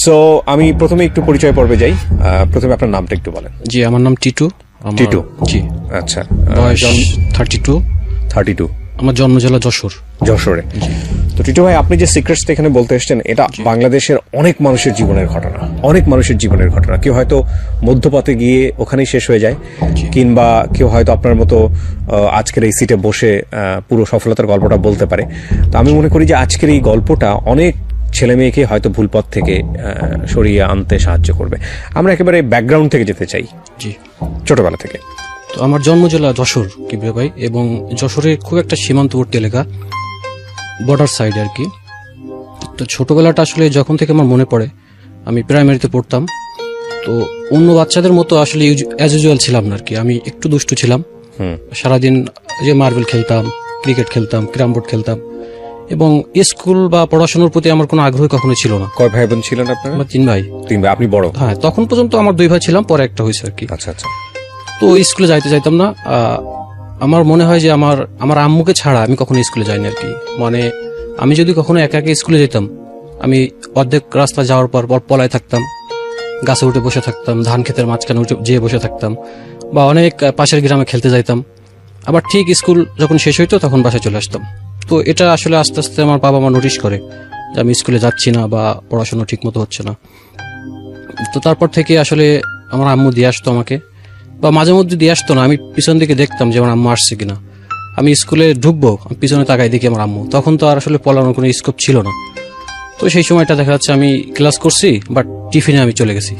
So আমি প্রথমে একটু পরিচয় পর্বে যাই। প্রথমে আপনার নামটা একটু বলেন। জি, আমার নাম টিটু। টিটু, জি। আচ্ছা, বয়স 32। 32। আমার জন্ম জেলা যশোর। যশোরে। তো টিটু ভাই, আপনি যে সিক্রেটসটা এখানে বলতে এসেছেন, এটা বাংলাদেশের অনেক মানুষের জীবনের ঘটনা, অনেক মানুষের জীবনের ঘটনা। কেউ হয়তো মধ্যপথে গিয়ে ওখানেই শেষ হয়ে যায়, কিংবা কেউ হয়তো আপনার মতো আজকের এই সিটে বসে পুরো সফলতার গল্পটা বলতে পারে। তো আমি মনে করি যে আজকের এই গল্পটা অনেক ছেলে মেয়েকে হয়তো ভুল পথ থেকে সরিয়ে আনতে সাহায্য করবে। আমরা একেবারে ব্যাকগ্রাউন্ড থেকে যেতে চাই। জি, ছোটবেলা থেকে। তো আমার জন্ম জেলা যশোর কিবরিয়া ভাই, এবং যশোরের খুব একটা সীমান্তবর্তী এলাকা, বর্ডার সাইড আর কি। তো ছোটবেলাটা আসলে যখন থেকে আমার মনে পড়ে, আমি প্রাইমারিতে পড়তাম। তো অন্য বাচ্চাদের মতো আসলে অ্যাজ ইউজুয়াল ছিলাম না আর কি। আমি একটু দুষ্টু ছিলাম। সারাদিন যে মার্বেল খেলতাম, ক্রিকেট খেলতাম, ক্যারাম বোর্ড খেলতাম, এবং স্কুল বা পড়াশোনার প্রতি আমার কোনো আগ্রহ কখনো ছিল না। কয় ভাই বোন ছিলেন আপনারা? আমার 3 ভাই। 3 ভাই। আপনি বড়? হ্যাঁ, তখন পর্যন্ত আমার 2 ভাই ছিলাম, পরে একটা হয়েছে আর কি। আচ্ছা আচ্ছা। তো স্কুলে যাইতে চাইতাম না। আমার মনে হয় যে আমার আম্মুকে ছাড়া আমি কখনো স্কুলে যাইনি আর কি। মানে আমি যদি কখনো একা একা স্কুলে যেতাম, আমি অর্ধেক রাস্তা যাওয়ার পর পলায় থাকতাম, গাছে উঠে বসে থাকতাম, ধান ক্ষেতের মাঝখানে উঠে যেয়ে বসে থাকতাম, বা অনেক পাশের গ্রামে খেলতে যাইতাম। আবার ঠিক স্কুল যখন শেষ হইতো তখন বাসায় চলে আসতাম। তো এটা আসলে আস্তে আস্তে আমার বাবা মা নোটিশ করে যে আমি স্কুলে যাচ্ছি না বা পড়াশোনা ঠিক মতো হচ্ছে না। তো তারপর থেকে আসলে আমার আম্মু দিয়ে আসতো আমাকে, বা মাঝে মধ্যে দিয়ে আসতো না, আমি পিছন দিকে দেখতাম যে আমার আম্মু আসছে কিনা। আমি স্কুলে ঢুকবো, পিছনে তাকাই দেখি আমার আম্মু। তখন তো আর আসলে পড়ানোর কোনো স্কোপ ছিল না। তো সেই সময়টা দেখা যাচ্ছে আমি ক্লাস করছি, বাট টিফিনে আমি চলে গেছি।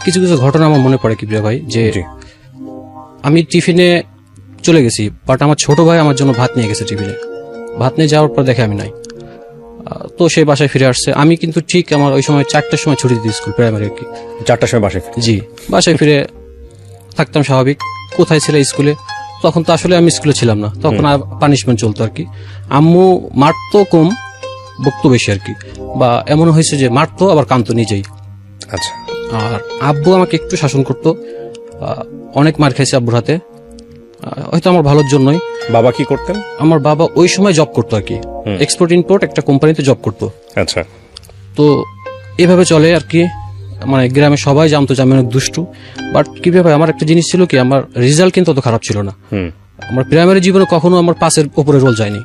কিছু কিছু ঘটনা আমার মনে পড়ে কিবরিয়া ভাই, যে আমি টিফিনে চলে গেছি, বাট আমার ছোট ভাই আমার জন্য ভাত নিয়ে গেছে টিফিনে। ভাত নিয়ে যাওয়ার পর দেখে আমি নাই। তো সেই বাসায় ফিরে আসছে। আমি কিন্তু ঠিক আমার ওই সময় 4টার সময় ছুটি দিই স্কুল, প্রাইমারি আর কি। 4টার সময় বাসায়? জি, বাসায় ফিরে থাকতাম স্বাভাবিক। কোথায় ছিল স্কুলে? তখন তো আসলে আমি স্কুলে ছিলাম না, তখন পানিশমেন্ট চলতো আর কি। আম্মু মারতো কম, বকতো বেশি আর কি। বা এমন হয়েছে যে মারতো আবার কাঁদতো নিজেই। আচ্ছা। আর আব্বু আমাকে একটু শাসন করতো। অনেক মার খাইছে আব্বুর হাতে, হয়তো আমার ভালোর জন্যই। বাবা কি করতেন? আমার বাবা ওই সময় জব করতো আর কি, এক্সপোর্ট ইম্পোর্ট একটা কোম্পানিতে জব করতো। আচ্ছা। তো এভাবে চলে আর কি। মানে গ্রামে সবাই জানতো যে আমি অনেক দুষ্টু। বাট কি ভাই, আমার একটা জিনিস ছিল কি, আমার রেজাল্ট কিন্তু অত খারাপ ছিল না। আমার প্রাইমারি জীবনে কখনো আমার পাসের উপরে রোল যায়নি,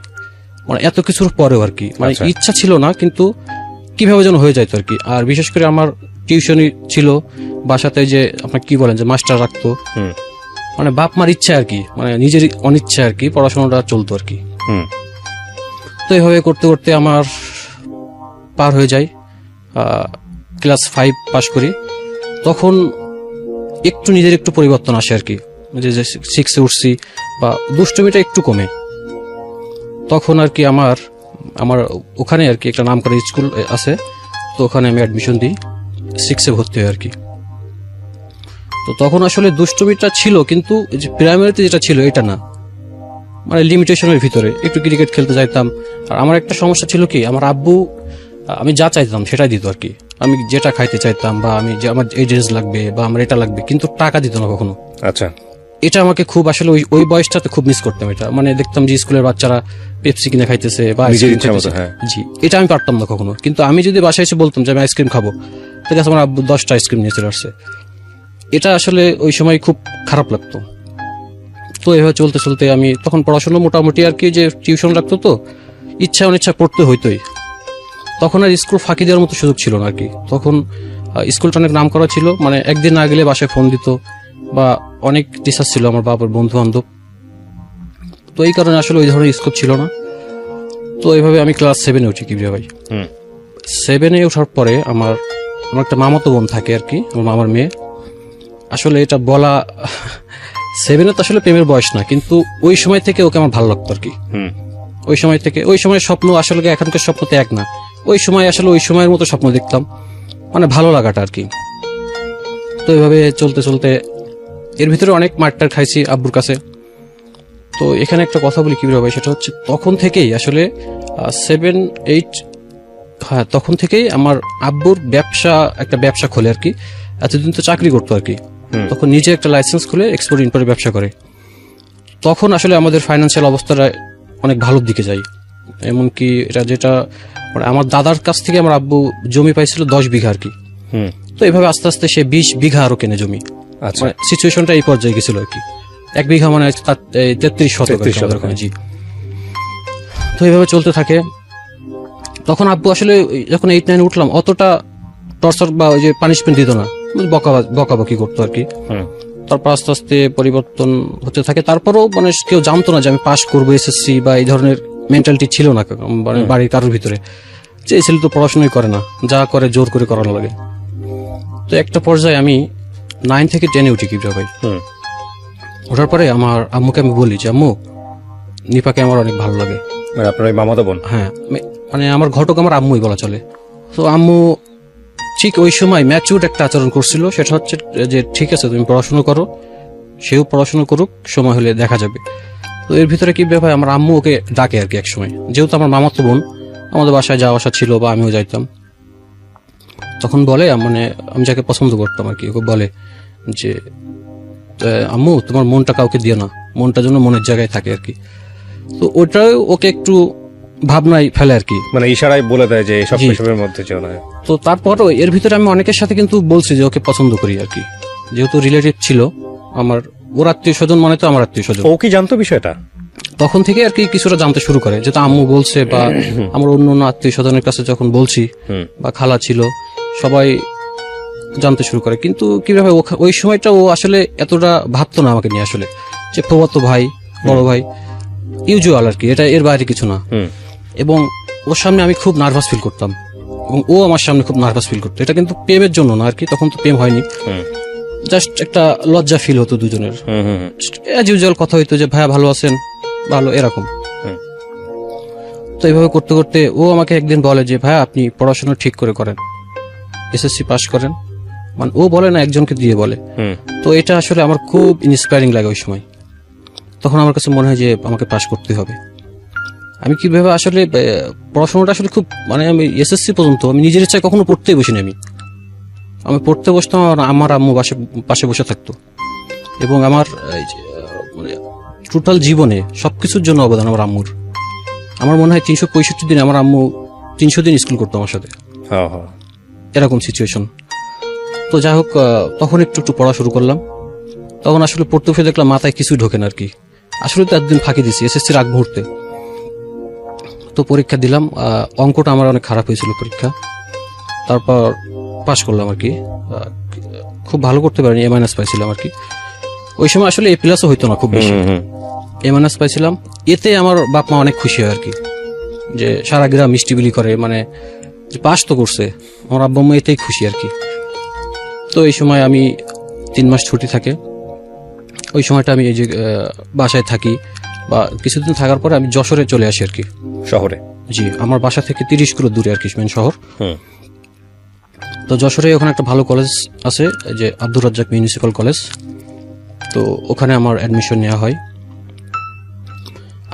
মানে এত কিছুর পরেও আর কি। মানে ইচ্ছা ছিল না, কিন্তু কিভাবে যেন হয়ে যাইতো আর কি। আর বিশেষ করে আমার টিউশনই ছিল বাসাতে, যে আপনার কি বলেন যে মাস্টার রাখতো। মানে বাপ মার ইচ্ছা আর কি, মানে নিজের অনিচ্ছা আর কি, পড়াশোনাটা চলতো আর কি। তো এইভাবে করতে করতে আমার পার হয়ে যায়। ক্লাস 5 পাশ করি, তখন একটু নিজের একটু পরিবর্তন আসে আর কি। যে 6-এ উঠছি, বা দুষ্টমিটা একটু কমে। তখন আর কি আমার ওখানে আর কি একটা নাম করা স্কুল আছে, তো ওখানে আমি অ্যাডমিশন দিই, 6-এ ভর্তি হই আর কি। তো তখন আসলে দুষ্টমিটা ছিল, কিন্তু প্রাইমারিতে যেটা ছিল এটা না, মানে লিমিটেশনের ভিতরে। একটু ক্রিকেট খেলতে যাইতাম। আর আমার একটা সমস্যা ছিল কি, আমার আব্বু আমি যা চাইতাম সেটাই দিত আর কি। আমি যেটা খাইতে চাইতাম, বা আমি যে আমার এই ড্রেস লাগবে বা আমার এটা লাগবে, কিন্তু টাকা দিত না কখনো। আচ্ছা। এটা আমাকে খুব আসলে ওই বয়সটাতে খুব মিস করতাম এটা। মানে দেখতাম যে স্কুলের বাচ্চারা পেপসি কিনে খাইতেছে বা আইসক্রিম খাইতেছে। জি, এটা আমি পারতাম না কখনো। কিন্তু আমি যদি বাসায় এসে বলতাম যে আমি আইসক্রিম খাবো, ঠিক আছে, আমার আব্বু 10টা আইসক্রিম নিয়ে চলে আসছে। এটা আসলে ওই সময় খুব খারাপ লাগতো। তো এভাবে চলতে চলতে আমি তখন পড়াশোনা মোটামুটি আর কি, যে টিউশন লাগতো, তো ইচ্ছা অনিচ্ছা পড়তে হইতোই। তখন আর স্কুল ফাঁকি দেওয়ার মতো সুযোগ ছিল না আর কি। তখন স্কুলটা অনেক নাম করা ছিল, মানে একদিন না গেলে বাসায় ফোন দিত, বা অনেক টিচার ছিল আমার বাবার বন্ধু বান্ধব। তো এই কারণে আসলে ওই ধরনের স্কোপ ছিল না। তো এইভাবে আমি ক্লাস 7-এ উঠি কিবরিয়া ভাই। 7-এ ওঠার পরে আমার একটা মামাতো বোন থাকে আর কি, আমার মামার মেয়ে। আসলে এটা বলা, 7-এ তো আসলে প্রেমের বয়স না, কিন্তু ওই সময় থেকে ওকে আমার ভালো লাগতো আর কি। ওই সময় থেকে, ওই সময়ের স্বপ্ন আসলে এখনকার স্বপ্ন তো এক না। ওই সময় আসলে ওই সময়ের মতো স্বপ্ন দেখতাম, মানে ভালো লাগাটা আর কি। তো এইভাবে চলতে চলতে এর ভিতরে অনেক মারটার খাইছি আব্বুর কাছে। তো এখানে একটা কথা বলি কিবরিয়া ভাই, সেটা হচ্ছে তখন থেকেই আসলে 7-8, হ্যাঁ, তখন থেকেই আমার আব্বুর একটা ব্যবসা খোলে আর কি। এতদিন তো চাকরি করতো আর কি, তখন নিজে একটা লাইসেন্স খুলে এক্সপোর্ট ইম্পোর্টের ব্যবসা করে। তখন আসলে আমাদের ফাইন্যান্সিয়াল অবস্থাটা অনেক ভালোর দিকে যায়। এমনকি এটা যেটা মানে আমার দাদার কাছ থেকে আমার আব্বু জমি পাইছিল 10 বিঘা আর কি। তো এইভাবে আস্তে আস্তে সে 20 বিঘা আরো কেনে জমি। আচ্ছা, মানে সিচুয়েশনটা এই পর্যায়ে গেছিল আর কি। 1 বিঘা মানে তার 33 শতক আর কি আমাদের ওখানে, জি। তো এইভাবে চলতে থাকে। তখন আব্বু আসলে যখন 8-9 উঠলাম অতটা টর্চার বা ওই যে পানিশমেন্ট দিত না, বকাবকি করতো আর কি। তারপর আস্তে আস্তে পরিবর্তন হতে থাকে। তারপরও মানে কেউ জানতো না যে আমি পাশ করবো এসএসসি বা এই ধরনের মেন্টালিটি ছিল না মানে বাড়ির কারোর ভিতরে, যে এই ছেলে তো পড়াশোনাই করে না, যা করে জোর করে করানো লাগে। তো একটা পর্যায়ে আমি 9 থেকে 10-এ উঠি কিবরিয়া ভাই। ওঠার পরে আমার আম্মুকে আমি বলি যে আম্মু, নিপাকে আমার অনেক ভালো লাগে। মানে আপনার ওই মামাতো বোন? হ্যাঁ, মানে আমার ঘটক আমার আম্মুই বলা চলে। তো আম্মু ঠিক ওই সময় ম্যাচিউরড একটা আচরণ করছিল, সেটা হচ্ছে যে ঠিক আছে তুমি পড়াশোনা করো, সেও পড়াশোনা করুক, সময় হলে দেখা যাবে। তো এর ভিতরে কি ব্যাপার, আমার আম্মু ওকে ডাকে আর কি এক সময়, যেহেতু আমার মামাতো বোন, আমাদের বাসায় যাওয়া আসা ছিল বা আমিও যাইতাম। তখন বলে মানে আমি যাকে পছন্দ করতাম আর কি, ওকে বলে যে আম্মু তোমার মনটা কাউকে দিও না, মনটা যেন মনের জায়গায় থাকে আর কি। তো ওটাও ওকে একটু ভাবনায় ফেলে আর কি, মানে ইশারায় বলে দেয় যে এসব এসবের মধ্যে যেও না। তো তারপরও এর ভিতরে আমি অনেকের সাথে কিন্তু বলছি যে ওকে পছন্দ করি আর কি, যেহেতু রিলেটিভ ছিল আমার, ওর আত্মীয় স্বজন মানে তো আমার আত্মীয় স্বজন। ও কি জানতো বিষয়টা? তখন থেকে আর কি কিছুটা জানতে শুরু করে, যেটা আম্মু বলছে বা আমার অন্য অন্য আত্মীয় স্বজনের কাছে যখন বলছি বা খালা ছিল, সবাই জানতে শুরু করে। কিন্তু কিভাবে ওই সময়টা ও আসলে এতটা ভাবতো না আমাকে নিয়ে, আসলে যে প্রবাত ভাই, বড় ভাই, ইউজুয়াল আর কি, এটা এর বাইরে কিছু না। এবং ওর সামনে আমি খুব নার্ভাস ফিল করতাম এবং ও আমার সামনে খুব নার্ভাস ফিল করতো। এটা কিন্তু প্রেমের জন্য না আর কি, তখন তো প্রেম হয়নি, জাস্ট একটা লজ্জা ফিল হতো দুজনের। অ্যাজ ইউজুয়াল কথা হইতো যে ভাইয়া ভালো আছেন, ভালো, এরকম। তো এইভাবে করতে করতে ও আমাকে একদিন বলে যে ভাইয়া আপনি পড়াশোনা ঠিক করে করেন, এসএসসি পাস করেন। মানে ও বলে না, একজনকে দিয়ে বলে। তো এটা আসলে আমার খুব ইন্সপায়ারিং লাগে ওই সময়। তখন আমার কাছে মনে হয় যে আমাকে পাস করতে হবে। আমি কিভাবে আসলে পড়াশোনাটা আসলে খুব মানে আমি এসএসসি পর্যন্ত আমি নিজের ইচ্ছায় কখনো পড়তেই বসিনি। আমি পড়তে বসতাম, আমার আম্মু পাশে বসে থাকতো। এবং আমার টোটাল জীবনে সবকিছুর জন্য অবদান আমার আম্মুর। আমার মনে হয় 365 দিন আমার আম্মু 300 দিন স্কুল করতো আমার সাথে, এরকম সিচুয়েশন। তো যাই হোক, তখন একটু একটু পড়া শুরু করলাম। তখন আসলে পড়তে ফিরে দেখলাম মাথায় কিছুই ঢোকে না আর কি। আসলে তো একদিন ফাঁকি দিছি এসএসসির আগ মুহূর্তে। তো পরীক্ষা দিলাম, অঙ্কটা আমার অনেক খারাপ হয়েছিল পরীক্ষা, তারপর পাশ করলাম আর কি। খুব ভালো করতে পারিনি, A- পাইছিলাম আর কি। ওই সময় আসলে A+ হইতো না খুব বেশি, A- পাইছিলাম। এতে আমার বাপ মা অনেক খুশি হয় আর কি, যে সারা গ্রাম মিষ্টি বিলি করে, মানে যে পাস তো করছে। আমার আব্বা আম্মা এতেই খুশি আর কি। তো এই সময় আমি 3 মাস ছুটি থাকে, ওই সময়টা আমি এই যে বাসায় থাকি বা কিছুদিন থাকার পরে আমি যশোরে চলে আসি আর কি, শহরে। জি, আমার বাসা থেকে 30 কিলো দূরে আর কি মেন শহর। তো যশোরে ওখানে একটা ভালো কলেজ আছে, যে আব্দুর রাজ্জাক মিউনিসিপাল কলেজ। তো ওখানে আমার অ্যাডমিশন নেওয়া হয়।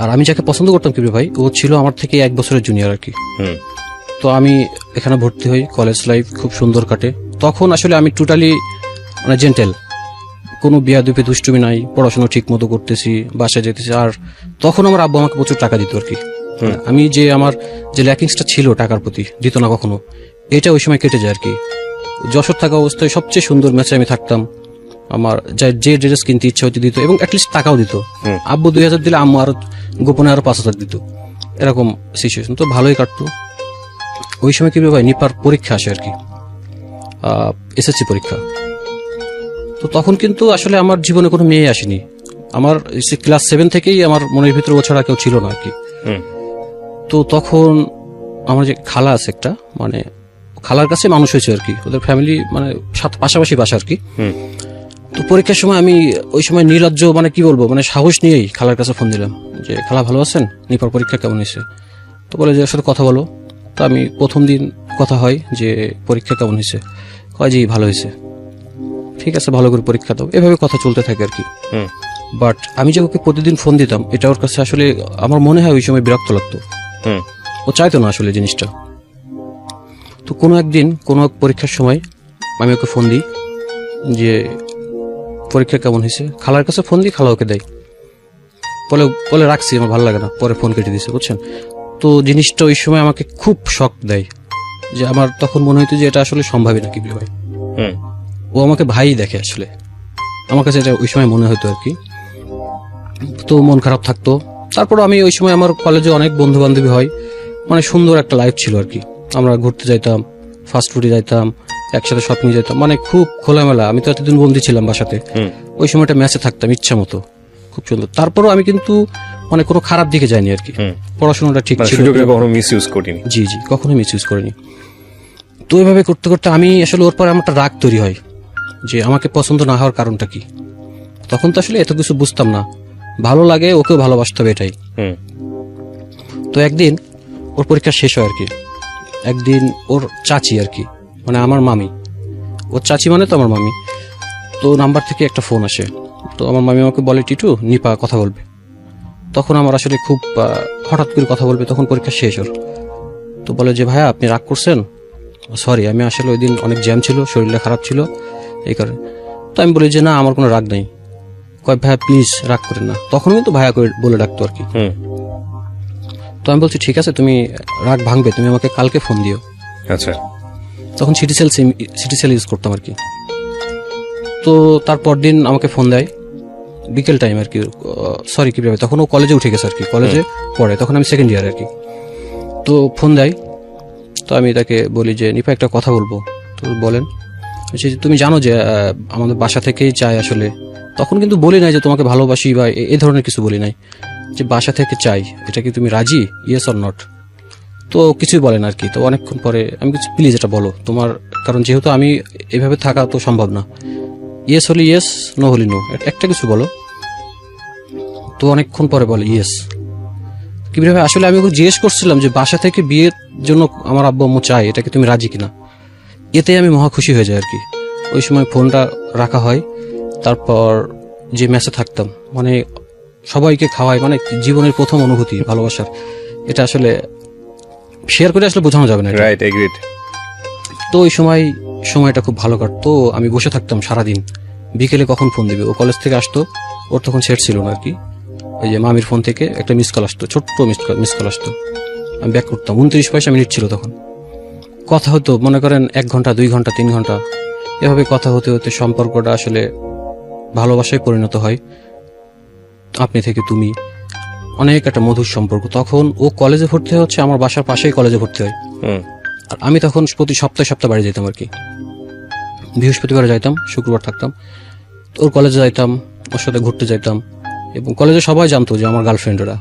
আর আমি যাকে পছন্দ করতাম কিবরিয়া ভাই, ও ছিল আমার থেকে 1 বছরের জুনিয়র আর কি। তো আমি এখানে ভর্তি হই, কলেজ লাইফ খুব সুন্দর কাটে। তখন আসলে আমি টোটালি মানে জেন্টেল, কোনো বিয়াদুপি দুষ্টুমি নাই, পড়াশোনা ঠিক মতো করতেছি, বাসায় যেতেছি। আর তখন আমার আব্বু আমাকে প্রচুর টাকা দিত আর কি। আমি যে আমার যে ল্যাকিংসটা ছিল টাকার প্রতি, দিত না কখনো, এটা ওই সময় কেটে যায় আর কি। যশোর থাকা অবস্থায় সবচেয়ে সুন্দর ম্যাচে আমি থাকতাম, আমার যে ড্রেস কিনতে ইচ্ছা হতে দিত এবং অ্যাটলিস্ট টাকাও দিত। আব্বু 2000 দিলে আম্মু আরো গোপনে আরো 5000 দিত, এরকম সিচুয়েশন। তো ভালোই কাটতো। ওই সময় কি ভাই নিপার পরীক্ষা আসে আর কি, এসএসসি পরীক্ষা। তো তখন কিন্তু আসলে আমার জীবনে কোনো মেয়ে আসেনি। আমার ক্লাস 7 থেকেই আমার মনের ভিতরে ও ছাড়া কেউ ছিল না আর কি। তো তখন আমার যে খালা আছে একটা, মানে খালার কাছে মানুষ হয়েছে আর কি, ওদের ফ্যামিলি মানে পাশাপাশি বাসা আর কি। তো পরীক্ষার সময় আমি ওই সময় নির্লজ্জ, মানে কি বলবো, মানে সাহস নিয়েই খালার কাছে ফোন দিলাম যে খালা ভালো আছেন, নিপার পরীক্ষা কেমন হয়েছে? তো বলে যে ওর সাথে কথা বলো। তো আমি প্রথম দিন কথা হয় যে পরীক্ষা কেমন হয়েছে, কয় জি ভালো হয়েছে, ঠিক আছে ভালো করে পরীক্ষা দাও। এভাবে কথা চলতে থাকে আর কি। বাট আমি যে ওকে প্রতিদিন ফোন দিতাম, এটা ওর কাছে আসলে আমার মনে হয় ওই সময় বিরক্ত লাগতো। ও চাইতো না আসলে জিনিসটা। তো কোনো একদিন কোনো পরীক্ষার সময় আমি ওকে ফোন দিই যে পরীক্ষা কেমন হয়েছে। খালার কাছে ফোন দিই, খালা ওকে দেয়, বলে রাখছি আমার ভালো লাগে না, পরে ফোন কেটে দিছে, বুঝছেন। তো জিনিসটা ওই সময় আমাকে খুব শক দেয়, যে আমার তখন মনে হইতো যে এটা আসলে সম্ভবই না কিবরিয়া ভাই। হুম। ও আমাকে ভাই দেখে আসলে, আমার কাছে এটা ওই সময় মনে হতো আর কি। তো মন খারাপ থাকতো। তারপর আমি ওই সময় আমার কলেজে অনেক বন্ধু বান্ধবী হয়, মানে সুন্দর একটা লাইফ ছিল আর কি। আমরা ঘুরতে যাইতাম, ফাস্ট ফুডে যাইতাম, একসাথে শপিং যেতাম, মানে খুব খোলামেলা। আমি তো এতদিন বন্দি ছিলাম বাসাতে, ওই সময়টা ম্যাচে থাকতাম ইচ্ছা মতো, খুব সুন্দর। তারপরও আমি কিন্তু মানে কোনো খারাপ দিকে যাইনি আর কি, পড়াশোনাটা ঠিক ছিল, কখনো মিস ইউজ করিনি। জি জি, কখনো মিস ইউজ করিনি। তো এইভাবে করতে করতে আমি আসলে ওর পরে আমার একটা রাগ তৈরি হয় যে আমাকে পছন্দ না হওয়ার কারণটা কি। তখন তো আসলে এত কিছু বুঝতাম না, ভালো লাগে ওকেও ভালোবাসতে হবে এটাই। তো একদিন ওর পরীক্ষা শেষ হয় আর কি, একদিন ওর চাচি আর কি, মানে আমার মামি, ওর চাচি মানে তো আমার মামি, তো নাম্বার থেকে একটা ফোন আসে। তো আমার মামি আমাকে বলে, টিটু নিপা কথা বলবে। তখন আমার আসলে খুব হঠাৎ করে কথা বলবে, তখন পরীক্ষা শেষ ওর। তো বলে যে ভাইয়া আপনি রাগ করছেন, সরি আমি আসলে ওই দিন অনেক জ্যাম ছিল, শরীরটা খারাপ ছিল এই কারণে। তো আমি বলি যে না আমার কোনো রাগ নেই। কয় ভাইয়া প্লিজ রাগ করেন না, তখন কিন্তু ভাইয়া করে বলে ডাকতো আর কি। তো আমি বলছি ঠিক আছে, তুমি রাগ ভাঙবে, তুমি আমাকে কালকে ফোন দিও। আচ্ছা। তখন সিটি সেল ইউজ করতাম আর কি। তো তারপর দিন আমাকে ফোন দেয় বিকেল টাইম আর কি, সরি কি তখন ও কলেজে উঠে গেছে আর কি, কলেজে পড়ে, তখন আমি সেকেন্ড ইয়ার আর কি। তো ফোন দেয়, তো আমি তাকে বলি যে নিপা একটা কথা বলবো। তো বলেন। বলছি যে তুমি জানো যে আমাদের বাসা থেকেই চাই আসলে, তখন কিন্তু বলি নাই যে তোমাকে ভালোবাসি বা এই ধরনের কিছু বলি নাই, যে বাসা থেকে চাই, এটা কি তুমি রাজি, ইয়েস অর নট? তো কিছুই বলেন আর কি। তো অনেকক্ষণ পরে আমি কিছু, প্লিজ এটা বলো তোমার, কারণ যেহেতু আমি এভাবে থাকা তো সম্ভব না, ইয়েস হলে ইয়েস, নো হলে নো, একটা কিছু বলো। তো অনেকক্ষণ পরে বলে ইয়েস। কিভাবে আসলে আমি ওকে জিজ্ঞেস করছিলাম যে বাসা থেকে বিয়ের জন্য আমার আব্বু আম্মু চাই, এটা কি তুমি রাজি কিনা? এতে আমি মহা খুশি হয়ে যাই আর কি। ওই সময় ফোনটা রাখা হয়, তারপর যে ম্যাচে থাকতাম, মানে সবাইকে খাওয়াই, মানে জীবনের প্রথম অনুভূতি ভালোবাসার, এটা আসলে শেয়ার করে আসলে বোঝানো যাবে না। Right, agreed. তো ওই সময়টা খুব ভালো কাটতো, আমি বসে থাকতাম সারাদিন, বিকেলে কখন ফোন দিবে। ও কলেজ থেকে আসতো, ওর তখন সেট ছিল না আর কি, ওই যে মামির ফোন থেকে একটা মিস কল আসতো, ছোট্ট মিস কল আসতো, আমি ব্যাক করতাম। 29 পয়সা মিনিট ছিল তখন। কথা হতো মনে করেন 1 ঘন্টা 2 ঘন্টা 3 ঘন্টা, এভাবে কথা হতে হতে সম্পর্কটা আসলে ভালোবাসায় পরিণত হয়। আপনি থেকে তুমি, অনেক একটা মধুর সম্পর্ক। তখন ও কলেজে ভর্তি হচ্ছে, আমার বাসার পাশেই কলেজে ভর্তি হয়। আর আমি তখন প্রতি সপ্তাহে বাড়ি যেতাম আর কি, বৃহস্পতিবার যাইতাম, শুক্রবার থাকতাম। ওর কলেজে যাইতাম, ওর সাথে ঘুরতে যাইতাম, এবং কলেজে সবাই জানতো যে আমার গার্লফ্রেন্ডরা।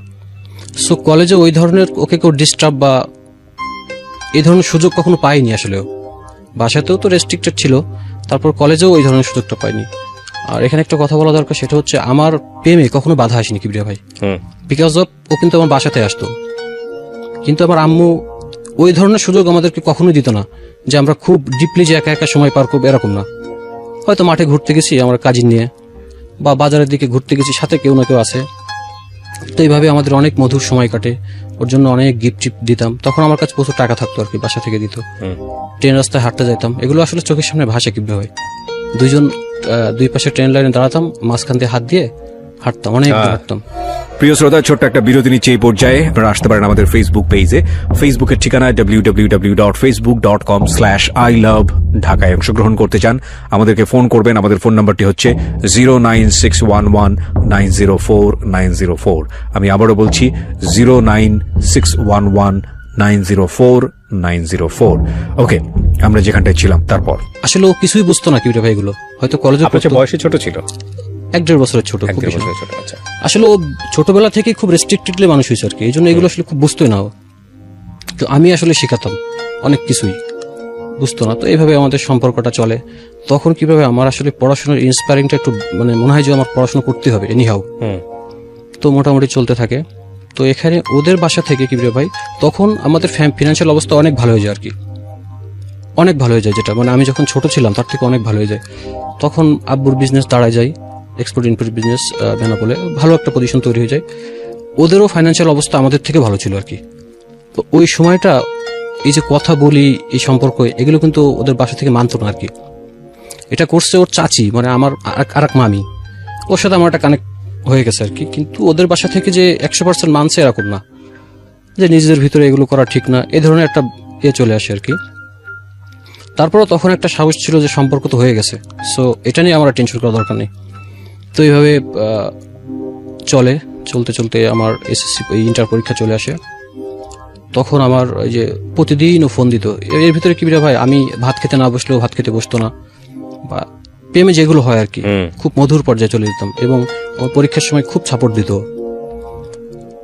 সো কলেজে ওই ধরনের ওকে কেউ ডিস্টার্ব বা এই ধরনের সুযোগ কখনো পাইনি আসলেও। বাসাতেও তো রেস্ট্রিক্টেড ছিল, তারপর কলেজেও ওই ধরনের সুযোগটা পাইনি। আর এখানে একটা কথা বলা দরকার, সেটা হচ্ছে আমার প্রেমে কখনো বাধা আসেনি কিবরিয়া ভাই, বিকজ অফ ও কিন্তু আমার বাসাতে আসতো। কিন্তু আমার আম্মু ওই ধরনের সুযোগ আমাদেরকে কখনোই দিত না, যে আমরা খুব ডিপলি যে একা একা সময় পার করবো, এরকম না। হয়তো মাঠে ঘুরতে গেছি আমরা কাজিন নিয়ে, বা বাজারের দিকে ঘুরতে গেছি, সাথে কেউ না কেউ আছে। তো এইভাবে আমাদের অনেক মধুর সময় কাটে। ওর জন্য অনেক গিফট টিপ দিতাম, তখন আমার কাছে প্রচুর টাকা থাকতো আর কি, বাসা থেকে দিত। ট্রেন রাস্তায় হাঁটতে যাইতাম, এগুলো আসলে চোখের সামনে ভাসে কিভাবে। দুইজন দুই পাশে ট্রেন লাইনে দাঁড়াতাম, মাঝখান দিয়ে হাত দিয়ে হাঁটতাম, অনেক হাঁটতাম। প্রিয় শ্রোতা, ছোট্ট একটা বিরতি নিচ্ছে এই পর্যায়ে। আপনারা আসতে পারেন আমাদের ফেসবুক পেজে, ফেসবুকের ঠিকানা www.facebook.com/iloveঢাকায় অংশগ্রহণ করতে চান, আমাদেরকে ফোন করবেন। আমাদের ফোন নাম্বারটি হচ্ছে 09611904904। আমি আবারও বলছি 09611904904। ওকে, আমরা যেখানটায় ছিলাম তারপর আসলে ও কিছুই বুঝতো না কিবরিয়া ভাই, এগুলো হয়তো কলেজে বয়সে ছোট ছিল, 1-1.5 বছরের ছোট, খুব বেশি না। আচ্ছা। আসলে ও ছোটবেলা থেকে খুব রেস্ট্রিক্টেডলি মানুষ হয়েছে আর কি, এই জন্য এগুলো আসলে খুব বুঝতোই না ও। তো আমি আসলে শেখাতাম অনেক কিছুই, বুঝতো না। তো এইভাবে আমাদের সম্পর্কটা চলে। তখন কিভাবে আমার আসলে পড়াশোনার ইন্সপায়ারিংটা একটু, মানে মনে হয় যে আমার পড়াশোনা করতে হবে এনিহাউ। তো মোটামুটি চলতে থাকে। তো এখানে ওদের বাসা থেকে কিবরিয়া ভাই, তখন আমাদের ফিনান্সিয়াল অবস্থা অনেক ভালো হয়ে যায় আর কি, অনেক ভালো হয়ে যায়, যেটা মানে আমি যখন ছোট ছিলাম তার থেকে অনেক ভালো হয়ে যায়। তখন আব্বুর বিজনেস দাঁড়ায় যায়, এক্সপোর্ট ইম্পোর্ট বিজনেস বেনাপোলে, ভালো একটা পজিশন তৈরি হয়ে যায়। ওদেরও ফাইন্যান্সিয়াল অবস্থা আমাদের থেকে ভালো ছিল আর কি। তো ওই সময়টা এই যে কথা বলি, এই সম্পর্ক, এগুলো কিন্তু ওদের বাসা থেকে মানতো না আর কি। এটা করছে ওর চাচি, মানে আমার আর এক মামি, ওর সাথে আমার একটা কানেক্ট হয়ে গেছে আর কি। কিন্তু ওদের বাসা থেকে যে 100% মানছে এরকম না। যে নিজেদের ভিতরে এগুলো করা ঠিক না, এই ধরনের একটা চলে আসে আর কি। তারপরও তখন একটা সাহস ছিল যে সম্পর্ক তো হয়ে গেছে, সো এটা নিয়ে আমার টেনশন করা দরকার নেই। তো এইভাবে চলতে চলতে আমার এসএসসি ইন্টার পরীক্ষা চলে আসে। তখন আমার ওই যে প্রতিদিনও ফোন দিত। এর ভিতরে কি ভাই, আমি ভাত খেতে না বসলেও ভাত খেতে বসতো না, বা প্রেমে যেগুলো হয় আর কি, খুব মধুর পর্যায়ে চলে যেতাম। এবং আমার পরীক্ষার সময় খুব সাপোর্ট দিত।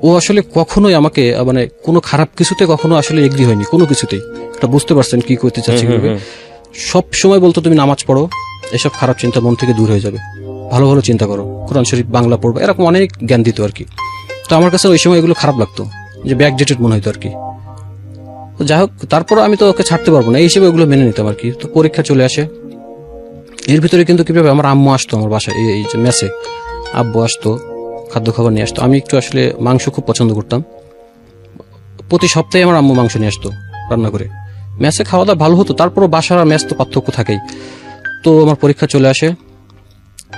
ও আসলে কখনোই আমাকে মানে কোনো খারাপ কিছুতে কখনো আসলে এগ্রি হয়নি, কোনো কিছুতেই। এটা বুঝতে পারছেন কি করতে চাচ্ছি। সব সময় বলতো তুমি নামাজ পড়ো, এসব খারাপ চিন্তা মন থেকে দূর হয়ে যাবে, ভালো ভালো চিন্তা করো, কোরআন শরীফ বাংলা পড়বো, এরকম অনেক জ্ঞান দিত আর কি। তো আমার কাছে ওই সময় এগুলো খারাপ লাগতো, যে ব্যাকডেটেড মনে হইতো আর কি। তো যাই হোক, তারপর আমি তো ওকে ছাড়তে পারবো না, এই হিসেবে ওগুলো মেনে নিতাম আর কি। তো পরীক্ষা চলে আসে। এর ভিতরে কিন্তু কিভাবে আমার আম্মু আসতো আমার বাসায়, এই যে মেসে আব্বু আসতো, খাদ্য খাবার নিয়ে আসতো। আমি একটু আসলে মাংস খুব পছন্দ করতাম। প্রতি সপ্তাহে আমার আম্মু মাংস নিয়ে আসতো রান্না করে। মেসে খাওয়া দাওয়া ভালো হতো, তারপরও বাসার আর মেস তো পার্থক্য থাকেই। তো আমার পরীক্ষা চলে আসে।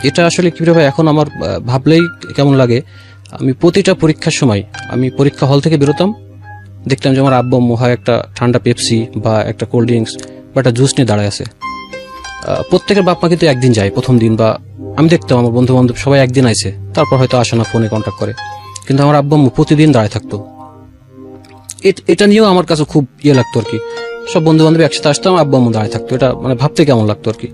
এটা আসলে কিভাবে এখন আমার ভাবলেই কেমন লাগে। আমি প্রতিটা পরীক্ষার সময় আমি পরীক্ষা হল থেকে বেরোতাম, দেখতাম যে আমার আব্বু আম্মু হয় একটা ঠান্ডা পেপসি বা একটা কোল্ড ড্রিঙ্কস বা একটা জুস নিয়ে দাঁড়ায় আছে। প্রত্যেকের বাপ মা কিন্তু একদিন যায় প্রথম দিন, বা আমি দেখতাম আমার বন্ধু বান্ধব সবাই একদিন আইছে, তারপর হয়তো আসে না, ফোনে কন্ট্যাক্ট করে। কিন্তু আমার আব্বু আম্মু প্রতিদিন দাঁড়ায় থাকতো। এটা নিয়েও আমার কাছে খুব লাগতো আর কি। সব বন্ধু বান্ধব একসাথে আসতাম, আব্বু আম্মু দাঁড়ায় থাকতো, এটা মানে ভাবতে কেমন লাগতো আর কি।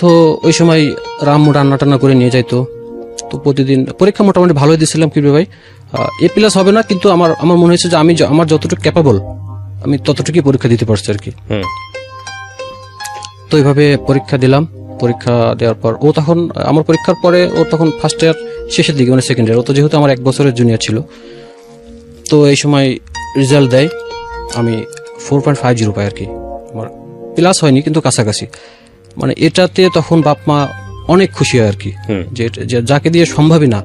তো ওই সময় রাম্মু রান্না টান্না করে নিয়ে যাইতো। তো প্রতিদিন পরীক্ষা মোটামুটি ভালোই দিয়েছিলাম কি ভাই, A+ হবে না, কিন্তু আমার মনে হয়েছে যে আমি আমার যতটুকু ক্যাপাবল আমি ততটুকুই পরীক্ষা দিতে পারছি আর কি। তো এইভাবে পরীক্ষা দিলাম। পরীক্ষা দেওয়ার পর ও তখন আমার পরীক্ষার পরে ও তখন ফার্স্ট ইয়ার শেষের দিকে, মানে সেকেন্ড ইয়ার। ও তো যেহেতু আমার 1 বছরের জুনিয়র ছিল। তো এই সময় রেজাল্ট দেয়, আমি 4.50 পাই আর কি। আমার প্লাস হয়নি কিন্তু কাছাকাছি। মানে এটাতে তখন বাপ মা অনেক খুশি হয় আর কি, যে যাকে দিয়ে সম্ভবই না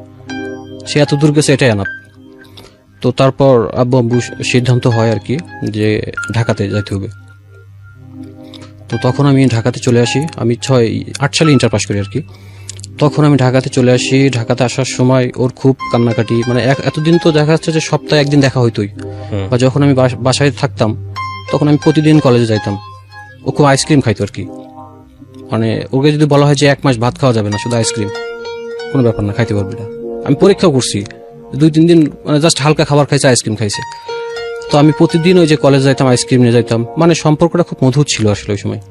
সে এত দূর গেছে, এটাই আনাপ। তো তারপর আব্বু আব্বু সিদ্ধান্ত হয় আর কি যে ঢাকাতে যাইতে হবে। তো তখন আমি ঢাকাতে চলে আসি। আমি 8 সালে ইন্টার পাস করি আর কি। তখন আমি ঢাকাতে চলে আসি। ঢাকাতে আসার সময় ওর খুব কান্নাকাটি, মানে এতদিন তো দেখা যাচ্ছে যে সপ্তাহে একদিন দেখা হইতোই, বা যখন আমি বাসায় থাকতাম তখন আমি প্রতিদিন কলেজে যাইতাম। ও খুব আইসক্রিম খাইতো আর কি। মানে ওকে যদি বলা হয় যে 1 মাস ভাত খাওয়া যাবে না, শুধু আইসক্রিম, কোনো ব্যাপার না, খাইতে পারবি না। আমি পরীক্ষাও করছি, 2-3 দিন মানে জাস্ট হালকা খাবার খাইছে, আইসক্রিম খাইছে। তো আমি প্রতিদিন ওই যে কলেজে যাইতাম, আইসক্রিম নিয়ে যাইতাম। মানে সম্পর্কটা খুব মধুর ছিল আসলে ওই সময়।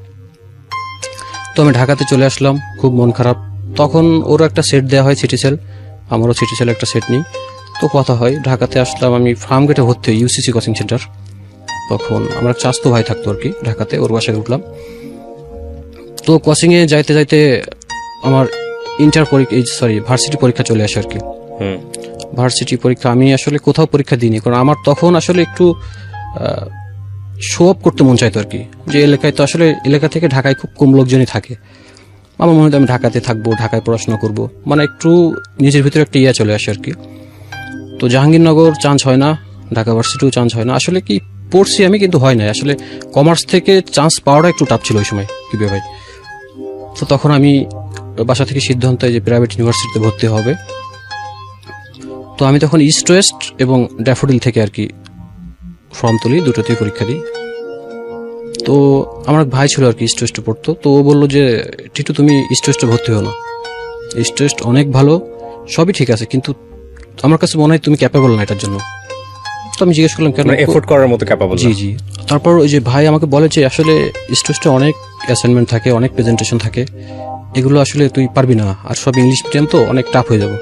তো আমি ঢাকাতে চলে আসলাম, খুব মন খারাপ। তখন ওর একটা সেট দেওয়া হয়, সিটি সেল, আমারও সিটি সেল একটা সেট নিই। তো কথা হয়, ঢাকাতে আসলাম, আমি ফার্ম গেটে ভর্তি হই, UCC কোচিং সেন্টার। তখন আমার চাস্তো ভাই থাকতো আর কি ঢাকাতে, ওর বাসায় উঠলাম। তো কোচিংয়ে যাইতে যাইতে আমার ভার্সিটি পরীক্ষা চলে আসে আর কি। ভার্সিটি পরীক্ষা আমি আসলে কোথাও পরীক্ষা দিইনি, কারণ আমার তখন আসলে একটু শো অফ করতে মন চাইতো আর কি। যে এলাকায় তো আসলে এলাকা থেকে ঢাকায় খুব কম লোকজনই থাকে। আমার মনে হয় আমি ঢাকাতে থাকবো, ঢাকায় পড়াশোনা করব, মানে একটু নিজের ভিতরে একটা চলে আসে আর কি। তো জাহাঙ্গীরনগর চান্স হয় না, ঢাকা ভার্সিটিও চান্স হয় না। আসলে কি পড়ছি আমি, কিন্তু হয় না আসলে। কমার্স থেকে চান্স পাওয়াটা একটু টাফ ছিল ওই সময় কি ভাই। তো তখন আমি বাসা থেকে সিদ্ধান্ত যে প্রাইভেট ইউনিভার্সিটিতে ভর্তি হবে। তো আমি তখন ইস্ট ওয়েস্ট এবং ড্যাফোডিল থেকে আর কি ফর্ম তুলি, দুটোতেই পরীক্ষা দিই। তো আমার ভাই ছিল আর কি ইস্ট ওয়েস্টে পড়তো। তো ও বললো যে টিটু তুমি ইস্ট ওয়েস্টে ভর্তি হো না, ইস্ট ওয়েস্ট অনেক ভালো, সবই ঠিক আছে, কিন্তু আমার কাছে মনে হয় তুমি ক্যাপেবল না এটার জন্য। তো আমি জিজ্ঞেস করলাম কেন, এফোর্ড করার মতো ক্যাপেবল? জি। তারপর ওই যে ভাই আমাকে বলে যে আসলে ইস্ট ওয়েস্টে অনেক অ্যাসাইনমেন্ট থাকে, অনেক প্রেজেন্টেশন থাকে, এগুলো আসলে তুই পারবি না, আর সব ইংলিশ মিডিয়াম তো অনেক টাফ হয়ে যাবো।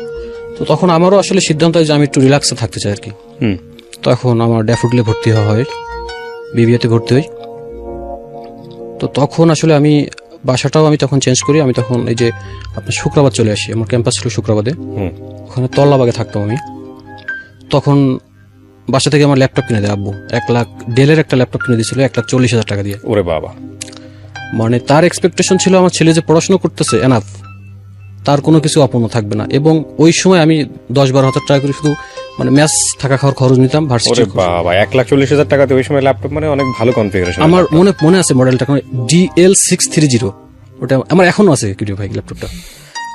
তো তখন আমারও আসলে সিদ্ধান্ত হয় যে আমি একটু রিল্যাক্সে থাকতে চাই আর কি। তখন আমার ড্যাফোডিলে ভর্তি হওয়া হয়, বিবিএতে ভর্তি হই। তো তখন আসলে আমি বাসাটাও আমি তখন চেঞ্জ করি। আমি তখন এই যে আপনার শুক্রাবাদ চলে আসি, আমার ক্যাম্পাস ছিল শুক্রাবাদে, ওখানে তল্লাবাগে থাকতাম আমি। তখন বাসা থেকে আমার ল্যাপটপ কিনে দেয় আব্বু, 1 লাখ ডেলের একটা ল্যাপটপ কিনে দিয়েছিল 1,40,000 টাকা দিয়ে। ওরে বাবা! মানে তার এক্সপেকটেশন ছিল আমার ছেলে যে পড়াশোনা করতেছে এনাফ, তার কোনো কিছু অপূর্ণ থাকবে না। এবং ওই সময় আমি 10-12,000 টাকা করে শুধু মানে ম্যাচ থাকা খাওয়ার খরচ নিতাম ভার্সিটি। বাবা, 1,40,000 টাকাতে ওই সময় ল্যাপটপ, মানে অনেক ভালো কনফিগারেশন। আমার মনে আছে মডেলটা DL630, ওটা আমার এখনো আছে কিডিও ভাই ল্যাপটপটা,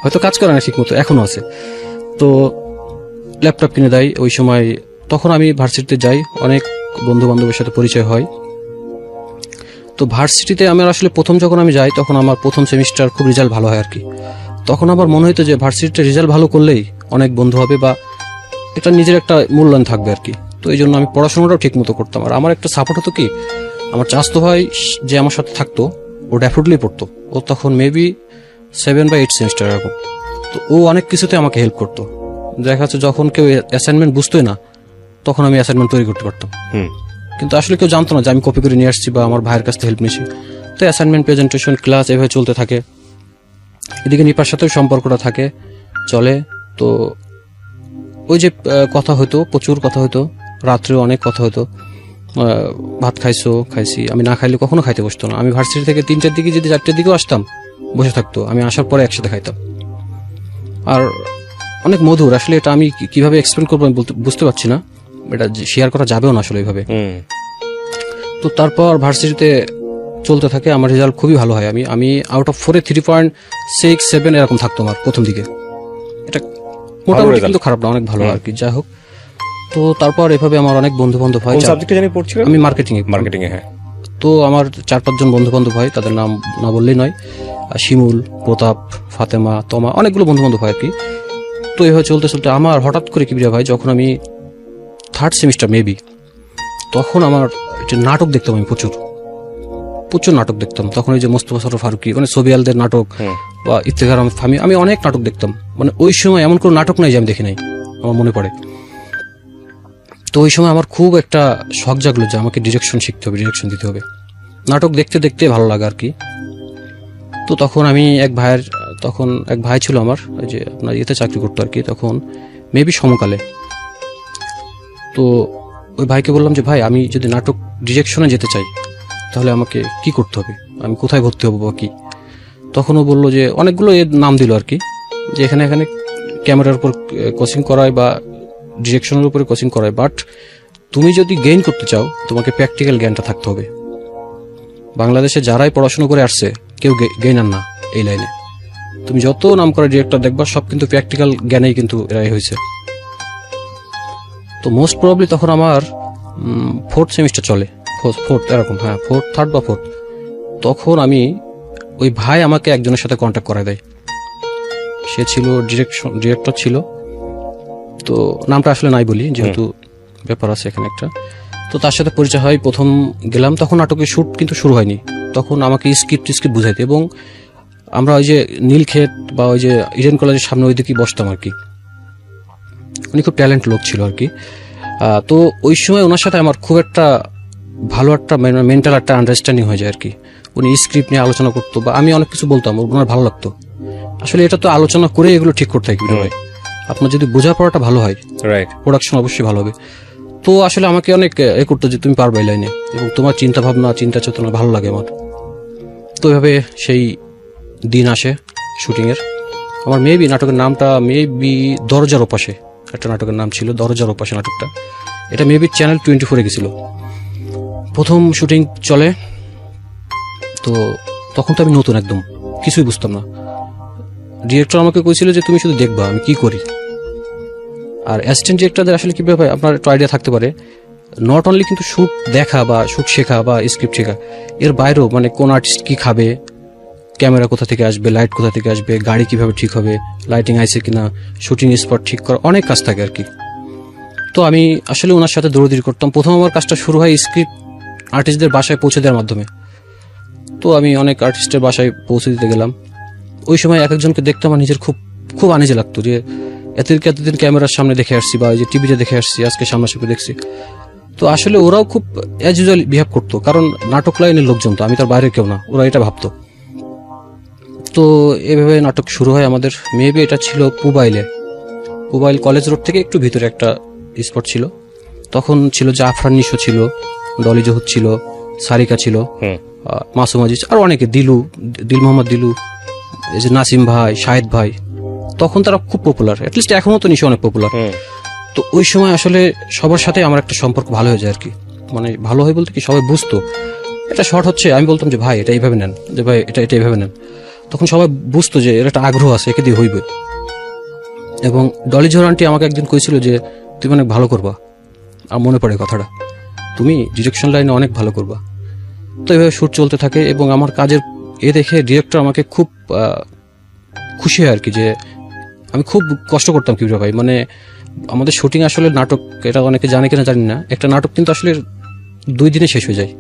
হয়তো কাজ করে না ঠিক মতো, এখনো আছে। তো ল্যাপটপ কিনে দেয় ওই সময় তখন আমি ভার্সিটিতে যাই, অনেক বন্ধু বান্ধবের সাথে পরিচয় হয়। তো ভার্সিটিতে আমার আসলে প্রথম যখন আমি যাই তখন আমার প্রথম সেমিস্টার খুব রেজাল্ট ভালো হয় আর কি। তখন আমার মনে হতো যে ভার্সিটিতে রেজাল্ট ভালো করলেই অনেক বন্ধু হবে বা এটা নিজের একটা মূল্যায়ন থাকবে আর কি। তো এই জন্য আমি পড়াশোনাটাও ঠিক মতো করতাম। আর আমার একটা সাপোর্ট হতো কি, আমার চাচাতো ভাই যে আমার সাথে থাকতো ও ড্যাফোডিলে পড়তো, ও তখন মেবি 7 বা 8 সেমিস্টার এরকম। তো ও অনেক কিছুতে আমাকে হেল্প করতো। দেখা যাচ্ছে যখন কেউ অ্যাসাইনমেন্ট বুঝতোই না তখন আমি অ্যাসাইনমেন্ট তৈরি করতে পারতাম। কিন্তু আসলে কেউ জানতো না যে আমি কপি করে নিয়ে আসছি বা আমার ভাইয়ের কাছ থেকে হেল্প নিয়েছি। তো অ্যাসাইনমেন্ট, প্রেজেন্টেশন, ক্লাস এভাবে চলতে থাকে। এদিকে নিপার সাথেও সম্পর্কটা থাকে, চলে। তো ওই যে কথা হতো, প্রচুর কথা হতো, রাত্রেও অনেক কথা হতো। ভাত খাইছি, আমি না খাইলে কখনো খাইতে বসতো না। আমি ভার্সিটি থেকে 3টার দিকে যদি 4টার দিকেও আসতাম, বসে থাকতো, আমি আসার পরে একসাথে খাইতাম। আর অনেক মধুর, আসলে এটা আমি কিভাবে এক্সপ্লেন করবো আমি বুঝতে পারছি না, এটা শেয়ার করা যাবেও না আসলে এইভাবে। তো তারপর ভার্সিটিতে চলতে থাকে, আমার রেজাল্ট খুবই ভালো হয়। আমি আউট অফ 4-এ 3.67 এরকম থাকতো আমার প্রথম দিকে। এটা মোটামুটি কিন্তু খারাপ না, অনেক ভালো আর কি। যাই হোক, তো তারপর এভাবে আমার অনেক বন্ধু বান্ধব হয়। আমি মার্কেটিং এ। হ্যাঁ। তো আমার 4-5 জন বন্ধু বান্ধব হয়, তাদের নাম না বললেই নয়। শিমুল, প্রতাপ, ফাতেমা, তমা, অনেকগুলো বন্ধু বান্ধব হয় আর কি। তো এভাবে চলতে চলতে আমার হঠাৎ করে কি ভাই, যখন আমি 3rd সেমিস্টার মেবি, তখন আমার নাটক দেখতাম। আমি প্রচুর নাটক দেখতাম তখন। ওই যে মোস্তফা সরোয়ার ফারুকী, মানে সোবিয়ালদের নাটক বা ইফতেখার আহমেদ ফাহমি, আমি অনেক নাটক দেখতাম। মানে ওই সময় এমন কোনো নাটক নাই যে আমি দেখি নাই, আমার মনে পড়ে। তো ওই সময় আমার খুব একটা শখ জাগলো যে আমাকে ডিরেকশন শিখতে হবে, ডিরেকশন দিতে হবে। নাটক দেখতে দেখতে ভালো লাগে আর কি। তো তখন আমি এক ভাই ছিল আমার, ওই যে আপনার ইয়েতে চাকরি করতো আর কি, তখন মেবি সমকালে। তো ওই ভাইকে বললাম যে ভাই, আমি যদি নাটক ডিরেকশনে যেতে চাই তাহলে আমাকে কি করতে হবে, আমি কোথায় ভর্তি হবো বা কি। তখন ও বললো যে অনেকগুলো এর নাম দিল আর কি, যে এখানে ক্যামেরার উপর কোচিং করায় বা ডিরেকশনের উপরে কোচিং করায়, বাট তুমি যদি গেইন করতে চাও তোমাকে প্র্যাকটিক্যাল জ্ঞানটা থাকতে হবে। বাংলাদেশে যারাই পড়াশোনা করে আসছে কেউ গেইনার না এই লাইনে। তুমি যত নাম করা ডিরেক্টর দেখবা সব কিন্তু প্র্যাকটিক্যাল জ্ঞানেই কিন্তু এরাই হয়েছে। তো মোস্ট প্রবাবলি তখন আমার 4th সেমিস্টার চলে, 4th এরকম, হ্যাঁ 4th, 3rd বা 4th। তখন ওই ভাই আমাকে একজনের সাথে কন্ট্যাক্ট করায় দেয়। সে ছিল ডিরেক্টর ছিল, তো নামটা আসলে নাই বলি যেহেতু ব্যাপার আছে এখানে একটা। তো তার সাথে পরিচয় হয়, প্রথম গেলাম। তখন নাটকের শুট কিন্তু শুরু হয়নি, তখন আমাকে স্ক্রিপ্ট বুঝাইতে, এবং আমরা ওই যে নীলক্ষেত বা ওই যে ইডেন কলেজের সামনে ওই দিকেই বসতাম আর কি। উনি খুব ট্যালেন্ট লোক ছিল আর কি। তো ওই সময় ওনার সাথে আমার খুব একটা ভালো একটা মেন্টাল একটা আন্ডারস্ট্যান্ডিং হয়ে যায় আর কি। উনি স্ক্রিপ্ট নিয়ে আলোচনা করতো বা আমি অনেক কিছু বলতাম, ওনার ভালো লাগতো। আসলে এটা তো আলোচনা করে এগুলো ঠিক করতে হয় ভাই, আপনার যদি বোঝাপড়াটা ভালো হয়, রাইট, প্রোডাকশন অবশ্যই ভালো হবে। তো আসলে আমাকে অনেক করতো যে তুমি পারবে এই লাইনে, এবং তোমার চিন্তা ভাবনা, চিন্তা চেতনা ভালো লাগে আমার। তো এভাবে সেই দিন আসে শুটিং এর। আমার মেবি নাটকের নামটা দরজার ওপাশে, একটা নাটকের নাম ছিল দরজার ওপাশে নাটকটা। এটা মেবি চ্যানেল 24-এ গেছিল। প্রথম শুটিং চলে। তো তখন তো আমি নতুন, একদম কিছুই বুঝতাম না। ডিরেক্টর আমাকে কইছিল যে তুমি শুধু দেখবা আমি কি করি। আর অ্যাসিস্ট্যান্ট ডিরেক্টরদের আসলে কি ব্যাপার, আপনার একটা আইডিয়া থাকতে পারে, নট অনলি কিন্তু শুট দেখা বা শুট শেখা বা স্ক্রিপ্ট শেখা, এর বাইরেও মানে কোন আর্টিস্ট কি খাবে, ক্যামেরা কোথা থেকে আসবে, লাইট কোথা থেকে আসবে, গাড়ি কিভাবে ঠিক হবে, লাইটিং আইছে কিনা, শুটিং স্পট ঠিক করা, অনেক কাজ থাকে আর কি। তো আমি আসলে ওনার সাথে দৌড়াদৌড়ি করতাম। প্রথম আমার কাজটা শুরু হয় স্ক্রিপ্ট আর্টিস্টদের বাসায় পৌঁছে দেওয়ার মাধ্যমে। তো আমি অনেক আর্টিস্টের বাসায় পৌঁছে দিতে গেলাম। ওই সময় এক একজনকে দেখতে আমার নিজের খুব খুব আনিজে লাগতো যে এতদিন ক্যামেরার সামনে দেখে আসছি বা ওই যে টিভিতে দেখে আসছি, আজকে সামনাসামনি দেখছি। তো আসলে ওরাও খুব অ্যাজ ইউজুয়াল বিহেভ করতো, কারণ নাটক লাইনের লোকজন তো, আমি তার বাইরে কেউ না, ওরা এটা ভাবতো। তো এভাবে নাটক শুরু হয় আমাদের। মেবি এটা ছিল পুবাইল কলেজ রোড থেকে একটু ভিতরে একটা স্পট ছিল। তখন ছিল জাফরান নিশো ছিল, ডলি জহুর ছিল, সারিকা ছিল, মাসুম আজিজ, আর অনেকে, দিল মোহাম্মদ দিলু, এই যে নাসিম ভাই, শাহেদ ভাই, তখন তারা খুব পপুলার। অ্যাটলিস্ট এখনো তো নিশো অনেক পপুলার। তো ওই সময় আসলে সবার সাথে আমার একটা সম্পর্ক ভালো হয়ে যায় আর কি। মানে ভালো হয় বলতে কি, সবাই বুঝতো এটা শর্ট হচ্ছে, আমি বলতাম যে ভাই এটা এইভাবে নেন, যে ভাই এটা এইভাবে নেন। তখন সবাই বুঝতো যে এর একটা আগ্রহ আছে, একে দিয়ে হইবে। এবং ডলি জোহর আন্টি আমাকে একদিন কইছিল যে তুমি অনেক ভালো করবা, আর মনে পড়ে কথাটা, তুমি ডিরেকশন লাইনে অনেক ভালো করবা। তো এইভাবে শ্যুট চলতে থাকে এবং আমার কাজের দেখে ডিরেক্টর আমাকে খুব খুশি হয় আর কি, যে আমি খুব কষ্ট করতাম কিবরিয়া ভাই। মানে আমাদের শুটিং আসলে নাটক, এটা অনেকে জানে কিনা জানি না, একটা নাটক কিন্তু আসলে 2 দিনে শেষ হয়ে যায়,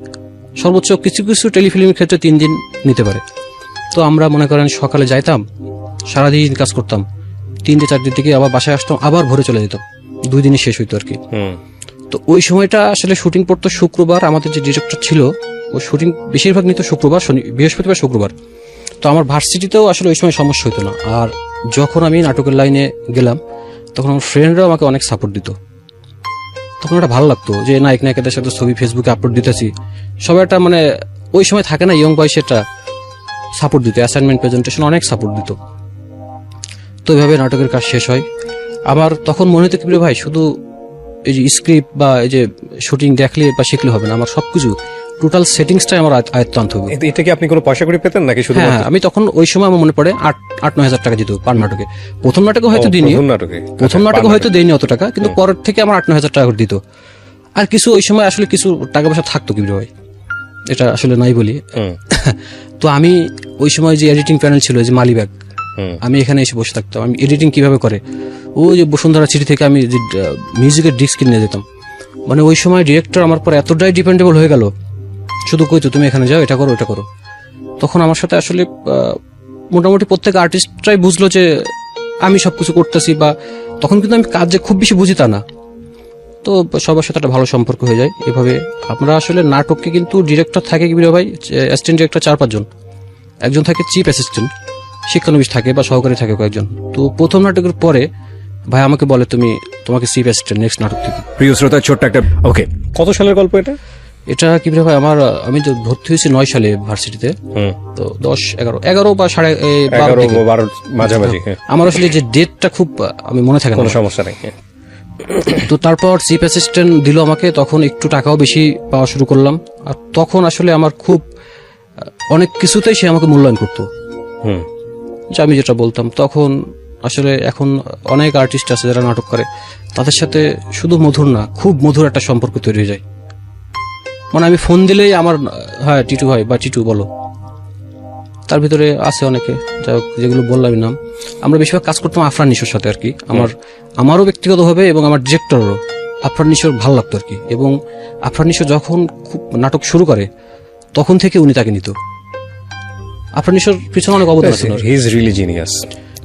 সর্বোচ্চ কিছু কিছু টেলিফিল্মের ক্ষেত্রে 3 দিন নিতে পারে। তো আমরা মনে করেন সকালে যাইতাম, সারাদিন কাজ করতাম, 3-4 দিকে আবার বাসায় আসতাম, আবার ভোরে চলে যেতাম, 2 দিনে শেষ হইতো আর কি। তো ওই সময়টা আসলে শুটিং পড়তো শুক্রবার, আমাদের যে ডিরেক্টর ছিল ও শুটিং বেশিরভাগ নিত শুক্রবার, বৃহস্পতিবার, শুক্রবার। তো আমার ভার্সিটিতেও আসলে ওই সময় সমস্যা হতো না। আর যখন আমি নাটকের লাইনে গেলাম তখন আমার ফ্রেন্ডরাও আমাকে অনেক সাপোর্ট দিত। তখন একটা ভালো লাগতো যে নায়ক নায়িকাদের সাথে ছবি ফেসবুকে আপলোড দিতেছি, সবাই একটা মানে ওই সময় থাকে না ইয়ং বয়সে একটা সাপোর্ট দিত, অ্যাসাইনমেন্ট প্রেজেন্টেশন অনেক সাপোর্ট দিত। তো এইভাবে নাটকের কাজ শেষ হয়। আমার তখন মনে হতো কি ভাই, শুধু এই যে স্ক্রিপ্ট বা এই যে শুটিং দেখলে বা শিখলে হবে না, আমার সবকিছু টোটাল সেটিংসটাই আমার আয়ত্ত আনতে হবে। এটা কি আপনি কোনো পয়সা করে পেতেন নাকি শুধু? হ্যাঁ, আমি তখন ওই সময় আমার মনে পড়ে 8-9 হাজার টাকা দিত পার নাটকে। প্রথম নাটকে হয়তো দিইনি, প্রথম নাটকে হয়তো দেয়নি অত টাকা, কিন্তু পরের থেকে আমার 8-9 হাজার টাকা করে দিত। আর কিছু ওই সময় আসলে কিছু টাকা পয়সা থাকতো কি ভাই, এটা আসলে নাই বলি। তো আমি ওই সময় যে এডিটিং প্যানেল ছিল, যে মালিবাগ, আমি এখানে এসে বসে থাকতাম, আমি এডিটিং কিভাবে করে, ওই যে বসুন্ধরা সিটি থেকে আমি যে মিউজিকের ডিস্ক কিনে যেতাম। মানে ওই সময় ডিরেক্টর আমার পর এতটাই ডিপেন্ডেবল হয়ে গেল, শুধু কইতো তুমি এখানে যাও, এটা করো, এটা করো। তখন আমার সাথে আসলে মোটামুটি প্রত্যেক আর্টিস্টরাই বুঝলো যে আমি সবকিছু করতেছি, বা তখন কিন্তু আমি কাজ যে খুব বেশি বুঝি তা না। তো সবার সাথে একটা ভালো সম্পর্ক হয়ে যায়। এভাবে আমরা আসলে নাটককে কিন্তু ডিরেক্টর থাকে কি ভাই, অ্যাসিস্ট্যান্ট ডিরেক্টর 4-5 জন, একজন থাকে চিফ অ্যাসিস্ট্যান্ট, শিক্ষানবিশ থাকে বা সহকারী থাকে কয়েকজন। তো প্রথম নাটকের পরে ভাই আমাকে বলে তোমাকে চিফ অ্যাসিস্ট্যান্ট নেক্সট নাটক থেকে। প্রিয় শ্রোতা, ছোট্ট একটা ওকে, কত সালের গল্প এটা? এটা কি ভাই, আমি তো ভর্তি হয়েছি 9 সালে ভার্সিটিতে, তো 10-11 বা 12 মাঝামাঝি। আমার আসলে যে ডেটটা খুব আমি মনে থাকে না, কোনো সমস্যা নেই। তো তারপর চিফ অ্যাসিস্ট্যান্ট দিল আমাকে, তখন একটু টাকাও বেশি পাওয়া শুরু করলাম। আর তখন আসলে আমার খুব অনেক কিছুতেই সে আমাকে মূল্যায়ন করতো, যে আমি যেটা বলতাম। তখন আসলে এখন অনেক আর্টিস্ট আছে যারা নাটক করে, তাদের সাথে শুধু মধুর না, খুব মধুর একটা সম্পর্ক তৈরি হয়ে যায়। মানে আমি ফোন দিলেই আমার, হ্যাঁ টিটু ভাই বা টিটু বলো, তার ভিতরে আছে অনেকে, যেগুলো বললাম নাম। আমরা বেশিরভাগ কাজ করতাম আফরান নিশোর সাথে আর কি। আমারও ব্যক্তিগতভাবে এবং আমার ডিরেক্টরও আফরান নিশোর ভালো লাগতো আর কি। এবং আফরান নিশো যখন খুব নাটক শুরু করে তখন থেকে উনি তাকে নিত। আফরান নিশোর পিছনে অনেক অবদান আছে, হি ইজ রিয়েলি জিনিয়াস,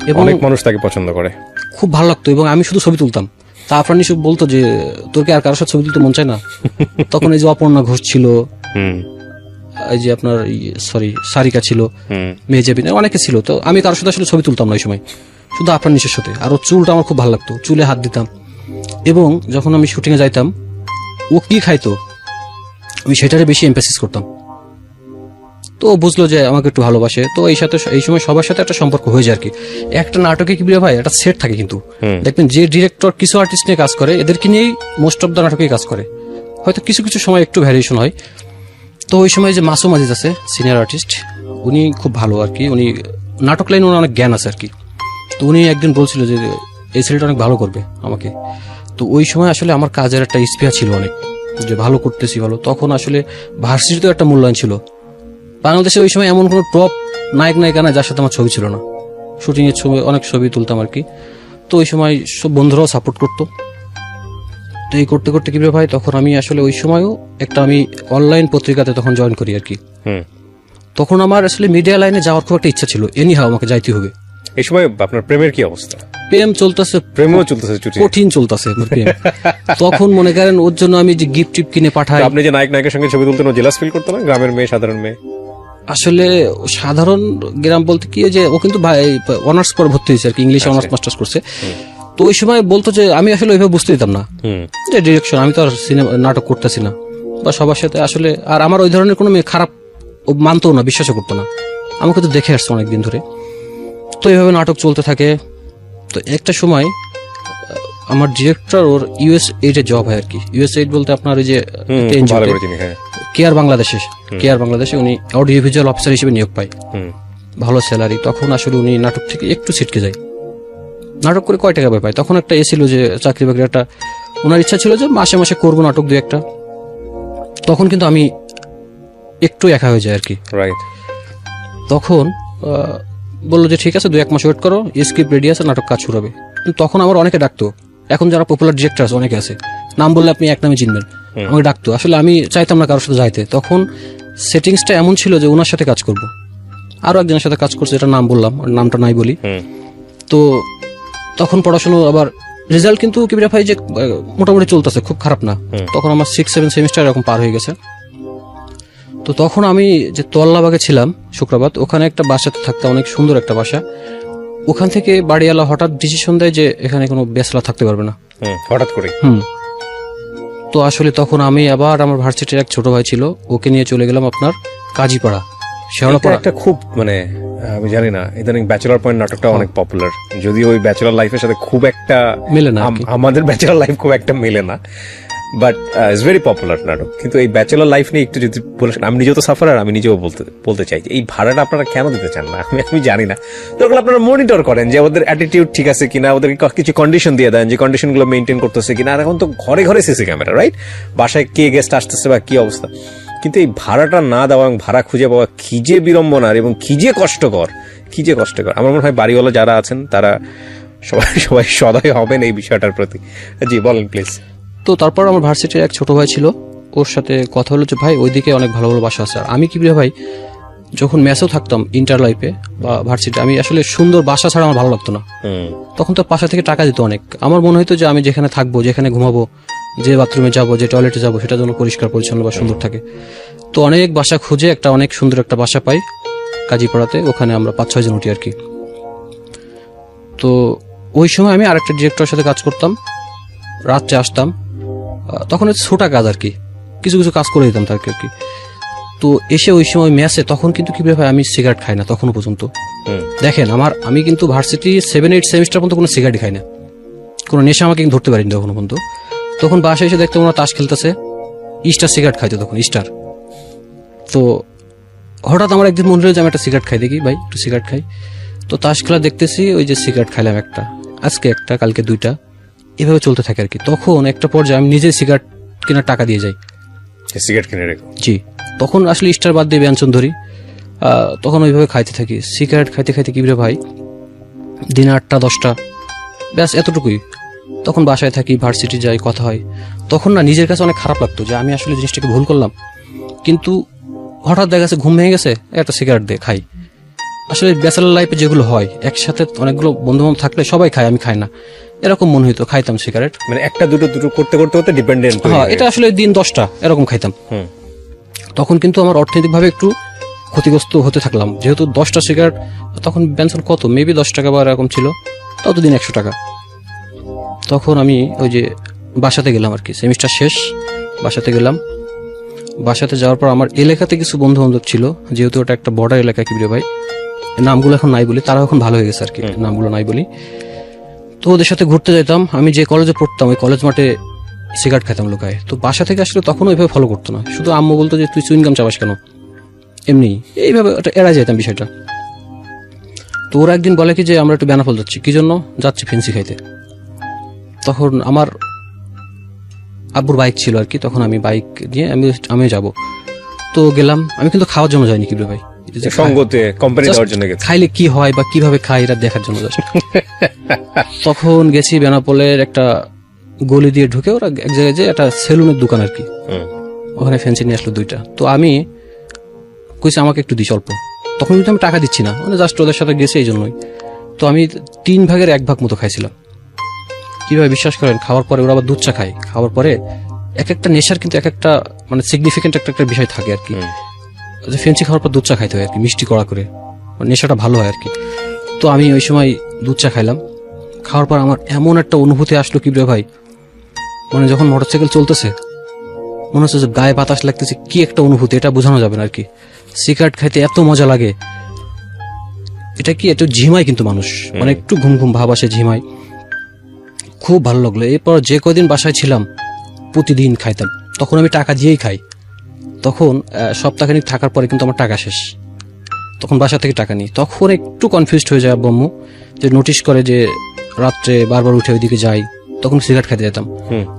এবং অনেক মানুষ তাকে পছন্দ করে, খুব ভালো লাগতো। এবং আমি শুধু ছবি তুলতাম, তা আফরান নিশো বলতো যে তোর কি আর কারোর সাথে ছবি তুলতে মন চায় না? তখন এই যে অপর্ণা ঘোষ ছিল, এই যে আপনার সারিকা ছিল, মেহজাবিন, অনেকে ছিল। তো আমি কারোর সাথে আসলে ছবি তুলতাম না ওই সময়, শুধু আফরান নিশোর সাথে। আর ওর চুলটা আমার খুব ভালো লাগতো, চুলে হাত দিতাম। এবং যখন আমি শুটিংয়ে যাইতাম, ও কি খাইতো আমি সেটারে বেশি এমফাসিস করতাম। তো বুঝলো যে আমাকে একটু ভালোবাসে। তো এই সময় সবার সাথে একটা সম্পর্ক হয়ে যায় আর কি। একটা নাটকে কি ভাই একটা সেট থাকে, কিন্তু দেখবেন যে ডিরেক্টর কিছু আর্টিস্ট নিয়ে কাজ করে, এদেরকে নিয়েই মোস্ট অফ দ্য নাটকেই কাজ করে, হয়তো কিছু কিছু সময় একটু ভ্যারিয়েশন হয়। তো ওই সময় যে মাসুম আজিজ আছে সিনিয়র আর্টিস্ট, উনি খুব ভালো আর কি, উনি নাটক লাইনে ওনার অনেক জ্ঞান আছে আর কি। তো উনি একদিন বলছিল যে এই ছেলেটা অনেক ভালো করবে আমাকে। তো ওই সময় আসলে আমার কাজের একটা স্পৃহা ছিল অনেক, যে ভালো করতেছি ভালো। তখন আসলে ভার্সিটিতেও একটা মূল্যায়ন ছিল। বাংলাদেশে ওই সময় এমন কোনো টপ নায়ক নায়িকা নাই যার সাথে আমার ছবি ছিল না। শুটিং এর ছবি, অনেক ছবি তুলতাম আর কি। তো ওই সময় সব বন্ধুরাও সাপোর্ট করতো। তো এই করতে করতে কি ভাই, তখন আমি আসলে ওই সময়ও একটা আমি অনলাইন পত্রিকাতে তখন জয়েন করি আর কি। তখন আমার আসলে মিডিয়া লাইনে যাওয়ার খুব একটা ইচ্ছা ছিল, এনিহাও আমাকে যাইতে হবে। এই সময় আপনার প্রেমের কি অবস্থা? প্রেম চলতেছে, প্রেমও চলতেছে, কঠিন চলতেছে প্রেম। তখন মনে করেন ওর জন্য আমি যে গিফট টিপ কিনে পাঠাই। আপনি যে নায়ক নায়কের সঙ্গে ছবি তুলতেন, ও জেলাস ফিল করতো না? গ্রামের মেয়ে, সাধারণ মেয়ে। আসলে সাধারণ গ্রাম বলতে কি, যে ও কিন্তু অনার্স পরে ভর্তি হয়েছে আর কি, ইংলিশ অনার্স মাস্টার্স করছে। তো ওই সময় বলতো যে আমি আসলে ওইভাবে বুঝতে দিতাম না যে ডিরেকশন, আমি তো আর সিনেমা নাটক করতেছি না বা সবার সাথে আসলে। আর আমার ওই ধরনের কোনো মেয়ে খারাপ মানতো না, বিশ্বাসও করতো না, আমাকে তো দেখে আসছে অনেকদিন ধরে। তো এইভাবে নাটক চলতে থাকে। তো একটা সময় আমার ডিরেক্টর ওর US8 এ জব হয় আর কি। US8 বলতে আপনার ওই যে কেয়ার বাংলাদেশে উনি অডিও ভিজুয়াল অফিসার হিসেবে নিয়োগ পায়, ভালো স্যালারি। তখন আসলে উনি নাটক থেকে একটু ছিটকে যায়। নাটক করে কয় টাকা পায়, তখন একটা ছিল যে চাকরি বাকরি একটা ওনার ইচ্ছা ছিল যে মাসে মাসে করবো নাটক 2-1টা। তখন কিন্তু আমি একটু একা হয়ে যায় আর কি। রাইট। তখন বললো যে ঠিক আছে 2-1 মাস ওয়েট করো, স্ক্রিপ্ট রেডি আছে, নাটক কাজ শুরু হবে। কিন্তু তখন আমার অনেকে ডাকতো, এখন যারা পপুলার ডিরেক্টর আছে অনেকে আছে, নাম বললে আপনি এক নামে চিনবেন, আমাকে ডাকতো। আসলে আমি চাইতাম না কারোর সাথে যাইতে। তখন সেটিংসটা এমন ছিল যে ওনার সাথে কাজ করব, আরো একজনের সাথে কাজ করছে, এটা নাম বললাম, নামটা নাই বলি। তো তখন পড়াশোনা আবার রেজাল্ট কিন্তু কিবিরা ভাই যে মোটামুটি চলতেছে, খুব খারাপ না। তখন আমার 6-7 সেমিস্টার এরকম পার হয়ে গেছে। তো তখন আমি যে তোয়াল্লাবাগে ছিলাম শুক্রবার, ওখানে একটা বাসাতে থাকতাম, অনেক সুন্দর একটা বাসা। ওখান থেকে বাড়িওয়ালা হঠাৎ ডিসিশন দেয় যে এখানে কোনো ব্যাচেলর থাকতে পারবে না, হঠাৎ করে। তো আসলে তখন আমি আবার আমার ভার্সিটির এক ছোট ভাই ছিল, ওকে নিয়ে চলে গেলাম আপনার কাজীপাড়া, শেওড়াপাড়া। একটা খুব মানে আমি জানি না, ইদানিং ব্যাচেলর পয়েন্ট নাটকটা অনেক পপুলার, যদিও ওই ব্যাচেলর লাইফের সাথে খুব একটা মেলে না, আমাদের ব্যাচেলর লাইফ খুব একটা মেলে না, বাট ইটস ভেরি পপুলার নাটক। কিন্তু এই ব্যাচেলর লাইফ নিয়ে একটু যদি বলেন, আমি নিজেও তো সাফারার, আমি নিজেও বলতে চাই এই ভাড়াটা আপনারা কেন দিতে চান না, আমি জানি না। তখন আপনারা মনিটর করেন যে ওদের অ্যাটিটিউড ঠিক আছে কিনা, ওদেরকে কিছু কন্ডিশন দিয়ে দেন যে কন্ডিশনগুলো মেনটেন করতেছে কিনা। আর এখন তো ঘরে ঘরে সিসি ক্যামেরা, রাইট? বাসায় কে গেস্ট আসতেছে বা কি অবস্থা। কিন্তু এই ভাড়াটা না দেওয়া এবং ভাড়া খুঁজে পাওয়া কি যে বিড়ম্বনার এবং কি যে কষ্টকর। আমার মনে হয় বাড়িওয়ালা যারা আছেন তারা সবাই সদয় হবেন এই বিষয়টার প্রতি। জি বলেন প্লিজ। তো তারপর আমার ভার্সিটির এক ছোট ভাই ছিল, ওর সাথে কথা হলো যে ভাই ওইদিকে অনেক ভালো ভালো বাসা আছে। আর আমি কি ভাই যখন মেসেও থাকতাম ইন্টার লাইফে বা ভার্সিটি, আমি আসলে সুন্দর বাসা ছাড়া আমার ভালো লাগতো না। তখন তো বাসা থেকে টাকা দিত অনেক, আমার মনে হতো যে আমি যেখানে থাকবো, যেখানে ঘুমাবো, যে বাথরুমে যাবো, যে টয়লেটে যাবো, সেটা যেন পরিষ্কার পরিচ্ছন্ন বা সুন্দর থাকে। তো অনেক বাসা খুঁজে একটা অনেক সুন্দর একটা বাসা পাই কাজীপাড়াতে, ওখানে আমরা 5-6 জন উঠি আর কি। তো ওই সময় আমি আরেকটা ডিরেক্টরের সাথে কাজ করতাম, রাত্রে আসতাম, তখন ছোটা কাজ আর কি, কিছু কিছু কাজ করে দিতাম তাকে আর কি। তো এসে ওই সময় ম্যাচে তখন কিন্তু কি ভাই আমি সিগারেট খাই না তখনও পর্যন্ত। দেখেন আমি কিন্তু ভার্সিটি 7-8 সেমিস্টার পর্যন্ত কোনো সিগারেট খাই না, কোনো নেশা আমাকে ধরতে পারিনি তখনও পর্যন্ত। তখন বাসায় এসে দেখতে ওরা তাস খেলতেছে, স্টার সিগারেট খাইতো তখন, স্টার। তো হঠাৎ আমার একদিন মনে হলো যে আমি একটা সিগারেট খাই, দেখি ভাই একটু সিগারেট খাই। তো তাস খেলা দেখতেছি, ওই যে সিগারেট খাইলাম একটা, আজকে একটা, কালকে 2টা, এভাবে চলতে থাকে আর কি। তখন একটা পর্যায়ে আমি নিজে সিগারেট কেনার টাকা দিয়ে যাই, সিগারেট কিনে রেখো। জি, তখন আসলে স্টার বাদ দিয়ে ব্যঞ্জন ধরি, তখন ওইভাবে খাইতে থাকি। সিগারেট খাইতে খাইতে কি ভাই দিনে 8টা-10টা, ব্যাস এতটুকুই। তখন বাসায় থাকি, ভার্সিটি যাই, কথা হয়। তখন না নিজের কাছে অনেক খারাপ লাগতো যে আমি আসলে জিনিসটাকে ভুল করলাম। কিন্তু হঠাৎ দেখা গেছে ঘুম ভেঙে গেছে, একটা সিগারেট দিয়ে খাই। আসলে ব্যাচেলর লাইফে যেগুলো হয়, একসাথে অনেকগুলো বন্ধু বান্ধব থাকলে সবাই খায়, আমি খাই না, এরকম মনে হইতো, খাইতাম সিগারেট। মানে একটা দুটো করতে করতে ডিপেন্ডেন্ট। হ্যাঁ, এটা আসলে দিন 10টা এরকম খাইতাম। তখন কিন্তু আমার অর্থনৈতিকভাবে একটু ক্ষতিগ্রস্ত হতে থাকলাম, যেহেতু 10টা সিগারেট, তখন বেনসন কত, মেবি 10 টাকা বা এরকম ছিল, ততদিন 100 টাকা। তখন আমি ওই যে বাসাতে গেলাম আর কি, সেমিস্টার শেষ, বাসাতে গেলাম। বাসাতে যাওয়ার পর আমার এলাকাতে কিছু বন্ধু বান্ধব ছিল, যেহেতু ওটা একটা বর্ডার এলাকা কি ভাই, নামগুলো এখন নাই বলি, তারা এখন ভালো হয়ে গেছে আর কি, নামগুলো নাই বলি। তো ওদের সাথে ঘুরতে যেতাম, আমি যে কলেজে পড়তাম ওই কলেজ মাঠে সিগারেট খেতাম লোকায়। তো বাসা থেকে আসলে তখন ওইভাবে ফলো করতো না, শুধু আম্মু বলতো যে তুই চুইংগাম চাবাস কেন, এমনি এইভাবে এড়াই যেতাম বিষয়টা। তো ওরা একদিন বলে কি যে আমরা একটু বেনাফল যাচ্ছি, কি জন্য যাচ্ছি, ফেন্সি খাইতে। তখন আমার আব্বুর বাইক ছিল আর কি, তখন আমি বাইক নিয়ে আমি যাব। তো গেলাম, আমি কিন্তু খাওয়ার জন্য যাইনি কি ভাই, সঙ্গতে কোম্পানি দেওয়ার জন্য গেছি, খাইলে কি হয় বা কিভাবে খাই এটা দেখার জন্য। তখন গেছি বেনাপোলের একটা গলি দিয়ে ঢুকে, ওরা এক জায়গায় যে একটা সেলুনের দোকান আর কি, ওখানে ফ্যান্সি নিয়ে আসলো 2টা। তো আমি কইছি আমাকে একটু দিস অল্প, তখন কিন্তু আমি টাকা দিচ্ছি না, মানে জাস্ট ওদের সাথে গেছে এই জন্যই। তো আমি 3 ভাগের 1 ভাগ মতো খাইছিলাম। কিভাবে বিশ্বাস করেন, খাওয়ার পরে ওরা আবার দুধ চা খায়, খাওয়ার পরে এক একটা নেশার কিন্তু এক একটা মানে সিগনিফিকেন্ট একটা বিষয় থাকে আর কি। ফেন্সি খাওয়ার পর দুধ চা খাইতে হয় আর কি, মিষ্টি কড়া করে, নেশাটা ভালো হয় আর কি। তো আমি ওই সময় দুধ চা খাইলাম, খাওয়ার পর আমার এমন একটা অনুভূতি আসলো কি ভাই, মানে যখন মোটরসাইকেল চলতেছে মনে হচ্ছে যে গায়ে বাতাস লাগতেছে, কি একটা অনুভূতি, এটা বোঝানো যাবে না আর কি। সিগারেট খাইতে এত মজা লাগে, এটা কি একটু ঝিমাই কিন্তু মানুষ, মানে একটু ঘুম ঘুম ভাব আসে, ঝিমাই, খুব ভালো লাগলো। এরপর যে কদিন বাসায় ছিলাম প্রতিদিন খাইতাম, তখন আমি টাকা দিয়েই খাই। তখন সপ্তাহখানিক থাকার পরে কিন্তু আমার টাকা শেষ, তখন বাসা থেকে টাকা নিই। তখন একটু কনফিউজড হয়ে যায় আব্বু আম্মু, যে নোটিশ করে যে রাত্রে বারবার উঠে ওইদিকে যাই, তখন সিগারেট খেতে যেতাম।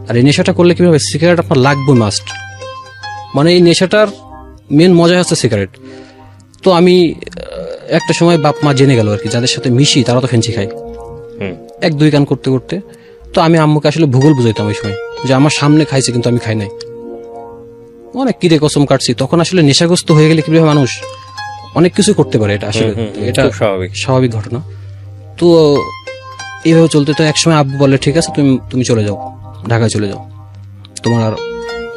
আর এই নেশাটা করলে কিভাবে সিগারেট আপনার লাগবে মাস্ট, মানে এই নেশাটার মেন মজা হচ্ছে সিগারেট। তো আমি একটা সময় বাপ মা জেনে গেল আর কি, যাদের সাথে মিশি তারা তো ফেন্সি খায়, এক দুই কান করতে করতে। তো আমি আম্মুকে আসলে ভূগোল বুঝাইতাম ওই সময়, যে আমার সামনে খাইছে কিন্তু আমি খাই নাই, অনেক কিরে কসম কাটছি। তখন আসলে নেশাগ্রস্ত হয়ে গেলে কিভাবে মানুষ অনেক কিছু করতে পারে, এটা আসলে এটা স্বাভাবিক ঘটনা। তো এইভাবে চলতে তো একসময় আব্বু বলে ঠিক আছে তুমি চলে যাও, ঢাকায় চলে যাও, তোমার আর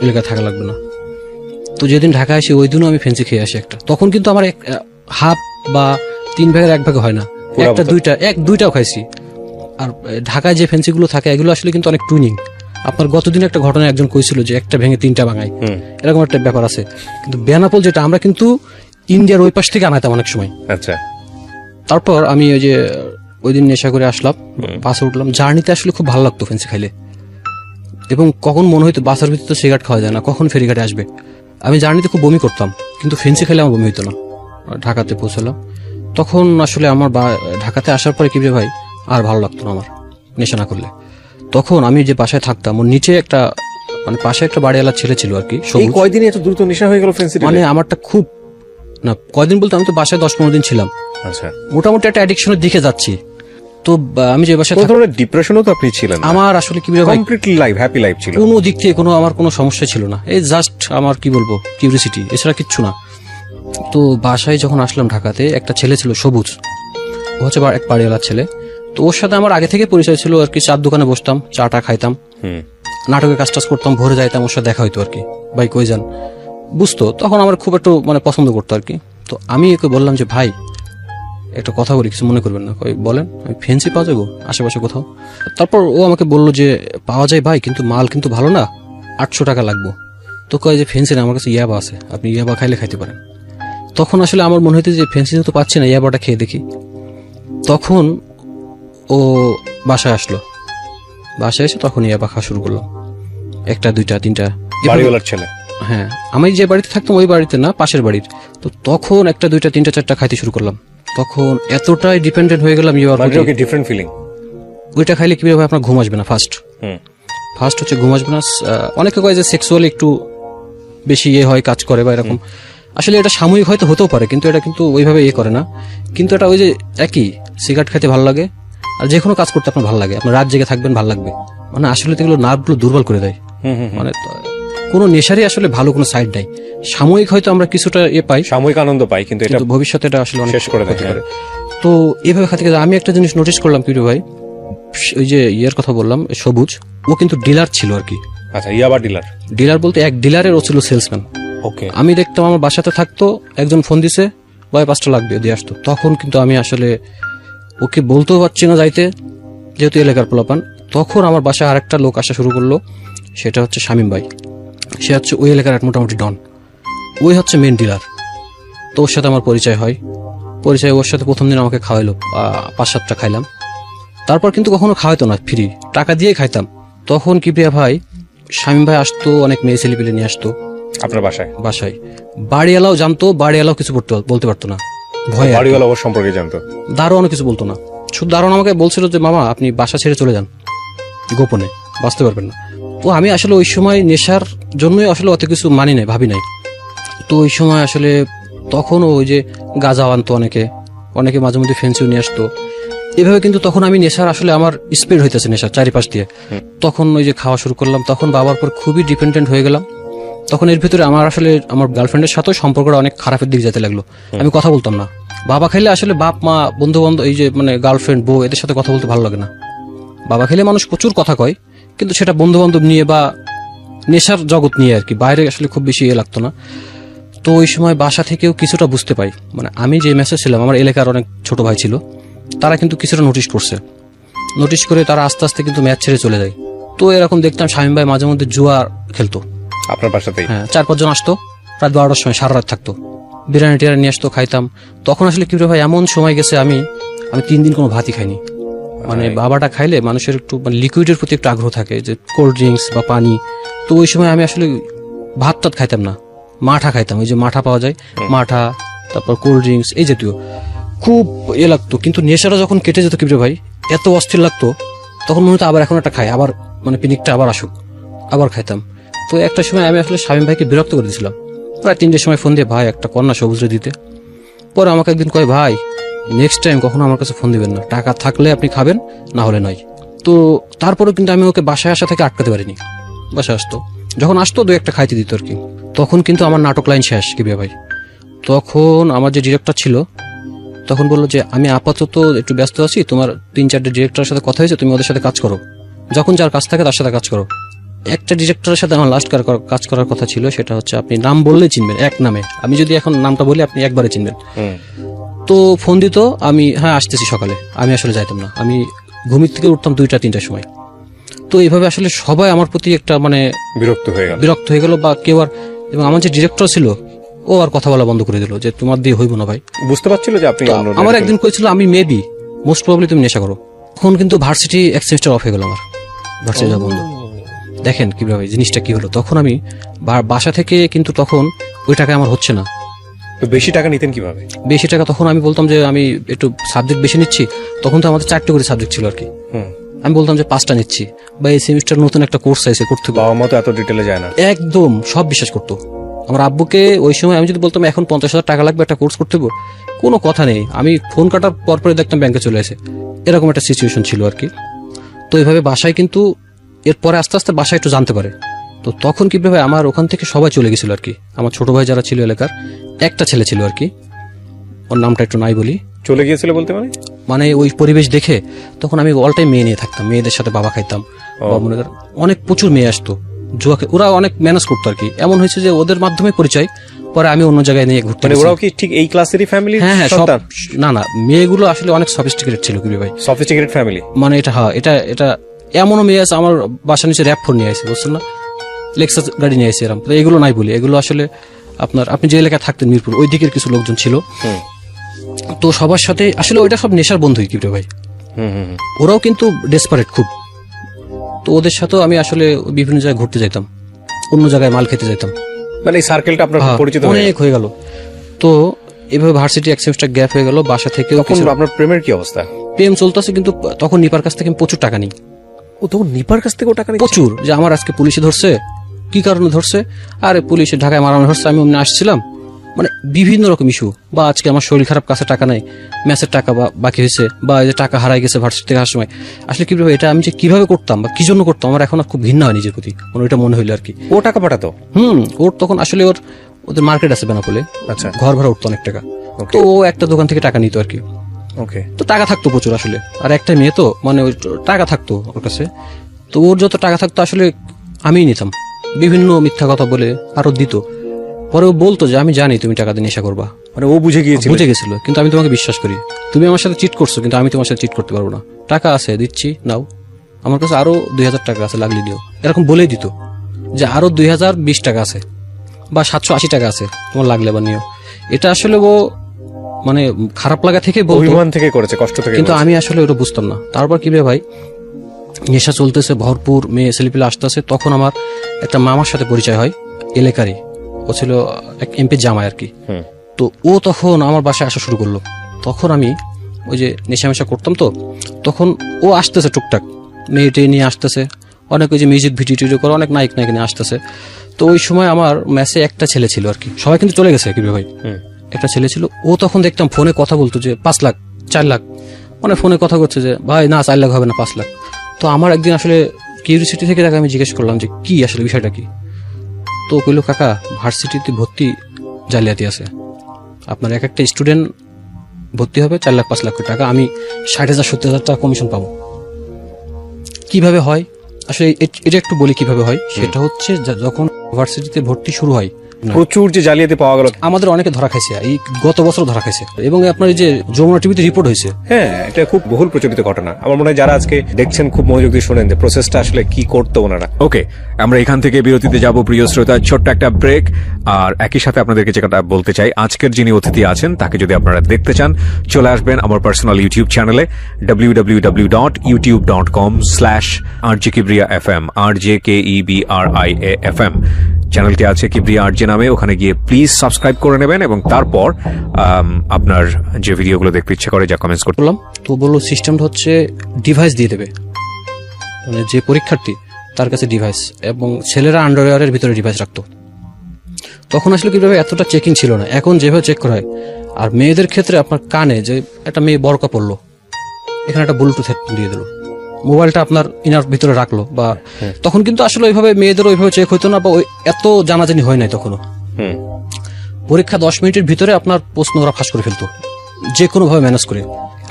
এলাকায় থাকা লাগবে না। তো যেদিন ঢাকায় আসি ওই দিনও আমি ফেন্সি খেয়ে আসি একটা। তখন কিন্তু আমার হাফ বা 3 ভাগের 1 ভাগ হয় না, একটা দুইটাও খাইছি। আর ঢাকায় যে ফেন্সি গুলো থাকে এগুলো আসলে কিন্তু অনেক টুইনিং। আপনার গতদিন একটা ঘটনা একজন কইছিল যে একটা ভেঙে 3টা ভাঙায়, এরকম একটা ব্যাপার আছে। কিন্তু বেনাপোল যেটা আমরা কিন্তু ইন্ডিয়ার ওই পাশ থেকে আনাইতাম অনেক সময়। আচ্ছা, তারপর আমি ওই দিন নেশা করে আসলাম, বাসে উঠলাম। জার্নিতে আসলে খুব ভালো লাগতো ফেন্সি খাইলে, এবং কখন মনে হইতো বাসের ভিতরে তো সিগারেট খাওয়া যায় না, কখন ফেরিঘাটে আসবে। আমি জার্নিতে খুব বমি করতাম, কিন্তু ফেন্সি খেলে আমার বমি হইতো না। ঢাকাতে পৌঁছলাম, তখন আসলে আমার ঢাকাতে আসার পরে কি ভাই আর ভালো লাগতো না আমার নেশা না করলে। তখন আমি যে বাসায় থাকতাম ওর নিচে একটা মানে পাশে একটা বাড়িওয়ালা ছেলে ছিল আর কি। এই কয়দিনে এত দ্রুত নেশা হয়ে গেল ফেন্সি? মানে আমারটা খুব না, কয়দিন বলতে আমি তো বাসায় 10-15 দিন ছিলাম। আচ্ছা, মোটামুটি একটা অ্যাডিকশনের দিকে যাচ্ছি। তো আমি যে বাসায় ডিপ্রেশনও তো আপনি ছিলেন? আমার আসলে কি বলবো, কমপ্লিটলি হ্যাপি লাইফ ছিল, কোনো দিক থেকে আমার কোনো সমস্যা ছিল না। এই জাস্ট আমার কি বলবো কিউরিসিটি, এছাড়া কিচ্ছু না। তো বাসায় যখন আসলাম ঢাকাতে, একটা ছেলে ছিল সবুজ, ও হচ্ছে এক বাড়িওয়ালার ছেলে। তো ওর সাথে আমার আগে থেকে পরিচয় ছিল আর কি, চার দোকানে বসতাম, চাটা খাইতাম, নাটকের কাজ টাজ করতাম, ভোরে যাইতাম, ওর সাথে দেখা হইতো আর কি, ভাই কই যান, বুঝতো। তখন আমার খুব একটু মানে পছন্দ করতো আর কি। তো আমি ওকে বললাম যে ভাই একটা কথা বলি, কিছু মনে করবেন না। বলেন। আমি ফেন্সি পাওয়া যাবো আশেপাশে কোথাও? তারপর ও আমাকে বললো যে পাওয়া যায় ভাই, কিন্তু মাল কিন্তু ভালো না, 800 টাকা লাগবে। তো কয় যে ফেন্সি না, আমার কাছে ইয়াবা আছে, আপনি ইয়াবা খাইলে খাইতে পারেন। তখন আসলে আমার মনে হইতে যে ফেন্সি তো পাচ্ছি না, ইয়াবাটা খেয়ে দেখি। তখন ও বাসায় আসলো, বাসায় এসে তখন ইয়াবা খাওয়া শুরু করলাম, 1টা 2টা 3টা। বাড়িওয়ালার ছেলে? হ্যাঁ, আমি যে বাড়িতে থাকতাম ওই বাড়িতে না, পাশের বাড়ির। তো তখন 1টা 2টা 3টা 4টা খাইতে শুরু করলাম। তখন এতটাই ডিপেন্ডেন্ট হয়ে গেলাম ইয়াবার প্রতি। Different feeling. ওইটা খাইলে কিভাবে আপনার ঘুম আসবে না, ফার্স্ট হচ্ছে ঘুম আসবে না। অনেকে কয় যে সেক্সুয়ালি একটু বেশি হয়, কাজ করে বা এরকম। আসলে এটা সাময়িক হয়তো হতেও পারে, কিন্তু এটা কিন্তু ওইভাবে করে না। কিন্তু এটা ওই যে একই, সিগারেট খেতে ভালো লাগে আর যে কোনো কাজ করতে আপনার ভালো লাগে, আপনার রাত জেগে থাকবেন ভালো লাগবে। মানে আসলে এগুলো নার্ভগুলো দুর্বল করে দেয়। মানে কোনো নেশারই আসলে ভালো কোনো সাইড নাই। সাময়িক হয়তো আমরা কিছুটা পাই, সাময়িক আনন্দ পাই, কিন্তু এটা ভবিষ্যতে এটা আসলে অনেক শেষ করে দেয়। তো এভাবে খাতে আমি একটা জিনিস নোটিস করলাম পিরু ভাই, ওই যে ইয়ের কথা বললাম সবুজ, ও কিন্তু ডিলার ছিল আর কি। আচ্ছা, ইয়াবা ডিলার বলতে এক ডিলারের ও ছিল সেলসম্যান। ওকে। আমি দেখতাম আমার বাসাতে থাকতো, একজন ফোন দিছে, ভাই 5টা লাগবে, দিয়ে আসতো। তখন কিন্তু আমি আসলে ওকে বলতেও পারছি না যাইতে, যেহেতু এলাকার পোলাপান। তখন আমার বাসায় আরেকটা লোক আসা শুরু করলো, সেটা হচ্ছে শামীম ভাই। সে হচ্ছে ওই এলাকার মোটামুটি ডন, ওই হচ্ছে মেন ডিলার। তো ওর সাথে আমার পরিচয় হয়। ওর সাথে প্রথম দিন আমাকে খাওয়াইলো, 5-7টা খাইলাম। তারপর কিন্তু কখনো খাওয়াইতো না, ফ্রি টাকা দিয়ে খাইতাম। তখন কি প্রিয়া ভাই, শামীম ভাই আসতো, অনেক মেয়ে ছেলেপিলে নিয়ে আসতো আপনার বাসায়। বাড়িওয়ালাও জানতো, বাড়িওয়ালাও কিছু বলতে পারতো না, ভয়। বাড়িওয়ালা ওর সম্পর্কে জানতো, দারোয়ানও কিছু বলতো না। শুধু দারোয়ান আমাকে বলছিল যে মামা আপনি বাসা ছেড়ে চলে যান, গোপনে বাঁচতে পারবেন না। তো আমি আসলে ওই সময় নেশার জন্যই আসলে অত কিছু মানি নাই, ভাবি নাই। তো ওই সময় আসলে তখন ওই যে গাঁজা আনতো অনেকে মাঝে মধ্যে ফেন্সিও নিয়ে আসতো, এভাবে। কিন্তু তখন আমি নেশার আসলে আমার স্প্রেড হইতেছে নেশার চারিপাশ দিয়ে। তখন ওই যে খাওয়া শুরু করলাম, তখন বাবার পর খুবই ডিপেন্ডেন্ট হয়ে গেলাম। তখন এর ভিতরে আমার গার্লফ্রেন্ডের সাথেও সম্পর্কটা অনেক খারাপের দিকে যেতে লাগলো। আমি কথা বলতাম না। বাবা খাইলে আসলে বাপ মা বন্ধু বান্ধব, এই যে মানে গার্লফ্রেন্ড বউ, এদের সাথে কথা বলতে ভালো লাগে না। বাবা খাইলে মানুষ প্রচুর কথা কয়, কিন্তু সেটা বন্ধু বান্ধব নিয়ে বা নেশার জগৎ নিয়ে আর কি, বাইরে আসলে খুব বেশি লাগতো না। তো ওই সময় বাসা থেকেও কিছুটা বুঝতে পাই, মানে আমি যে মেসে ছিলাম, আমার এলাকার অনেক ছোট ভাই ছিল, তারা কিন্তু কিছুটা নোটিশ করে তারা আস্তে আস্তে কিন্তু ম্যাচ ছেড়ে চলে যায়। তো এরকম দেখতাম শামীম ভাই মাঝে মধ্যে জুয়া খেলতো আপনার বাসাতেই। হ্যাঁ, 4-5 জন আসতো, রাত 12টার সময় সারা রাত থাকতো, বিরিয়ানি টিয়ারি নিয়ে আসতো, খাইতাম। তখন আসলে কি ভাই এমন সময় গেছে, আমি 3 দিন কোনো ভাতই খাইনি। মানে বাবাটা খাইলে মানুষের একটু মানে লিকুইডের প্রতি একটু আগ্রহ থাকে, যে কোল্ড ড্রিঙ্কস বা পানি। তো ওই সময় আমি আসলে ভাত টাত খাইতাম না, মাঠা খাইতাম। ওই যে মাঠা পাওয়া যায়, মাঠা, তারপর কোল্ড ড্রিঙ্কস এই জাতীয়, খুব লাগতো। কিন্তু নেশাটা যখন কেটে যেত কি ভাই, এত অস্থির লাগতো তখন মনে হতো আবার এখন একটা খাই, আবার মানে পিনিকটা আবার আসুক, আবার খাইতাম। তো একটা সময় আমি আসলে শামীম ভাইকে বিরক্ত করে দিয়েছিলাম, প্রায় 3টের সময় ফোন দিয়ে, ভাই একটা কন্যা সবুজরে দিতে। পরে আমাকে একদিন কয়, ভাই নেক্সট টাইম কখনো আমার কাছে ফোন দিবেন না, টাকা থাকলে আপনি খাবেন, না হলে নয়। তো তারপরেও কিন্তু আমি ওকে বাসায় আসা থেকে আটকাতে পারিনি। বাসায় আসতো, যখন আসতো 2-1টা খাইতে দিত আর কি। তখন কিন্তু আমার নাটক লাইন শেষ কিবিয়া ভাই। তখন আমার যে ডিরেক্টর ছিল তখন বললো যে আমি আপাতত একটু ব্যস্ত আছি, তোমার 3-4টে ডিরেক্টরের সাথে কথা হয়েছে, তুমি ওদের সাথে কাজ করো, যখন যার কাজ থাকে তার সাথে কাজ করো। একটা ডিরেক্টরের সাথে আমার লাস্ট কাজ করার কথা ছিল, সেটা হচ্ছে আপনি নাম বললে চিনবেন, এক নামে। আমি যদি এখন নামটা বলি আপনি একবারে চিনবেন। তো ফোন দিত, আমি হ্যাঁ আসতেছি সকালে, আমি আসলে যাইতাম না, আমি ঘুমির থেকে উঠতাম 2টা-3টার সময়। তো এইভাবে আসলে সবাই আমার প্রতি একটা মানে বিরক্ত হয়ে গেল বা কেউ আর, এবং আমার যে ডিরেক্টর ছিল ও আর কথা বলা বন্ধ করে দিল যে তোমার দিয়ে হইব না ভাই। বুঝতে পারছিল যে আপনি আমার একদিন কইছিল আমি মেবি মোস্ট প্রবাবলি তুমি নেশা করো। তখন কিন্তু ভার্সিটি এক সেমিস্টার অফ হয়ে গেল আমার, ভার্সিটি যাওয়া বন্ধ। দেখেন কিভাবে জিনিসটা কি হলো। তখন আমি বাসা থেকে কিন্তু তখন ওই টাকা আমার হচ্ছে না। তো বেশি টাকা নিতেন কিভাবে? বেশি টাকা তখন আমি বলতাম যে আমি একটু সাবজেক্ট বেশি নিচ্ছি, তখন তো আমাদের 4টে করে সাবজেক্ট ছিল আর কি। আমি বলতাম যে 5টা নিচ্ছি, বা এই সেমিস্টার নতুন একটা কোর্স আছে করতে। বাবা মা তো এত ডিটেলে যায় না, একদম সব বিশ্বাস করতো। আমার আব্বুকে ওই সময় আমি যদি বলতাম এখন 50,000 টাকা লাগবে একটা কোর্স করতে হবে, কোনো কথা নেই, আমি ফোন কাটার পরপরে দেখতাম ব্যাংকে চলে আসে, এরকম একটা সিচুয়েশন ছিল আর কি। তো এইভাবে বাসায় কিন্তু এরপরে আস্তে আস্তে বাসায় একটু জানতে পারে। তো তখন কিভাবে আমার ওখান থেকে সবাই চলে গেছিল আর কি। আমার ছোট ভাই যারা ছিল এলাকার, একটা ছেলে ছিল আর কি, ওর নামটা একটু নাই বলি। চলে গিয়েছিল বলতে মানে ওই পরিবেশ দেখে তখন আমি অল টাইম মেয়ে নিয়ে থাকতাম, মেয়েদের সাথে বাবা খাইতাম, বা মনে করেন অনেক প্রচুর মেয়ে আসতো, ওরা অনেক ম্যানেজ করতো আর কি। এমন হয়েছে যে ওদের মাধ্যমে পরিচয়, পরে আমি অন্য জায়গায় নিয়ে ঘুরতে। ওরাও কি ঠিক এই ক্লাসেরই ফ্যামিলি? হ্যাঁ হ্যাঁ, সব না না, মেয়েগুলো আসলে অনেক সফিস্টিকেটেড ছিল কি ভাই, সফিস্টিকেটেড ফ্যামিলি। মানে এটা হ্যাঁ, এটা এমনও মেয়ে আছে আমার বাসার নিচে র্যাপ ফোন নিয়ে আসে, বুঝছেন না, লেক্সাস গাড়ি নিয়ে আসে এরকম। তো এগুলো নাই বলি, এগুলো আসলে আপনি যে এলাকায় থাকতেন মিরপুর, ওই দিকের কিছু লোকজন ছিল। তো সবার সাথে আসলে ওইটা সব নেশার বন্ধুই কি ভাই, ওরাও কিন্তু ডেসপারেট খুব। তো ওদের সাথেও আমি আসলে বিভিন্ন জায়গায় ঘুরতে যেতাম, অন্য জায়গায় মাল খেতে যেতাম, মানে এই সার্কেলটা আপনার পরিচিত অনেক হয়ে গেল। তো এভাবে ভার্সিটি এক সেমিস্টার গ্যাপ হয়ে গেল, বাসা থেকে। আপনার প্রেমের কি অবস্থা? প্রেম চলতেছে, কিন্তু তখন নিপার কাছ থেকে প্রচুর টাকা নিই। ও তখন নিপার কাছ থেকে টাকা প্রচুর, যে আমার আজকে পুলিশে ধরছে, কি কারণে ধরছে, আরে পুলিশে ঢাকায় মারানো ধরছে, আমি অমনি আসছিলাম, মানে বিভিন্ন রকম ইস্যু। বা আজকে আমার শরীর খারাপ, কাছে টাকা নাই, ম্যাচের টাকা বাকি হয়েছে, বা এই যে টাকা হারাই গেছে ভার্সিটি থেকে আসার সময়। আসলে কিভাবে এটা আমি যে কিভাবে করতাম বা কি জন্য করতাম, আমার এখন খুব ঘৃণা হয় নিজের প্রতি, ওইটা মনে হইলো আর কি। ও টাকা পাঠাতো? ওর তখন আসলে ওদের মার্কেট আছে বেনাপোলে, আচ্ছা, ঘর ভাড়া উঠতো অনেক টাকা, তো ও একটা দোকান থেকে টাকা নিত আর কি। ওকে, তো টাকা থাকতো প্রচুর আসলে, আর একটা মেয়ে তো মানে ওই টাকা থাকতো ওর কাছে। তো ওর যত টাকা থাকতো আসলে আমিই নিতাম, বিভিন্ন মিথ্যা কথা বলে আরো দিত। পরে ও বলতো যে আমি জানি তুমি টাকা দিয়ে নেশা করবা, মানে ও বুঝে গেছিল, কিন্তু আমি তোমাকে বিশ্বাস করি, তুমি আমার সাথে চিট করছো, কিন্তু আমি তোমার সাথে চিট করতে পারবো না, টাকা আছে দিচ্ছি নাও, আমার কাছে আরো 2,000 টাকা আছে লাগলে দিও, এরকম বলেই দিত যে আরো 2,020 টাকা আছে বা 780 টাকা আছে, তোমার লাগলে বা নিও। এটা আসলে ও মানে খারাপ লাগা থেকে অভিমান থেকে করেছে, কষ্ট থেকে, কিন্তু আমি আসলে ওটা বুঝতাম না। তারপর কি ভাই নেশা চলতেছে, ভরপুর মেয়ে ছেলেপিলে আসতেছে, তখন আমার একটা মামার সাথে পরিচয় হয় এলাকারই, ও ছিল এক এমপি জামাই আর কি। তো ও তখন আমার বাসায় আসা শুরু করলো। তখন আমি ওই যে নেশা করতাম, তো তখন ও আসতেছে টুকটাক, মেয়েটে নিয়ে আসতেছে, অনেক ওই যে মিউজিক ভিডিও টিডিও করে অনেক নায়ক নিয়ে আসতেছে। তো ওই সময় আমার ম্যাচে একটা ছেলে ছিল আর কি, সবাই কিন্তু চলে গেছে কি ভাই, একটা ছেলে ছিল। ও তখন দেখতাম ফোনে কথা বলতো যে 5 লাখ 4 লাখ, মানে ফোনে কথা করছে যে ভাই না 4 লাখ হবে না 5 লাখ। তো আমার একদিন আসলে কিউরিসিটি থেকে তাকে আমি জিজ্ঞেস করলাম যে কি আসলে বিষয়টা কি। তো কইলো কাকা ভার্সিটিতে ভর্তি জালিয়াতি আছে, আপনার এক একটা স্টুডেন্ট ভর্তি হবে 4 লাখ 5 লাখ টাকা, আমি 60,000 70,000 টাকা কমিশন পাবো। কিভাবে হয় আসলে এটা একটু বলি কিভাবে হয়। সেটা হচ্ছে যখন ভার্সিটিতে ভর্তি শুরু হয় প্রচুর যে জালিয়াতি পাওয়া গেল, আমাদের অনেকে ধরা খাইছে, এই গত বছর ধরা খাইছে, এবং আপনার এই যে যমুনা টিভিতে রিপোর্ট হয়েছে। হ্যাঁ, এটা খুব বহুল প্রচলিত ঘটনা। আমার মনে হয় যারা আজকে দেখছেন খুব মনোযোগ দিয়ে শোনেন যে প্রসেসটা আসলে কি করতো ওনারা। ওকে, আমরা এখান থেকে বিরতিতে যাব প্রিয় শ্রোতা, ছোট্ট একটা ব্রেক। আর একই সাথে আপনাদেরকে যেটা বলতে চাই, আজকের যিনি অতিথি আছেন তাকে যদি আপনারা দেখতে চান, চলে আসবেন আমার পার্সোনাল ইউটিউব চ্যানেলে www.youtube.com/RJKibriya FM, RJKEBRIA FM চ্যানেলটি আছে কিবরিয়া আরজে নামে। ওখানে গিয়ে প্লিজ সাবস্ক্রাইব করে নেবেন, এবং তারপর আপনার যে ভিডিওগুলো দেখতে ইচ্ছে করে যা কমেন্টস করলাম। তো বললো সিস্টেমটা হচ্ছে ডিভাইস দিয়ে দেবে, মানে যে পরীক্ষার্থী তার কাছে ডিভাইস, এবং ছেলেরা আন্ডারওয়্যারের ভিতরে ডিভাইস রাখতো। তখন আসলে কিভাবে এতটা চেকিং ছিল না, এখন যেভাবে চেক করা হয়। আর মেয়েদের ক্ষেত্রে আপনার কানে যে একটা মেয়ে বরকা পড়লো, এখানে একটা ব্লুটুথ হেডফোন দিয়ে দিল, মোবাইলটা আপনার ইনার ভিতরে রাখলো, বা তখন কিন্তু আসলে ওইভাবে মেয়েদের ওইভাবে চেক হইতো না, বা ওই এত জানাজানি হয় নাই তখনও। পরীক্ষা 10 মিনিটের ভিতরে আপনার প্রশ্ন ওরা ফাঁস করে ফেলতো, যে কোনো ভাবে ম্যানেজ করে।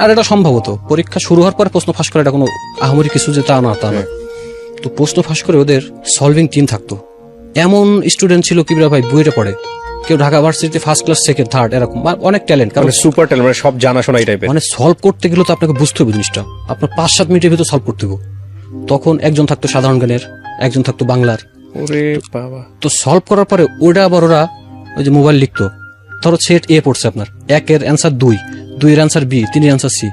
আর এটা সম্ভব হতো, পরীক্ষা শুরু হওয়ার পরে প্রশ্ন ফাঁস করে, এটা কোনো আহামরি কিছু যে তা না। তো প্রশ্ন ফাঁস করে ওদের সলভিং টিম থাকতো। এমন স্টুডেন্ট ছিল কিবরা ভাই, বইটা পড়ে, কেউ ঢাকা ভার্সিটিতে ফার্স্ট ক্লাস, সেকেন্ড, থার্ড, এরকম অনেক ট্যালেন্ট, কারণ সুপার ট্যালেন্ট, মানে সব জানাশোনা এই টাইপের। মানে সলভ করতে গেলে তো আপনাকে বুঝতে হবে জিনিসটা, আপনার 5-7 মিনিটের ভিতর সলভ করতে হবে। তখন একজন থাকতো সাধারণ জ্ঞানের, একজন থাকতো বাংলার। ওরে বাবা! তো সলভ করার পরে ওটা আবার ওরা ওই যে মোবাইল লিখতো, ধরো সেট এ পড়ছে আপনার, 1 এর অ্যান্সার 2, 2 এর অ্যান্সার বি, 3 এর অ্যান্সার সি।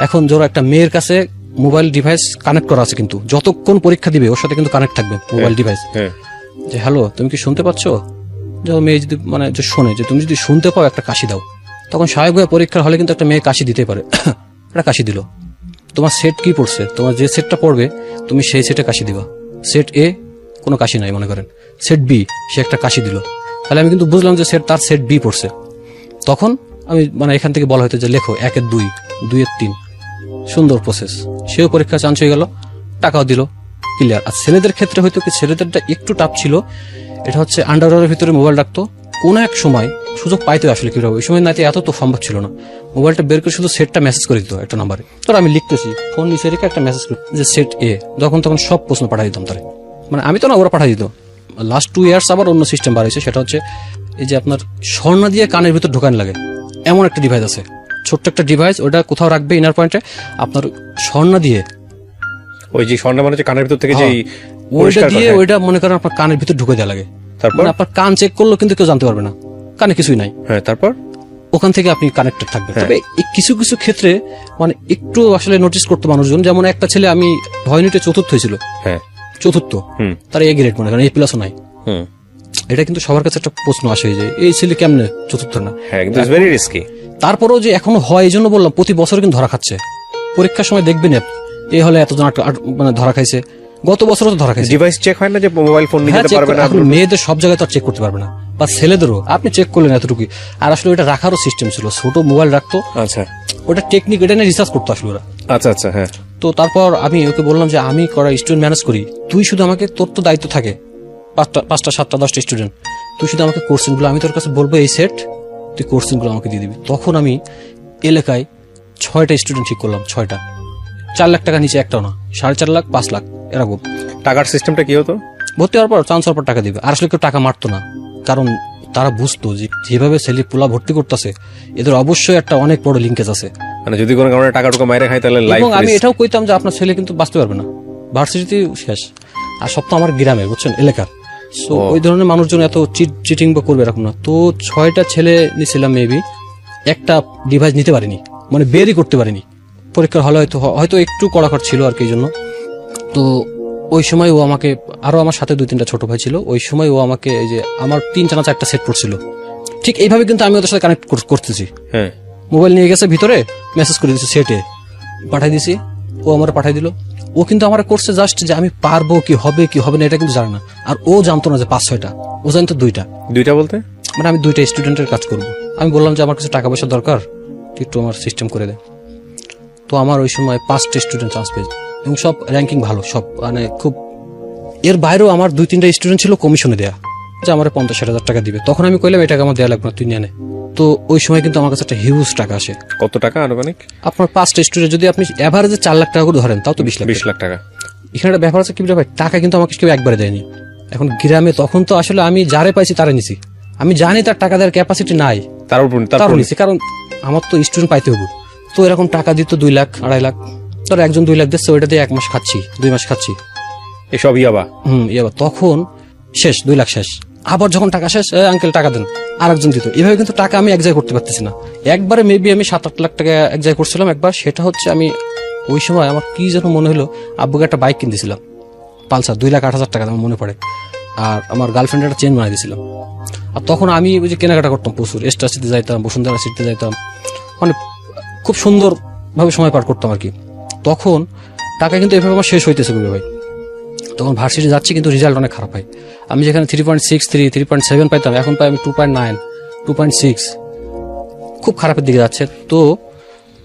এখন ধরো একটা মেয়ের কাছে মোবাইল ডিভাইস কানেক্ট করা আছে, কিন্তু যতক্ষণ পরীক্ষা দিবে ওর সাথে কিন্তু কানেক্ট থাকবে মোবাইল ডিভাইস, যে হ্যালো তুমি কি শুনতে পাচ্ছ? যখন মেয়ে যদি মানে যে শোনে, যে তুমি যদি শুনতে পাও একটা কাশি দাও, তখন স্বাভাবিকভাবে পরীক্ষার হলে কিন্তু একটা মেয়ে কাশি দিতে পারে। একটা কাশি দিল, তোমার সেট কি পড়ছে, তোমার যে সেটটা পড়বে তুমি সেই সেটে কাশি দিবা। সেট এ কোনো কাশি নাই মনে করেন, সেট বি সে একটা কাশি দিল, তাহলে আমি কিন্তু বুঝলাম যে তার সেট বি পড়ছে। তখন আমি মানে এখান থেকে বলা হয়তো যে লেখো 1 এর 2, 2 এর 3, সুন্দর প্রসেস। সেও পরীক্ষা চান্স হয়ে গেল, টাকাও দিল, ক্লিয়ার। আর ছেলেদের ক্ষেত্রে হয়তো কি ছেলেদেরটা একটু টাফ ছিল, এটা হচ্ছে আন্ডারওয়্যারের ভিতরে মোবাইল রাখতো, কোন এক সময় সুযোগ পাইতো আসলে কিভাবে, ওই সময় না এত তো সম্ভব ছিল না, মোবাইলটা বের করে শুধু সেটটা মেসেজ করে দিত একটা নাম্বারে। তোর আমি লিখতেছি, ফোন নিচে রেখে একটা মেসেজ করি যে সেট এ, যখন তখন সব প্রশ্ন পাঠাই দিতাম তারে, মানে আমি তো না, ওরা পাঠাই দিত। লাস্ট 2 ইয়ার্স আবার অন্য সিস্টেম বার হয়েছে, সেটা হচ্ছে এই যে আপনার স্বর্ণ দিয়ে কানের ভিতর ঢোকান লাগে এমন একটা ডিভাইস আছে, ছোট্ট একটা ডিভাইস, ওটা কোথাও রাখবে ইনার পয়েন্টে, আপনার স্বর্ণ দিয়ে, ওই যে স্বর্ণ মানে কানের ভিতর থেকে যে ওইটা দিয়ে ওইটা মনে করেন আপনার কানের ভিতর ঢুকে দেওয়া লাগে। তারপর আপনার কান চেক করলো কিন্তু কেউ জানতে পারবে না, কানে কিছুই নাই। হ্যাঁ, তারপর ওখান থেকে আপনি কানেক্টেড থাকবেন। তবে কিছু কিছু ক্ষেত্রে মানে একটু আসলে নোটিস করতে মানুষজন, যেমন একটা ছেলে আমি ভয়নিটে 4র্থ হয়েছিল, হ্যাঁ 4র্থ, তার এ গ্রেড মনে করেন, A+ নাই। এটা কিন্তু সবার কাছে একটা প্রশ্ন আসে যে এই ছেলে কেমনে 4র্থ না। হ্যাঁ, কিন্তু ইটস ভেরি রিস্কি। তারপরেও যে এখনো হয়, এই জন্য বললাম প্রতি বছর কিন্তু ধরা খাচ্ছে। পরীক্ষার সময় দেখবেন এই হলে এতজন মানে ধরা খাইছে, গত বছরও তো ধরা খাইছে। ডিভাইস চেক হয় না যে মোবাইল ফোন নিয়ে যেতে পারবে না, এখন মেয়েদের সব জায়গায় তো চেক করতে পারবে না, বা ছেলেদেরও আপনি চেক করলেন এতটুকু। আর আসলে ওটা রাখারও সিস্টেম ছিল, ছোট মোবাইল রাখতো। আচ্ছা, ওটা টেকনিক, এটা নিয়ে রিসার্চ করতো আসলে ওরা। আচ্ছা আচ্ছা, হ্যাঁ। তো তারপর আমি ওকে বললাম যে আমি করা স্টুডেন্ট ম্যানেজ করি, তুই শুধু আমাকে, তোর তো দায়িত্ব থাকে 5টা 7টা 10টা স্টুডেন্ট, তুই শুধু আমাকে কোর্সিং গুলো, আমি তোর কাছে বলবো এই সেট, তুই কোর্সিং গুলো আমাকে দিয়ে দিবি। তখন আমি এলাকায় 6টা স্টুডেন্ট ঠিক করলাম, 6টা, 4 লাখ টাকা নিচে একটাও না, 4.5 লাখ 5 লাখ এরকম। টাকার সিস্টেমটা কি হতো? ভর্তি হওয়ার পর চান্স হওয়ার পর টাকা দিবে। আর আসলে কেউ টাকা মারতো না, কারণ তারা বুঝতো যে যেভাবে ছেলে পোলা ভর্তি করতেছে এদের অবশ্যই একটা অনেক বড় লিঙ্কেজ আছে, মানে যদি কোনো কারণে টাকা টুকা মাইরে খায় তাহলে লাইফ। এবং আমি এটাও কইতাম যে আপনার ছেলে কিন্তু বাঁচতে পারবে না, ভার্সিটি শেষ। আর সব তো আমার গ্রামে, বুঝছেন, এলাকার। সো ওই ধরনের মানুষজন এত চিটিং বা করবে এরকম না। তো 6টা ছেলে নিছিলাম, মেবি একটা ডিভাইস নিতে পারিনি, মানে বেরই করতে পারিনি। পরীক্ষার হলে হয়তো একটু কড়াকড় ছিল আর কি, জন্য। তো ওই সময় ও আমাকে, আরো আমার সাথে 2-3টা ছোট ভাই ছিল, ওই সময় ও আমাকে এই যে আমার 3টা না 4টা সেট পড়ছিল, ঠিক এইভাবে কিন্তু আমি ওদের সাথে কানেক্ট করতেছি। হ্যাঁ, মোবাইল নিয়ে গেছে ভিতরে, মেসেজ করে দিচ্ছে সেটে, পাঠাই দিছি, ও আমার পাঠাই দিল। ও কিন্তু আমার করছে জাস্ট যে আমি পারবো কি হবে না এটা কিন্তু জানে না। আর ও জানতো না যে 5-6টা, ও জানতো 2টা। 2টা বলতে মানে আমি 2টা স্টুডেন্টের কাজ করব। আমি বললাম যে আমার কাছে টাকা পয়সা দরকার, একটু আমার সিস্টেম করে দেয়। তো আমার ওই সময় 5টা স্টুডেন্ট চান্স পেয়েছে, এবং সব র্যাঙ্কিং ভালো, সব মানে খুব। এর বাইরেও আমার 2-3টা স্টুডেন্ট ছিল কমিশনে দেয়া, যে আমার 50-60 টাকা দিবে। তখন আমি কইলাম এই টাকা আমার দেওয়া লাগবে না, তুই নিয়ে নে। তো ওই সময় কিন্তু আমার কাছে একটা হিউজ টাকা আসে। কত টাকা আনুমানিক? আপনার 5টা স্টুডেন্ট যদি আপনি এভারেজে 4 লাখ টাকা করে ধরেন, তাও তো 20 লাখ টাকা। এখানে একটা ব্যাপার আছে কি ভাই, টাকা কিন্তু আমাকে কেউ একবারে দেয়নি। এখন গ্রামে তখন তো আসলে আমি যারে পাইছি তারে নিছি, আমি জানি তার টাকা দেওয়ার ক্যাপাসিটি নাই, তারও নিছি, কারণ আমার তো স্টুডেন্ট পাইতে হবে। তো এরকম টাকা দিত 2 লাখ 2.5 লাখ, তোর একজন 2 লাখ দিচ্ছে, ওইটা দিয়ে 1 মাস খাচ্ছি, 2 মাস খাচ্ছি, এসব ইয়াবা। ইয়াবা। তখন শেষ, 2 লাখ শেষ। আবার যখন টাকা শেষ, আঙ্কেল টাকা দেন, আরেকজন দিত। এভাবে কিন্তু টাকা আমি এক জায়গায় করতে পারতেছি না। একবারে মেবি আমি 7-8 লাখ টাকা এক জায়গায় করছিলাম একবার। সেটা হচ্ছে আমি ওই সময় আমার কি যেন মনে হলো, আব্বুকে একটা বাইক কিনে দিয়েছিলাম, পালসার, 2,08,000 টাকা আমার মনে পড়ে। আর আমার গার্লফ্রেন্ড একটা চেন বানিয়ে দিয়েছিলাম। আর তখন আমি ওই যে কেনাকাটা করতাম প্রচুর, এস্টার সিটিতে যাইতাম, বসুন্ধরা সিটিতে যাইতাম, মানে খুব সুন্দর ভাবে সময় পার করতাম আর কি। তখন টাকা কিন্তু এভাবে আমার শেষ হইতেছে কবির ভাই। তখন ভার্সিটি যাচ্ছি কিন্তু রেজাল্ট অনেক খারাপ হয়। আমি যেখানে 3.63 3.7 পাইতাম, এখন পাই আমি 2.9 2.6, খুব খারাপের দিকে যাচ্ছে। তো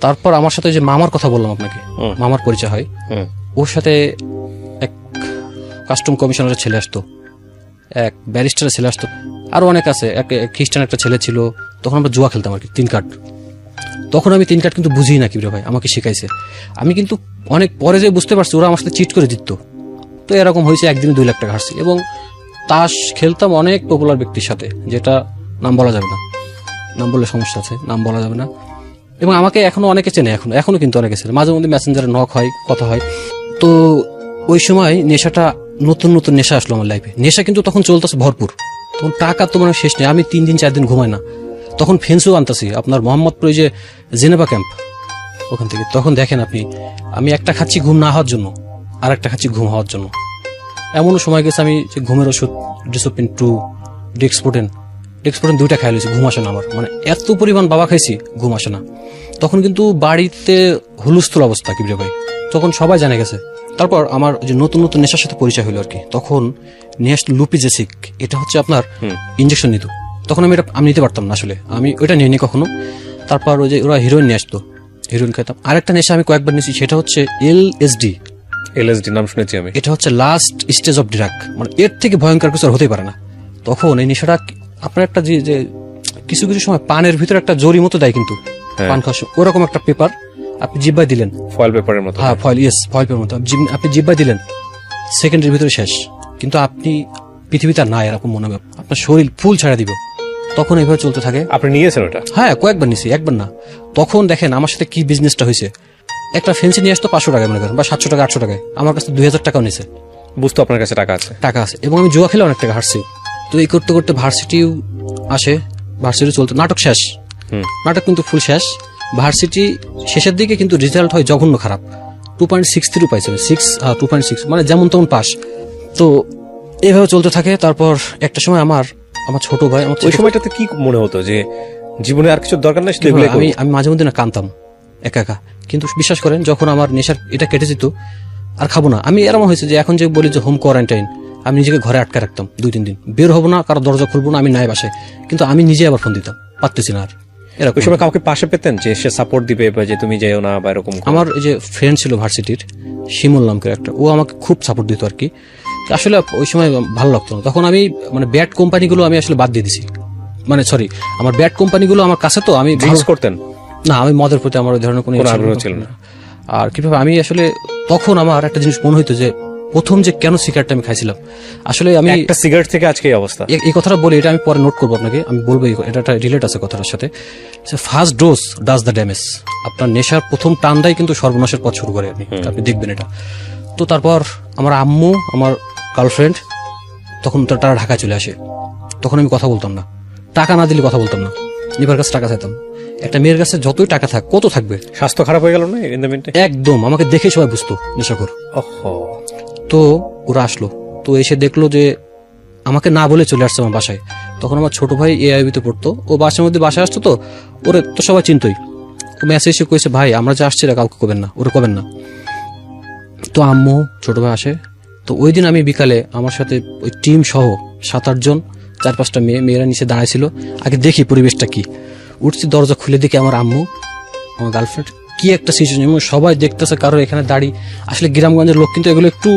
তারপর আমার সাথে যে মামার কথা বললাম আপনাকে, মামার পরিচয় হয়, ওর সাথে এক কাস্টম কমিশনারের ছেলে আসতো, এক ব্যারিস্টারের ছেলে আসতো, আরো অনেক আছে, এক খ্রিস্টান একটা ছেলে ছিল। তখন আমরা জুয়া খেলতাম আর কি, 3 কার্ড। তখন আমি 3 কার্ড কিন্তু বুঝি না কি রে ভাই, আমাকে শিখাইছে। আমি কিন্তু অনেক পরে যে বুঝতে পারছি ওরা আমার সাথে চিট করে দিত। তো এরকম হয়েছে, একদিনে 2 লাখ টাকা হারছি। এবং তাস খেলতাম অনেক পপুলার ব্যক্তির সাথে, যেটা নাম বলা যাবে না, নাম বললে সমস্যা আছে, নাম বলা যাবে না। এবং আমাকে এখনো অনেকে চেনে, এখনো কিন্তু অনেকে চেনে, মাঝে মধ্যে মেসেঞ্জারে নক হয়, কথা হয়। তো ওই সময় নেশাটা, নতুন নতুন নেশা আসলো আমার লাইফে। নেশা কিন্তু তখন চলতেছে ভরপুর, তখন টাকা তো মানে শেষ নেই। আমি 3 দিন 4 দিন ঘুমাই না। তখন ফেন্সও আনতাছি আপনার মোহাম্মদপুর, যে জেনেভা ক্যাম্প, ওখান থেকে। তখন দেখেন আপনি, আমি একটা খাচ্ছি ঘুম না হওয়ার জন্য, আর একটা খাচ্ছি ঘুম হওয়ার জন্য। এমনও সময় গেছে আমি যে ঘুমের ওষুধ ডিসোপিন 2, ডেক্সপোটেন 2টা খাই লইছি, ঘুম আসে না আমার। মানে এত পরিমাণ বাবা খাইছি, ঘুম আসে না। তখন কিন্তু বাড়িতে হুলস্থুল অবস্থা কি ভাই, তখন সবাই জানে গেছে। তারপর আমার যে নতুন নতুন নেশার সাথে পরিচয় হলো আর কি, তখন নিয়ে আসলো লুপিজেসিক। এটা হচ্ছে আপনার ইঞ্জেকশন নিত। তখন আমি নিতে পারতাম না আসলে, আমি ওইটা নিইনি কখনো। তারপর ওই যে ওরা হিরোইন নিয়ে আসতো, হিরোইন খাইতাম। আরেকটা নেশা আমি কয়েকবার নিয়েছি, সেটা হচ্ছে এলএসডি নাম শুনেছি আমি। এটা হচ্ছে লাস্ট স্টেজ অফ ড্রাগ, মানে এর থেকে ভয়ঙ্কর কিছু আর হতেই পারে না। তখন এই নেশাটা আপনার একটা যে কিছু কিছু সময় পানের ভিতরে একটা জরি মতো দেয় কিন্তু, পান খাওয়ার সময় ওরকম একটা পেপার আপনি জিব্বায় দিলেন, ফয়েল পেপারের মতো। হ্যাঁ ফয়েল, ফয়েল পেপারের মতো আপনি জিব্বায় দিলেন, সেকেন্ডের ভিতরে শেষ। কিন্তু আপনি পৃথিবীতে আর নাই এরকম মনে হবে, আপনার শরীর ফুল ছাড়া দিব। তখন এইভাবে চলতে থাকে। আপনি নিয়েছেন ওটা? হ্যাঁ, কয়েকবার নিছি, একবার না। তখন দেখেন আমার সাথে কি বিজনেসটা হয়েছে। একটা ফেন্সি নিয়ে আসতো 500 টাকায় মনে করেন, বা 700 টাকা 800 টাকায়, আমার কাছে 2000 টাকাও নিছে। বুঝতো আপনার কাছে টাকা আছে। এবং আমি জুয়া খেলে অনেক টাকা হারছি। তো এই করতে করতে ভার্সিটিও আসে, ভার্সিটি চলতো, নাটক শেষ, নাটক কিন্তু ফুল শেষ। ভার্সিটি শেষের দিকে কিন্তু রেজাল্ট হয় জঘন্য খারাপ, 2.63 পাইছে, 2.6, মানে যেমন তেমন পাস। তো এইভাবে চলতে থাকে। তারপর একটা সময় আমার ছোট ভাই, ওই সময়টাতে কি মনে হতো যে জীবনে আর কিছু দরকার নেই, আমি মাঝে মধ্যে না কাঁদতাম একা একা। কিন্তু বিশ্বাস করেন, যখন আমার নেশার এটা কেটে যেত, আর খাবো না আমি। এরকম হয়েছে যে এখন যে বলি যে হোম কোয়ারেন্টাইন, আমি নিজেকে ঘরে আটকে রাখতাম 2-3 দিন, বের হবো না, কারো দরজা খুলবো না, আমি নাই বাসায়। কিন্তু আমি নিজে আবার ফোন দিতাম, পারতেছি না আর। ওই সময় কাউকে পাশে পেতেন যে সে সাপোর্ট দিবে, বা যে তুমি যাইও না বা এরকম? আমার এই যে ফ্রেন্ড ছিল ভার্সিটির, শিমুল নাম করে একটা, ও আমাকে খুব সাপোর্ট দিত আর কি। আসলে ওই সময় ভালো লাগতো না। তখন আমি মানে ব্যাড কোম্পানিগুলো আমি আসলে বাদ দিয়ে দিছি, মানে সরি, আমার ব্যাড কোম্পানিগুলো আমার কাছে, তো আমি ড্রিঙ্কস করতেন না, আমি মদের প্রতি আমার ওই ধরনের কোনো আগ্রহ ছিল না। আর কিভাবে আমি আসলে, তখন আমার একটা জিনিস মনে হইতো যে প্রথম যে কেন সিগারেটটা আমি খাইছিলাম, আসলে আমি একটা সিগারেট থেকে আজকে এই অবস্থা। এই কথাটা বলি, এটা আমি পরে নোট করবো আপনাকে, আমি বলবো এটা রিলেট আছে কথাটার সাথে। First dose does the damage. আপনার নেশার প্রথম টানটাই কিন্তু সর্বনাশের পথ শুরু করে, আপনি দেখবেন এটা। তো তারপর আমার আম্মু, আমার গার্লফ্রেন্ড, তখন তারা ঢাকায় চলে আসে। তখন আমি কথা বলতাম না, টাকা না দিলে কথা বলতাম না, নিবার কাছে টাকা চাইতাম। একটা মেয়ের কাছে যতই টাকা থাক, কত থাকবে? স্বাস্থ্য খারাপ হয়ে গেল না একদম, আমাকে দেখে সবাই বুঝতো নেশাখোর। তো ওরা আসলো, তো এসে দেখলো যে আমাকে না বলে চলে আসছে আমার বাসায়। তখন আমার ছোট ভাই এআইবিতে পড়তো, ও বাসার মধ্যে বাসায় আসতো, তো ওরে তো সবাই চিনতই। ও মেসেজ এসে কইছে, ভাই আমরা যে আসছি কাউকে কবেন না, ওরা কবেন না। তো আম্মু, ছোট ভাই আসে। তো ওই দিন আমি বিকালে আমার সাথে ওই টিম সহ 7-8 জন, 4-5টা মেয়েরা নিচে দাঁড়াইছিল। আগে দেখি পরিবেশটা কি। উঠছি, দরজা খুলে দেখি আমার আম্মু, আমার গার্লফ্রেন্ড, কি একটা সিচুয়েশন, এবং সবাই দেখতেছে। কারো এখানে দাড়ি, আসলে গ্রামগঞ্জের লোক কিন্তু এগুলো একটু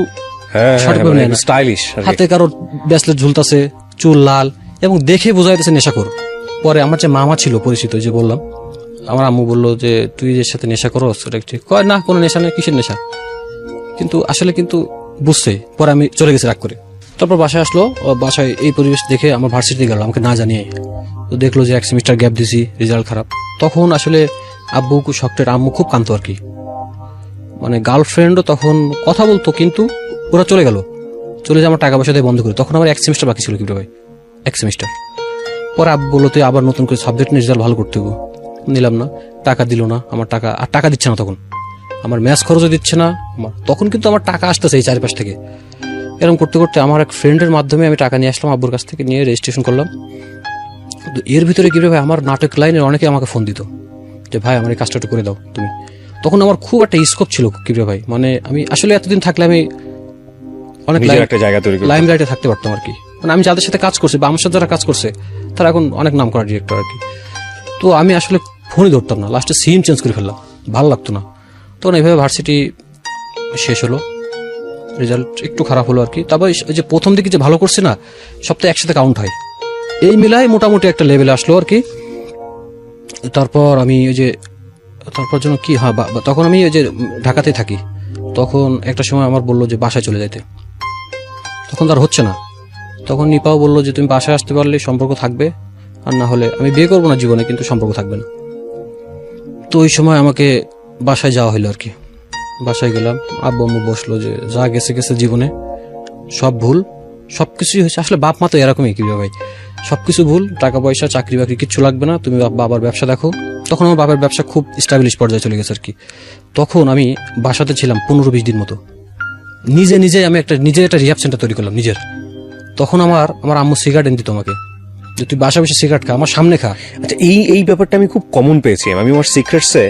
স্টাইলিশ, হাতে কারো ব্রেসলেট ঝুলতেছে, চুল লাল, এবং দেখে বোঝা যাইতেছে নেশাখোর। পরে আমার যে মামা ছিল পরিচিত, যে বললাম, আমার আম্মু বললো যে তুই এর সাথে নেশা করো, সেটা ঠিক কয় না, কোনো নেশা নেই, কিসের নেশা। কিন্তু আসলে কিন্তু বুঝছে। পরে আমি চলে গেছি রাগ করে। তারপর বাসায় আসলো, বাসায় এই পরিবেশ দেখে আমার ভার্সিটি গেল আমাকে না জানিয়ে। তো দেখলো যে 1 সেমিস্টার গ্যাপ দিছি, রেজাল্ট খারাপ। তখন আসলে আব্বু শক্তের, আম্মু খুব কাঁদতো আর কি। মানে গার্লফ্রেন্ডও তখন কথা বলতো, কিন্তু ওরা চলে গেল, চলে যে আমার টাকা পয়সা দিয়ে বন্ধ করে। তখন আমার 1 সেমিস্টার বাকি ছিল কি ভাই, 1 সেমিস্টার। পরে আব্বু বললো তুই আবার নতুন করে সাবজেক্ট নিয়ে রেজাল্ট ভালো করতে হবে। নিলাম না, টাকা দিল না, আমার টাকা আর টাকা দিচ্ছে না। তখন আমার ম্যাচ খরচও দিচ্ছে না আমার, তখন কিন্তু আমার টাকা আসতেছে এই চারিপাশ থেকে। এরকম করতে করতে আমার এক ফ্রেন্ডের মাধ্যমে আমি টাকা নিয়ে আসলাম আব্বুর কাছ থেকে, নিয়ে রেজিস্ট্রেশন করলাম। এর ভিতরে কি ভাই, আমার নাটক লাইনের অনেকে আমাকে ফোন দিত যে ভাই আমার এই কাজটা একটু করে দাও তুমি। তখন আমার খুব একটা স্কোপ ছিল কিবরিয়া ভাই, মানে আমি আসলে এতদিন থাকলে আমি অনেক নিজের একটা জায়গা তৈরি করতে। লাইম লাইটে থাকতে পারতাম আর কি, মানে আমি যাদের সাথে কাজ করছি বা আমার সাথে যারা কাজ করছে তারা এখন অনেক নাম করা ডিরেক্টর আর কি। তো আমি আসলে ফোনই ধরতাম না, লাস্টে সিম চেঞ্জ করে ফেললাম, ভালো লাগতো না। তখন এইভাবে ভার্সিটি শেষ হলো, রেজাল্ট একটু খারাপ হলো আর কি। তারপর ওই যে প্রথম দিকে যে ভালো করছে না, সবটা একসাথে কাউন্ট হয়, এই মিলাই মোটামুটি একটা লেভেলে আসলো আর কি। তারপর আমি ওই যে তারপর জন্য কি হ্যাঁ তখন আমি ওই যে ঢাকাতেই থাকি, তখন একটা সময় আমার বললো যে বাসায় চলে যাইতে, তখন তার হচ্ছে না। তখন নিপাও বললো যে তুমি বাসায় আসতে পারলে সম্পর্ক থাকবে, আর না হলে আমি বিয়ে করবো না জীবনে, কিন্তু সম্পর্ক থাকবে না। তো ওই সময় আমাকে বাসায় যাওয়া হলো আর কি। বাসায় গেলাম, আব্বু আম্মু বসলো যে যা গেছে গেছে জীবনে, সব ভুল, সবকিছুই হয়েছে। আসলে বাপ মা তো এরকমই কি ভাই, সবকিছু ভুল, টাকা পয়সা চাকরি বাকরি কিচ্ছু লাগবে না, তুমি বাবার ব্যবসা দেখো। তখন আমার বাবার ব্যবসা খুব স্টাবলিশ পর্যায়ে চলে গেছে আর কি। তখন আমি বাসাতে ছিলাম 15-20 দিন মতো, নিজে আমি নিজে একটা রিহাব সেন্টার তৈরি করলাম নিজের। তখন আমার আম্মু সিগারেট এনে দিত আমাকে, যে তুই বাসা বসে সিগারেট খা, আমার সামনে খা। আচ্ছা, এই ব্যাপারটা আমি খুব কমন পেয়েছি। আমি আমার সিক্রেটসে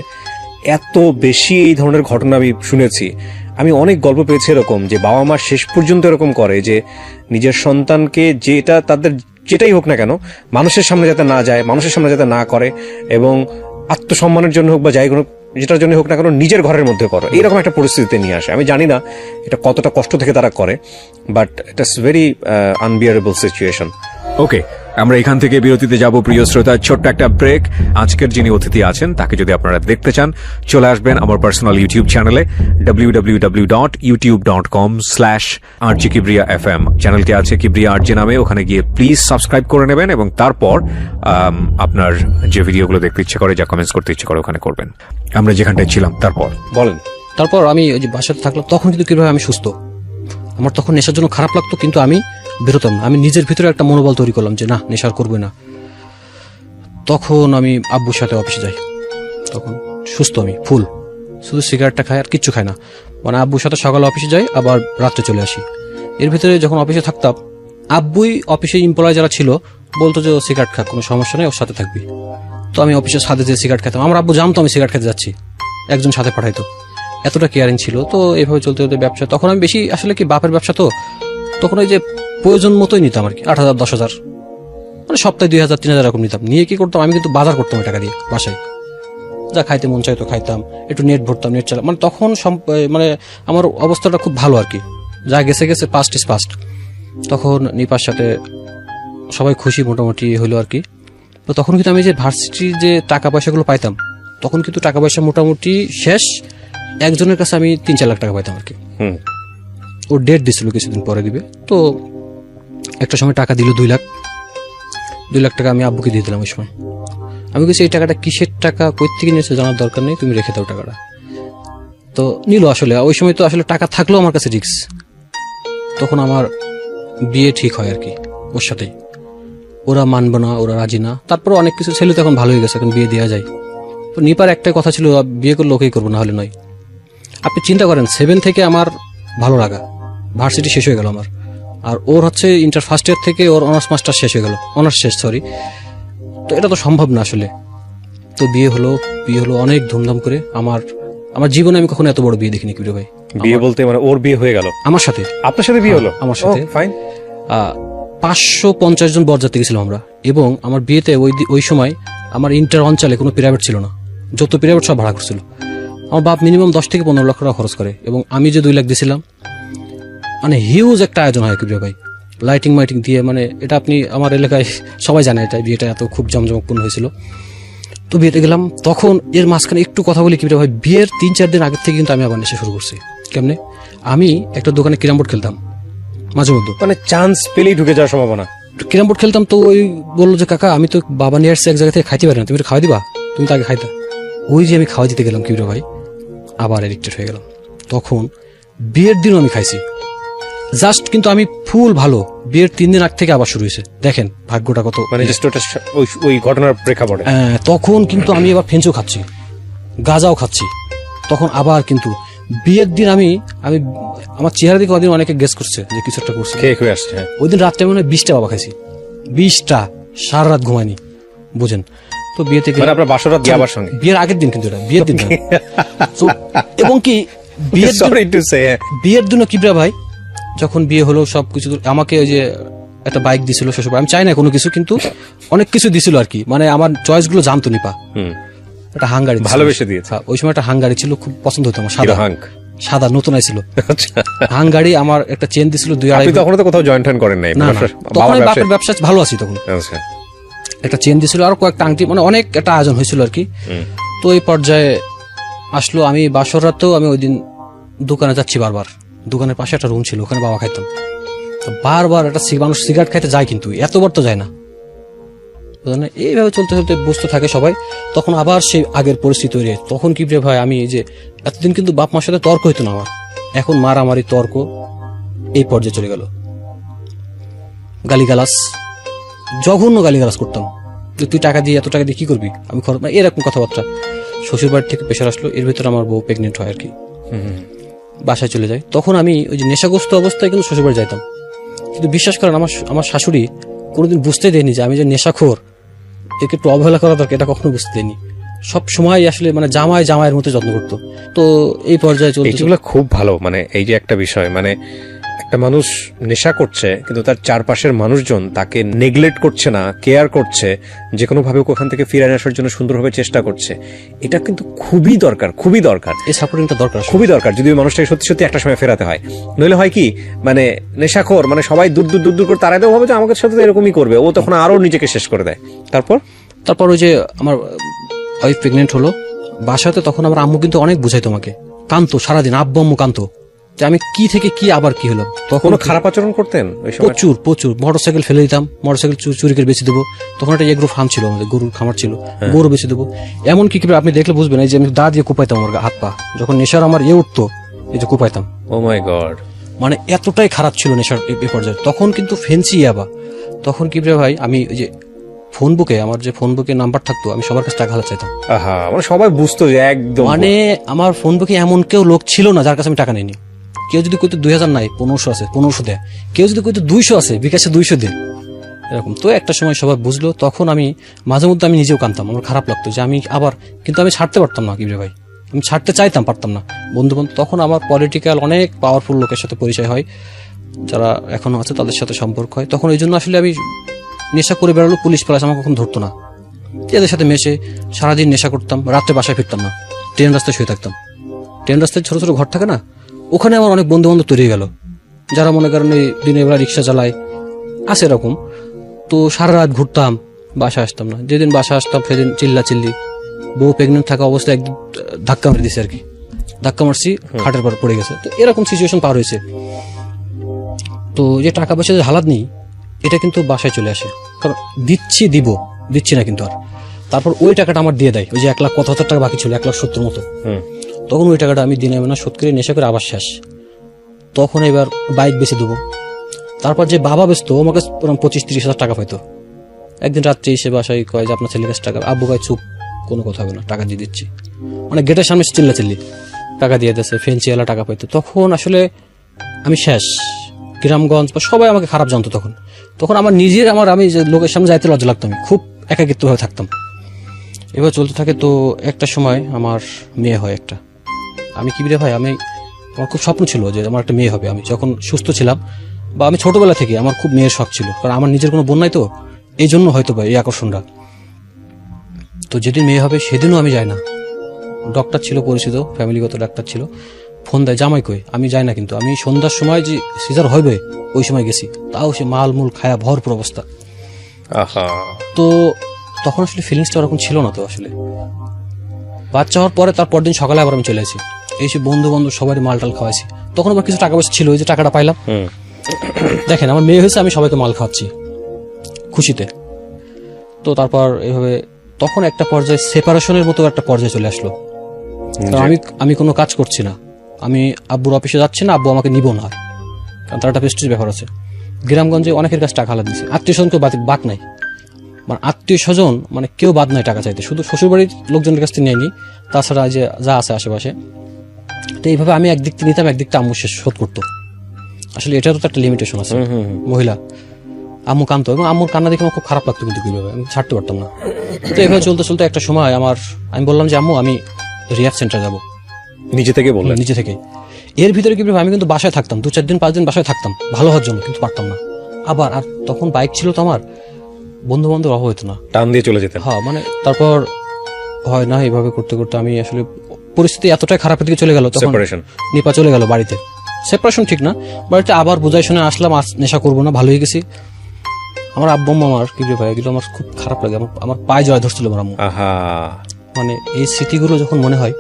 এত বেশি এই ধরনের ঘটনা আমি শুনেছি। আমি অনেক গল্প পেয়েছি এরকম, যে বাবা মা শেষ পর্যন্ত এরকম করে যে নিজের সন্তানকে যেটা তাদের যেটাই হোক না কেন মানুষের সামনে যাতে না যায়, মানুষের সামনে যাতে না করে, এবং আত্মসম্মানের জন্য হোক বা যাই কোনো যেটার জন্য হোক না কেন নিজের ঘরের মধ্যে করো, এইরকম একটা পরিস্থিতিতে নিয়ে আসে। আমি জানি না এটা কতটা কষ্ট থেকে তারা করে, but it's very unbearable situation. Okay, আমরা এখান থেকে বিরতিতে যাব প্রিয় শ্রোতা, ছোট্ট একটা ব্রেক। আজকের যিনি অতিথি আছেন তাকে যদি আপনারা দেখতে চান, চলে আসবেন আমার পার্সোনাল ইউটিউব চ্যানেলে www.youtube.com/rjkibriya.fm। চ্যানেলটি আছে কিবরিয়া আরজে নামে, ওখানে গিয়ে প্লিজ সাবস্ক্রাইব করে নেবেন, এবং তারপর আপনার যে ভিডিওগুলো দেখতে ইচ্ছে করে, যা কমেন্টস করতে ইচ্ছে করে ওখানে করবেন। আমরা যেখানটায় ছিলাম তারপর বলেন। তারপর আমি ওই যে বাসাতে থাকলাম, তখন কিন্তু কিভাবে আমি সুস্থ, আমার তখন নেশার জন্য খারাপ লাগতো, কিন্তু আমি বেরোতাম না। আমি নিজের ভিতরে একটা মনোবল তৈরি করলাম যে না, নেশার করবো না। তখন আমি আব্বুর সাথে অফিসে যাই, তখন সুস্থ আমি ফুল, শুধু সিগারেটটা খাই আর কিচ্ছু খাই না। মানে আব্বুর সাথে সকালে অফিসে যাই, আবার রাত্রে চলে আসি। এর ভিতরে যখন অফিসে থাকতাম, আব্বুই অফিসে এমপ্লয় যারা ছিল বলতো যে ও সিগারেট খা, কোনো সমস্যা নেই, ওর সাথে থাকবি। তো আমি অফিসের সাথে যে সিগারেট খেতাম, আমার আব্বু জানতো আমি সিগারেট খেতে যাচ্ছি, একজন সাথে পাঠাইতো, এতটা কেয়ারিং ছিল। তো এভাবে চলতে চলতে ব্যবসা, তখন আমি বেশি আসলে কি বাপের ব্যবসা, তো তখন ওই যে প্রয়োজন মতোই নিতাম আর কি, 8,000 10,000, মানে সপ্তাহে 2,000 3,000 এরকম নিতাম। নিয়ে কি করতাম, আমি কিন্তু বাজার করতাম টাকা দিয়ে বাসায়, যা খাইতে মন চাইতো খাইতাম, একটু নেট ভরতাম, নেট চালাম। মানে তখন মানে আমার অবস্থাটা খুব ভালো আর কি, যা গেছে গেছে, পাস্ট ইজ পাস্ট। তখন নিপার সাথে সবাই খুশি মোটামুটি হলো আর কি। তো তখন কিন্তু আমি যে ভার্সিটির যে টাকা পয়সাগুলো পাইতাম, তখন কিন্তু টাকা পয়সা মোটামুটি শেষ। একজনের কাছে আমি 3-4 লাখ টাকা পাইতাম আর কি। ও ডেট দিছিল কিছুদিন পরে দিবে, তো একটা সময় টাকা দিল 2 লাখ টাকা আমি আব্বুকে দিয়ে দিলাম। ওই সময় আমি বলছি এই টাকাটা কিসের টাকা, কই থেকে নিয়েছে জানার দরকার নেই, তুমি রেখে দাও টাকাটা। তো নিল। আসলে ওই সময় তো আসলে টাকা থাকলেও আমার কাছে রিস্ক। তখন আমার বিয়ে ঠিক হয় আর কি ওর সাথেই, ওরা মানবে না, ওরা রাজি না। তারপর অনেক কিছু, ছেলে তো এখন ভালো হয়ে গেছে, এখন বিয়ে দেওয়া যায়। তো নিপার একটাই কথা ছিল, বিয়ে করলে ওকেই করবো, না হলে নয়। আপনি চিন্তা করেন, 7 থেকে আমার ভালো লাগা, ভার্সিটি শেষ হয়ে গেল আমার, আর ওর হচ্ছে ইন্টার ফার্স্ট ইয়ার থেকে ওর অনার্স মাস্টার শেষ হয়ে গেল, অনার্স শেষ সরি। তো এটা তো সম্ভব না আসলে। তো বিয়ে হলো অনেক ধুমধাম করে। আমার জীবনে আমি কখনো এত বড় বিয়ে দেখিনি কিবরিয়া ভাই। বিয়ে বলতে মানে ওর বিয়ে হয়ে গেল আমার সাথে? আপনার সাথে বিয়ে হলো? আমার সাথে। ফাইন। 550 জন বরযাত্রী গেছিলাম আমরা, এবং আমার বিয়েতে ওই সময় আমার ইন্টার অঞ্চলে কোনো প্রাইভেট ছিল না, যত প্রাইভেট সব ভাড়া করছিল। আমার বাপ মিনিমাম 10 থেকে 15 লাখ টাকা খরচ করে, এবং আমি যে 2 লাখ দিয়েছিলাম, মানে হিউজ একটা আয়োজন হয় কিবরিয়া ভাই, লাইটিং মাইটিং দিয়ে। মানে এটা আপনি আমার এলাকায় সবাই জানে, এটা বিয়েটা এত খুব জমজমকপূর্ণ হয়েছিল। তো বিয়েতে গেলাম, তখন এর মাঝখানে একটু কথা বলি কিবরিয়া ভাই, বিয়ের 3-4 দিন আগের থেকে কিন্তু আমি আবার নেশা শুরু করছি। কেমনে? আমি একটা দোকানে ক্যারাম বোর্ড খেলতাম মাঝে মধ্যে, মানে চান্স পেলেই ঢুকে যাওয়ার সম্ভাবনা। ক্যারাম বোর্ড খেলতাম, তো ওই বললো যে কাকা আমি তো বাবা নিয়ে আসছি এক জায়গা থেকে, খাইতে পারি না, তুমি এটা খাওয়া দিবা, তুমি তো আগে খাইতা। ওই যে আমি খাওয়া দিতে গেলাম কিবরিয়া ভাই, আবার এডিক্টেড হয়ে গেলাম। তখন বিয়ের দিনও আমি খাইছি জাস্ট, কিন্তু আমি ফুল ভালো। বিয়ের 3 দিন আগ থেকে আবার শুরু হয়েছে, দেখেন ভাগ্যটা কত। মানে ওই ঘটনার প্রেক্ষাপটে তখন কিন্তু আমি এবার ফেঞ্চও খাচ্ছি, গাঁজাও খাচ্ছি। তখন আবার কিন্তু বিয়ের দিন আমি আমার চেহারা দিকে ওদিন অনেকে গেস করছে যে কিছু একটা করছে, খেয়ে আসছে। ওই দিন রাত্রে মনে হয় 20টা বাবা খাইছি, 20টা, সারা রাত ঘুমাইনি, বুঝেন। তো বিয়েতে মানে আপনার বাসরাত যাবার সঙ্গে বিয়ের আগের দিন, কিন্তু এটা বিয়ের দিন না। তো এবং কি বিয়ের দিন- সরি টু সে বিয়ের দিনও কিবরা ভাই যখন বিয়ে হলো সবকিছু আমাকে ওই যে একটা বাইক দিছিল শ্বশুর বাড়ি। আমি চাই না কোনো কিছু, কিন্তু অনেক কিছু দিছিল আর কি, মানে আমার চয়েস গুলো জানতো নিপা। একটা হাঙ্গারি দিছিল। ভালোবেসে দিয়েছে। হ্যাঁ, ওই সময় একটা হাঙ্গারি ছিল, খুব পছন্দ হতো আমার, সাদা হিরো হাঙ্ক। সাদা নতুন ছিল হাঙ্গারি। আমার একটা চেন দিছিল 2.5। আপনি তখন তো কোথাও জয়েন্ট করেন নাই? না না, তখন আমি বাপের ব্যবসা ভালো আছি তখন। আচ্ছা, একটা চেন দিছিল আর কয়েকটা আংটি, মানে অনেক একটা আয়োজন হয়েছিল আর কি। তো এই পর্যায়ে আসলো, আমি বাসর রাতেও আমি ওই দিন দোকানে যাচ্ছি বারবার। দোকানের পাশে একটা রুম ছিল, ওখানে বাবা খাইতাম। তো বারবার একটা মানুষ সিগারেট খাইতে যায়, কিন্তু এতবার তো যায় না। বুঝলেন? এইভাবে চলতে চলতে বুঝতে থাকে সবাই। তখন আবার সেই আগের পরিস্থিতি তৈরি হয়। তখন কি ভাই, আমি এই যে এতদিন কিন্তু বাপ মার সাথে তর্ক হইতো না আমার, এখন মারামারি তর্ক এই পর্যায়ে চলে গেল। গালিগালাজ, জঘন্য গালিগালাজ করতাম যে তুই টাকা দিয়ে এত টাকা দিয়ে কি করবি, আমি খরচ, মানে এরকম কথাবার্তা। শ্বশুর বাড়ি থেকে প্রেশার আসলো, এর ভিতরে আমার বউ প্রেগনেন্ট হয় আর কি, বাসায় চলে যায়। তখন আমি ওই যে নেশাগ্রস্ত অবস্থায় কিন্তু শ্বশুর বাড়ি যাইতাম। কিন্তু বিশ্বাস করেন, আমার শাশুড়ি কোনোদিন বুঝতে দেয়নি যে আমি যে নেশাখোর, একে একটু অবহেলা করা দরকার, এটা কখনো বুঝতে দেয়নি। সব সময় আসলে মানে জামাইয়ের মতো যত্ন করতো। তো এই পর্যায়ে চলছে। এগুলো খুব ভালো। মানে এই যে একটা বিষয়, মানে একটা মানুষ নেশা করছে কিন্তু তার চারপাশের মানুষজন তাকে নেগলেক্ট করছে না, কেয়ার করছে, যে কোনো ভাবে ওখান থেকে ফিরে আসার জন্য সুন্দরভাবে চেষ্টা করছে, এটা কিন্তু খুবই দরকার, খুবই দরকার। এই সাপোর্টিংটা দরকার, খুবই দরকার, যদি ওই মানুষটাকে সত্যি সত্যি একটা সময় ফেরাতে হয়। নইলে হয় কি, মানে নেশাখোর, মানে সবাই দূর দূর দূর দূর করে তারাই তো ভাবে যে আমাদের সাথে তো এরকমই করবে, ও তখন আরো নিজেকে শেষ করে দেয়। তারপর ওই যে আমার ওয়াইফ প্রেগনেন্ট হলো বাসাতে, তখন আমার আম্মু কিন্তু অনেক বুঝাই তোমাকে, কানতো সারাদিন, আব্বু আম্মু কানতো যে আমি কি থেকে কি আবার কি হলো। তখন খারাপ আচরণ করতেন ওই সময়? প্রচুর মোটরসাইকেল ফেলে দিতাম, মোটরসাইকেল চুরি করে বেঁচে দেবো। তখন একটা এগ্রো ফার্ম ছিল আমাদের, গরুর খামার ছিল, গরু বেঁচে দেবো। এমনকি কি আপনি দেখলে বুঝবেন, এই যে আমি দা দিয়ে কুপাইতাম আমার হাত পা, যখন নেশার আমার উঠতো, এই যে কুপাইতাম। ও মাই গড, মানে এতটাই খারাপ ছিল নেশার এই পর্যায়ে। তখন কিন্তু ফেন্সি ইয়াবা। তখন কি ভাই, আমি ওই যে আমার যে ফোন বুকে নাম্বার থাকতো, আমি সবার কাছে টাকা হালা চাইতাম। মানে সবাই বুঝতো যে একদম, মানে আমার ফোন বুকে এমন কেউ লোক ছিল না যার কাছে আমি টাকা নিইনি। কেউ যদি কইতো 2000 নাই, 1500 আছে, 1500 দেয়। কেউ যদি কইতো 200 আছে, বিকাশে 200 দেয়, এরকম। তো একটা সময় সবাই বুঝলো। তখন আমি মাঝে মধ্যে আমি নিজেও কানতাম, আমার খারাপ লাগতো যে আমি আবার, কিন্তু আমি ছাড়তে পারতাম না কিবরে ভাই, আমি ছাড়তে চাইতাম, পারতাম না। বন্ধু তখন আমার পলিটিক্যাল অনেক পাওয়ারফুল লোকের সাথে পরিচয় হয়, যারা এখনো আছে, তাদের সাথে সম্পর্ক হয়। তখন এই জন্য আসলে আমি নেশা করে বেরোলো, পুলিশ প্লাস আমাকে কখন ধরতো না। এদের সাথে মেশে সারাদিন নেশা করতাম, রাত্রে বাসায় ফিরতাম না, ট্রেন রাস্তায় শুয়ে থাকতাম। ট্রেন রাস্তায় ছোট ছোট ঘর থাকে না, ওখানে আমার অনেক বন্ধু বান্ধব তৈরি হয়ে গেল, যারা মনে করেন এই দিনের বেলা রিক্সা চালায়, আছে এরকম। তো সারা রাত ঘুরতাম, বাসা আসতাম না। যেদিন বাসা আসতাম সেদিন চিল্লি, বউ প্রেগনেন্ট থাকা অবস্থায় একদিন ধাক্কা মেরে দিছে আর কি, ধাক্কা মারছি, খাটের পর পড়ে গেছে। তো এরকম সিচুয়েশন পার হয়েছে। তো যে টাকা পয়সা যে হালাত নেই, এটা কিন্তু বাসায় চলে আসে, কারণ দিচ্ছি না কিন্তু আর। তারপর ওই টাকাটা আমার দিয়ে দেয়, ওই যে 1,70,000 টাকা বাকি ছিল, 1,70,000 মতো। তখন ওই টাকাটা আমি দিনে না শোধ করে নেশা করে আবার শেষ। তখন এবার বাইক বেচে দেবো। তারপর যে বাবা বেচতো, আমাকে 25-30 হাজার টাকা পাইতো। একদিন রাত্রে এসে বাসায় কয় যে আপনার ছেলের কাছে টাকা, আব্বু কয় চুপ, কোনো কথা হবে না, টাকা দিয়ে দিচ্ছি। মানে গেটের সামনে চিল্লি টাকা দিয়ে দিয়েছে, ফেন্সিওয়ালা টাকা পাইতো। তখন আসলে আমি শেষ। গ্রামগঞ্জ বা সবাই আমাকে খারাপ জানতো। তখন আমার নিজের আমি যে লোকের সামনে যাইতে লজ্জা লাগতো, আমি খুব একাকিত্বভাবে থাকতাম। এবার চলতে থাকে। তো একটা সময় আমার মেয়ে হয় একটা। আমি কি ভাই, আমার খুব স্বপ্ন ছিল যে আমার একটা মেয়ে হবে। আমি যখন সুস্থ ছিলাম, বা আমি ছোটবেলা থেকে আমার খুব মেয়ের শখ ছিল, কারণ আমার নিজের কোনো বোন নাই, তো এই জন্য হয়তো বা এই আকর্ষণটা। তো যেদিন মেয়ে হবে সেদিনও আমি যাই না। ডক্টর ছিল পরিচিত, ফ্যামিলিগত ডাক্তার ছিল, ফোন দেয় জামাই কই, আমি যাই না। কিন্তু আমি সন্ধ্যার সময় যে সিজার হইবে ওই সময় গেছি, তাও সে মালমূল খায়া ভরপুর অবস্থা। তো তখন আসলে ফিলিংসটা ওরকম ছিল না। তো আসলে বাচ্চা হওয়ার পরে তার পরদিন সকালে আবার আমি চলে আসি, এসে বন্ধু বান্ধব সবাই মালটাল খাওয়াইছি। তখন আবার কিছু টাকা পয়সা ছিল, ওই যে টাকাটা পাইলাম। দেখেন আমার মেয়ে হয়েছে, আমি সবাইকে মাল খাওয়াচ্ছি খুশিতে। তো তারপর এইভাবে তখন একটা পর্যায়ে সেপারেশনের মতো একটা পর্যায়ে চলে আসলো। আমি কোনো কাজ করছি না, আমি আব্বুর অফিসে যাচ্ছি না, আব্বু আমাকে নিব না, কারণ তার একটা প্রেস্টিজ ব্যাপার আছে। গ্রামগঞ্জে অনেকের কাছে টাকা হালাত দিচ্ছে, আত্মীয় স্বজন কেউ বাদ নাই, মানে আত্মীয় স্বজন মানে কেউ বাদ নাই টাকা চাইতে, শুধু শ্বশুরবাড়ির লোকজনের কাছ থেকে নেয়নি, তাছাড়া যে যা আছে আশেপাশে। তো এইভাবে আমি একদিক থেকে নিতাম, একদিকটা আম্মু শোধ করতো। আসলে এটারও তো একটা লিমিটেশন আছে, মহিলা। আম্মু কাঁদতো এবং আম্মুর কান্না দেখে আমার খুব খারাপ লাগতো, কিন্তু কিভাবে আমি ছাড়তে পারতাম না। তো এভাবে চলতে চলতে একটা সময় আমি বললাম যে আম্মু আমি রিহ্যাব সেন্টার যাবো, নিজে থেকে বললেন? নিজে থেকে। এর ভিতরে কি আমি কিন্তু বাসায় থাকতাম 2-4 দিন 5 দিন বাসায় থাকতাম ভালো হওয়ার জন্য, কিন্তু পারতাম না। আবার আর তখন বাইক ছিল তো আমার, বন্ধু বান্ধব অভাব হইতো না, টান দিয়ে চলে যেতেন? হ্যাঁ মানে তারপর হয় না এইভাবে করতে করতে আমি আসলে পরিস্থিতি এতটাই খারাপের দিকে চলে গেল, তখন সেপারেশন নিপা চলে গেল বাড়িতে। সেপারেশন ঠিক না, বাড়িতে আবার বোঝাই শুনে আসলাম, আজ নেশা করবো না, ভালো হয়ে গেছি। আমার আব্বু আম্মা আমার কি ভাই এগুলো আমার খুব খারাপ লাগে, আমার পায়ে জয় ধরছিল আমার আম্মু। মানে এই স্মৃতিগুলো যখন মনে হয়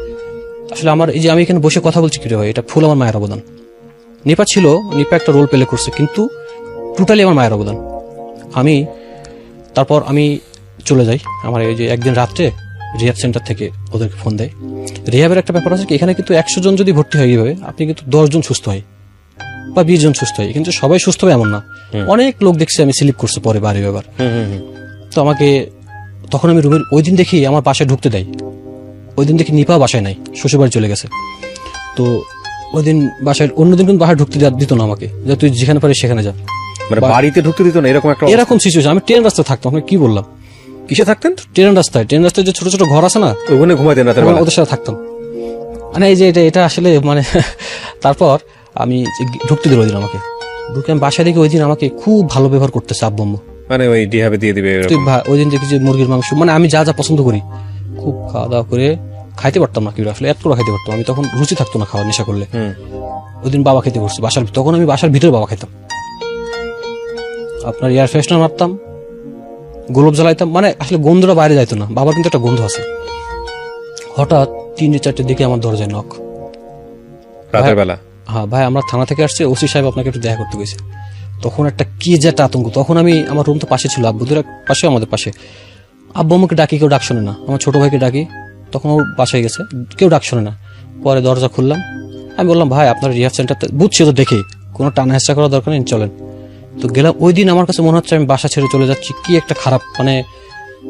আসলে আমার, এই যে আমি এখানে বসে কথা বলছি কি ভাই, এটা ফুল আমার মায়ের অবদান। নিপা ছিল, নিপা একটা রোল প্লে করছে, কিন্তু টোটালি আমার মায়ের অবদান। তারপর আমি চলে যাই, আমার এই যে একদিন রাত্রে রিহ্যাব সেন্টার থেকে ওদেরকে ফোন দেয়। রিহ্যাবের একটা ব্যাপার আছে কি, এখানে কিন্তু 100 জন যদি ভর্তি হয় এইভাবে, আপনি কিন্তু 10 জন সুস্থ হয় বা 20 জন সুস্থ হয়, কিন্তু সবাই সুস্থ হয় এমন না। অনেক লোক দেখছি আমি স্লিপ করছে পরে বাড়ি ব্যাপার। তো আমাকে তখন আমি রুমের ওই দিন দেখি আমার বাসায় ঢুকতে দেয়, ওই দিন দেখি নিপা বাসায় নাই, শ্বশুরবাড়ি চলে গেছে। তো ওই দিন বাসায়, অন্যদিন কিন্তু বাসায় ঢুকতে দিত না আমাকে, যে তুই যেখানে পারিস সেখানে যা। মানে বাড়িতে ঢুকতে দিত না, এরকম সিচুয়েশন। আমি ট্রেন রাস্তায় থাকতাম, আমি কি বললাম। কিসে থাকতেন? ট্রেন রাস্তায় যে ছোট ছোট ঘর আছে না, ওখানে ঘুমাইতেন রাতের বেলা? ওদের সাথে থাকতাম। মানে এই যে এটা আসলে মানে তারপর আমি ঢুকতে দিল ওই দিন আমাকে, ঢুকে আমি বাসায় দেখি ওই দিন আমাকে খুব ভালো ব্যবহার করতেছে আব্বু আম্মু। মানে ওই রিহ্যাবে দিয়ে দিবে ওই দিন দেখি যে মুরগির মাংস, মানে আমি যা যা পছন্দ করি খুব খাওয়া দাওয়া করে খাইতে পারতাম না, কি আসলে এত করে খাইতে পারতাম আমি, তখন রুচি থাকতো না খাওয়া, নেশা করলে। ওই দিন বাবা খেতে বসছে বাসার, তখন আমি বাসার ভিতরে বাবা খাইতাম, আপনার এয়ার ফ্রেশনার মারতাম, গোলাপ জ্বালাইতাম, মানে আসলে গন্ধটা বাইরে যাইতো না। বাবার কিন্তু একটা গন্ধ আছে। হঠাৎ 3-4টের দিকে আমার দরজায় নক, রাতের বেলা। হ্যাঁ ভাই আমরা থানা থেকে আসছে, ওসি সাহেব আপনাকে একটু দেখা করতে গেছে। তখন একটা কি যে একটা আতঙ্ক, তখন আমি, আমার রুম তো পাশে ছিল, আব্বুদের পাশে আমাদের পাশে, আব্বু আমাকে ডাকি, কেউ ডাক শোনে না, আমার ছোট ভাইকে ডাকি, তখন ওর বাসায় গেছে, কেউ ডাক শোনে না। পরে দরজা খুললাম, আমি বললাম ভাই আপনার রিহ্যাব সেন্টারতে, বুঝছি তো দেখে কোনো টানা হেঁচড়া করার দরকার নেই, চলেন। তো গেলাম, ওই দিন আমার কাছে মনে হচ্ছে আমি বাসা ছেড়ে চলে যাচ্ছি, কি একটা খারাপ মানে।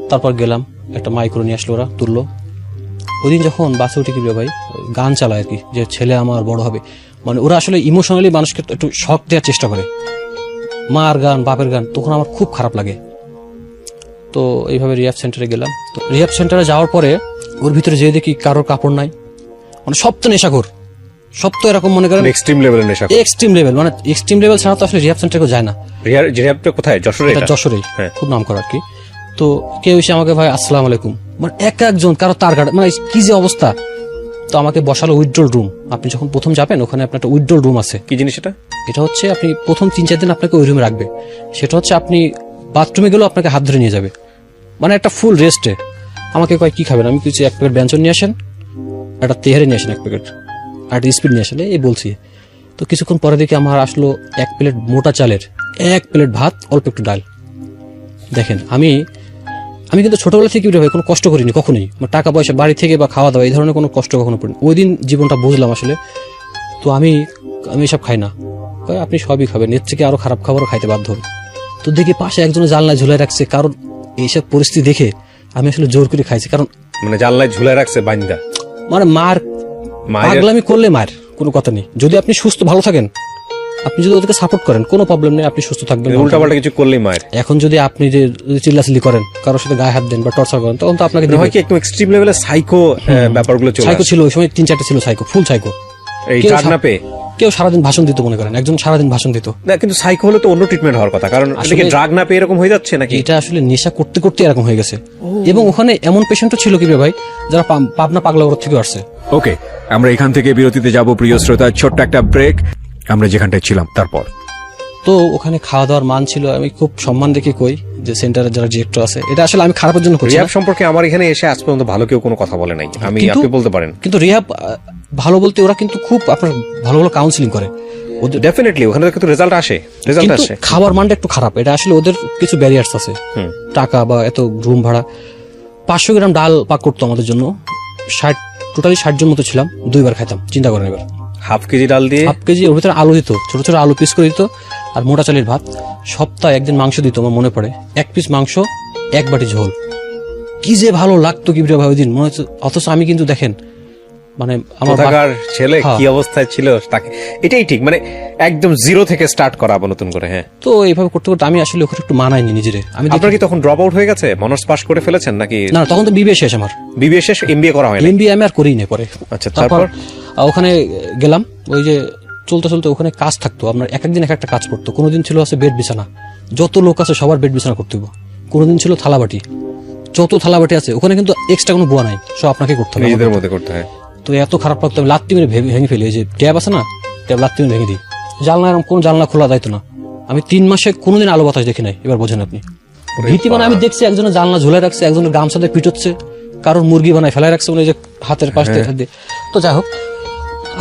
তারপর গেলাম, একটা মাইক্রো নিয়ে আসলো, ওরা তুললো। ওই দিন যখন বাসে উঠে কি ভাই গান চালায় আর কি, যে ছেলে আমার বড় হবে, মানে ওরা আসলে ইমোশনালি মানুষকে একটু শক দেওয়ার চেষ্টা করে, মার গান বাপের গান, তখন আমার খুব খারাপ লাগে। তো এইভাবে রিহ্যাব সেন্টারে গেলাম। তো রিহ্যাব সেন্টারে যাওয়ার পরে ওর ভিতরে যেয়ে দেখি কারোর কাপড় নাই, মানে সব তো নেশাখোর, সব তো এরকম মনে করেন এক্সট্রিম লেভেলের নেশা, এক্সট্রিম লেভেল, মানে এক্সট্রিম লেভেল ছাড়া তো আসলে রিহ্যাব সেন্টারে যায় না। রিহ্যাবটা কোথায়? যশোরে? যশোরেই, খুব নাম করা আর কি। তো কেউ এসে আমাকে ভাই আসসালামু আলাইকুম, মানে একজন কারো তার গাড়ি, মানে কি যে অবস্থা। তো আমাকে বসালো উইথড্রল রুম, আপনি যখন প্রথম যাবেন ওখানে আপনার একটা উইথড্রল রুম আছে। কি জিনিস এটা? এটা হচ্ছে আপনি প্রথম 3-4 দিন আপনাকে ওই রুমে রাখবে, সেটা হচ্ছে আপনি বাথরুমে গেলেও আপনাকে হাত ধরে নিয়ে যাবে, মানে একটা ফুল রেস্টে। আমাকে কয় কি খাবেন, আমি কিছু 1 প্যাকেট ব্যঞ্জন নিয়ে আসেন, একটা তেহারি নিয়ে আসেন 1 প্যাকেট, আর একটা স্পিড নিয়ে আসেন, এই বলছি। তো কিছুক্ষণ পরে দেখি আমার আসলো 1 প্লেট মোটা চালের, 1 প্লেট ভাত, অল্প একটু ডাল। দেখেন আমি কিন্তু ছোটবেলা থেকে কোনো কষ্ট করিনি কখনোই, টাকা পয়সা বাড়ি থেকে বা খাওয়া দাওয়া এই ধরনের কোনো কষ্ট কখনো করিনি। ওই দিন জীবনটা বুঝলাম আসলে। তো আমি এসব খাই না, আপনি সবই খাবেন, এর থেকে আরো খারাপ খাবারও খাইতে বাধ্য হন। তো দেখি পাশে একজনের জানলায় ঝুলাই রাখছে, কারণ এইসব পরিস্থিতি দেখে আমি আসলে জোর করে খাইছি, কারণ মানে জানলায় ঝুলাই রাখছে বান্দা, মানে পাগলামি করলে মার কোনো কথা নেই। যদি আপনি সুস্থ ভালো থাকেন, আপনি যদি ওদেরকে সাপোর্ট করেন কোনো প্রবলেম নেই, আপনি সুস্থ থাকবেন। উল্টাপাল্টা কিছু করলেই মার। এখন যদি আপনি যে চিল্লাচিল্লি করেন, কারোর সাথে গায়ে হাত দেন বা টর্চার করেন, তখন তো আপনাকে হয় কি একটু এক্সট্রিম লেভেলের সাইকো ব্যাপারগুলো চলে আসে। সাইকো ছিল ওই সময়, 3-4টা ছিল সাইকো, ফুল সাইকো। এই ড্রাগ না পেয়ে কেউ সারাদিন ভাষণ দিত, মনে করেন একজন সারাদিন ভাষণ দিত না, কিন্তু সাইকো হলে তো অন্য ট্রিটমেন্ট হওয়ার কথা, কারণ এদিকে ড্রাগ না পেয়ে এরকম হয়ে যাচ্ছে নাকি? এটা আসলে নেশা করতে করতে এরকম হয়ে গেছে। এবং ওখানে এমন পেশেন্টও ছিল কি ভাই, যারা পাবনা পাগলাগড় থেকে আসছে। ওকে, আমরা এখান থেকে বিরতিতে যাব প্রিয় শ্রোতা, ছোট্ট একটা ব্রেক, আমরা যেখানটায় ছিলাম তারপর। তো ওখানে খাওয়া দাওয়ার মান ছিল, আমি খুব সম্মান দেখে কই যে সেন্টারের যারা ডিরেক্টর আছে, এটা আসলে আমি খারাপের জন্য করছি। রিহ্যাব সম্পর্কে আমার এখানে এসে আজ পর্যন্ত ভালো কেউ কোনো কথা বলে নাই, আপনি বলতে পারেন। কিন্তু রিহ্যাব ভালো বলতে ওরা কিন্তু খুব আপনার ভালো ভালো কাউন্সিলিং করে, ডেফিনেটলি ওখানে কিন্তু রেজাল্ট আসে। খাবার মানটা একটু খারাপ, এটা আসলে ওদের কিছু ব্যারিয়ার্স আছে, টাকা বা এত রুম ভাড়া। 500 গ্রাম ডাল পাক করতো আমাদের জন্য, টোটালি 60 জন মতো ছিলাম, 2 বার খাইতাম, চিন্তা করেন। এবার হাফ কেজি ডাল দিয়ে, হাফ কেজি ওর ভিতরে আলু দিত, ছোট ছোট আলু পিস করে দিত, আর মোটা চালের ভাত। সপ্তাহে একদিন মাংস দিত, আমার মনে পড়ে, 1 পিস মাংস, 1 বাটি ঝোল। কি যে ভালো লাগতো কি ভাই ওই দিন, মনে হচ্ছে। অথচ আমি কিন্তু দেখেন মানে আমার কোথাকার ছেলে হ্যাঁ। কি অবস্থায় ছিল তাকে, এটাই ঠিক, মানে একদম জিরো থেকে স্টার্ট করা আবার নতুন করে। হ্যাঁ, তো এইভাবে করতে করতে আমি আসলে ওখানে একটু মানাইনি নিজেরে। আমি আপনার কি তখন ড্রপ আউট হয়ে গেছে, অনার্স পাস করে ফেলেছেন নাকি? না, তখন তো বিবিএ শেষ আমার। বিবিএ শেষ, এমবিএ করা হয় না? এমবিএ আমি আর করিই না পরে। আচ্ছা, তারপর তারপর? ওখানে গেলাম, ওই যে চলতে চলতে ওখানে কাজ থাকতো, আপনার এক একদিন এক একটা কাজ করতো। কোনোদিন ছিল আছে বেড বিছানা, যত লোক আছে সবার বেড বিছানা করতে হবে। কোনোদিন ছিল থালাবাটি, যত থালাবাটি আছে ওখানে কিন্তু এক্সট্রা কোনো বুয়া নাই, সব আপনাকে করতে হবে, নিজেদের মধ্যে করতে হয়। তো এত খারাপ লাগতো, আমি লাত্তি মেরে ভেঙে ফেলি। এই যে ট্যাব আছে না, ট্যাব লাত্তি মেরে ভেঙে দিই। জানলা এরকম কোনো জানলা খোলা যাইতো না। আমি 3 মাসে কোনোদিন আলো বাতাস দেখি নাই। এবার বোঝেন আপনি ভীতি। মানে আমি দেখছি একজনের জানলা ঝুলে রাখছে, একজনের গামছা দিয়ে পিটোচ্ছে, কারোর মুরগি বানায় ফেলায় রাখছে, মানে যে হাতের পাশ দিয়ে হাত দিয়ে। তো যাই হোক,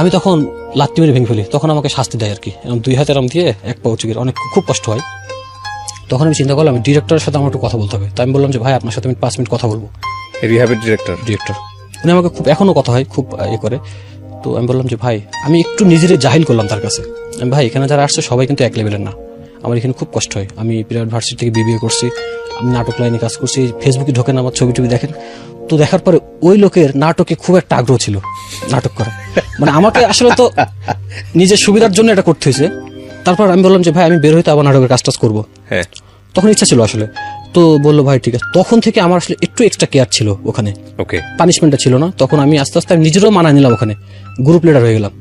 আমি তখন লাত্তি মেরে ভেঙে ফেলি। তখন আমাকে শাস্তি দেয় আর কি, এরকম 2 হাতে এরম দিয়ে 1 পা উঁচু করে, অনেক খুব কষ্ট হয়। তখন আমি চিন্তা করলাম ডিরেক্টরের সাথে আমার একটু কথা বলতে হবে। তাই আমি বললাম যে ভাই আপনার সাথে আমি 5 মিনিট কথা বলবো। রিহ্যাবের ডিরেক্টর? ডিরেক্টর উনি আমাকে খুব এখনো কথা হয়, খুব করে। তো আমি বললাম যে ভাই, আমি একটু নিজেরে জাহিল করলাম তার কাছে। আমি ভাই, এখানে যারা আসছে সবাই কিন্তু এক লেভেলের না, আমার এখানে খুব কষ্ট হয়। আমি প্রাইভেট ভার্সিটি থেকে বিবিএ করছি, আমি নাটক লাইনে কাজ করছি। ফেসবুকে ঢোকেন, আমার ছবি টবি দেখেন। তো দেখার পরে ওই লোকের নাটকে খুব একটা আগ্রহ ছিল, নাটক করা। মানে আমাকে আসলে তো নিজের সুবিধার জন্য এটা করতে হয়েছে। তারপর আমি বললাম যে ভাই, আমি বের হইতে আবার নাটকের কাজ টাজ করবো। হ্যাঁ, তখন ইচ্ছা ছিল আসলে। তো বললো ভাই ঠিক আছে। তখন থেকে আমার আসলে একটু এক্সট্রা কেয়ার ছিল ওখানে, ওকে। পানিশমেন্টটা ছিল না। তখন আমি আস্তে আস্তে নিজেরও মানায় নিলাম, ওখানে গ্রুপ লিডার হয়ে গেলাম।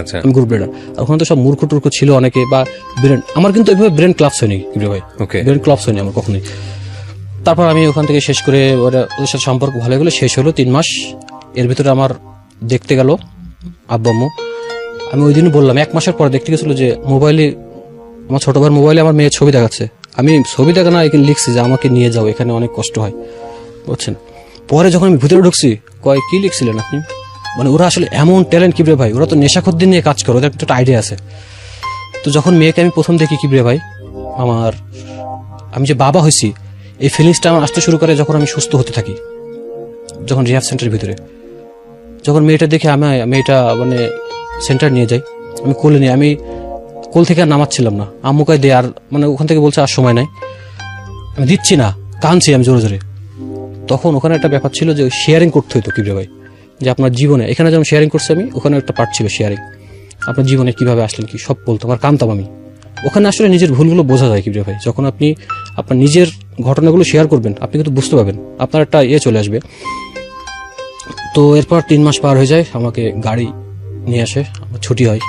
আচ্ছা, আমি গ্রুপ লিডার। আর ওখানে তো সব মূর্খ টুর্খ ছিল অনেকে, বা ব্রেন, আমার কিন্তু এইভাবে ব্রেন ক্লাবস হয়নি ভাই। ওকে। ব্রেন ক্লাবস হয়নি আমার কখনোই। তারপর আমি ওখান থেকে শেষ করে ওদের সাথে সম্পর্ক ভালো হয়ে গেলো। শেষ হলো 3 মাস। এর ভিতরে আমার দেখতে গেল আব্বু আম্মু। আমি ওই দিনই বললাম, 1 মাসের পরে দেখতে গেছিল যে মোবাইলে, আমার ছোট ভাইয়ের মোবাইলে আমার মেয়ের ছবি দেখাচ্ছে। আমি ছবি দেখা না, এখানে লিখছি যে আমাকে নিয়ে যাও, এখানে অনেক কষ্ট হয়, বুঝছেন। পরে যখন আমি ভিতরে ঢুকছি, কয় কি লিখছিলেন আপনি? মানে ওরা আসলে এমন ট্যালেন্ট কিবরে ভাই, ওরা তো নেশাখদ্দির নিয়ে কাজ করে, ওদের একটা আইডিয়া আছে। তো যখন মেয়েকে আমি প্রথম দেখি কিবরে ভাই, আমি যে বাবা হয়েছি এই ফিলিংসটা আমার আসতে শুরু করে যখন আমি সুস্থ হতে থাকি, যখন রিহ্যাব সেন্টারের ভিতরে। যখন মেয়েটা দেখে মেয়েটা মানে সেন্টার নিয়ে যাই, আমি কোলে নিয়ে, আমি কোল থেকে আর নামাচ্ছিলাম না। আম্মুকায় দে, আর মানে ওখান থেকে বলছে আর সময় নাই, আমি দিচ্ছি না, কাঁদছি আমি জোরে জোরে। তখন ওখানে একটা ব্যাপার ছিল যে শেয়ারিং করতে হতো কিবরে ভাই, যে আপনার জীবনে, এখানে যেমন শেয়ারিং করছি আমি, ওখানে একটা পার্ট ছিল শেয়ারিং। আপনার জীবনে কিভাবে আসলেন কি সব বলতো, আমার কাঁদতাম আমি। ওখানে আসলে নিজের ভুলগুলো বোঝা যায় কিবরে ভাই, যখন আপনি আপনার নিজের ঘটনাগুলো শেয়ার করবেন, আপনি কিন্তু বুঝতে পারবেন, আপনার একটা চলে আসবে। তো এরপর 3 মাস পার হয়ে যায়, আমাকে গাড়ি নিয়ে আসে, আমার ছুটি হয়।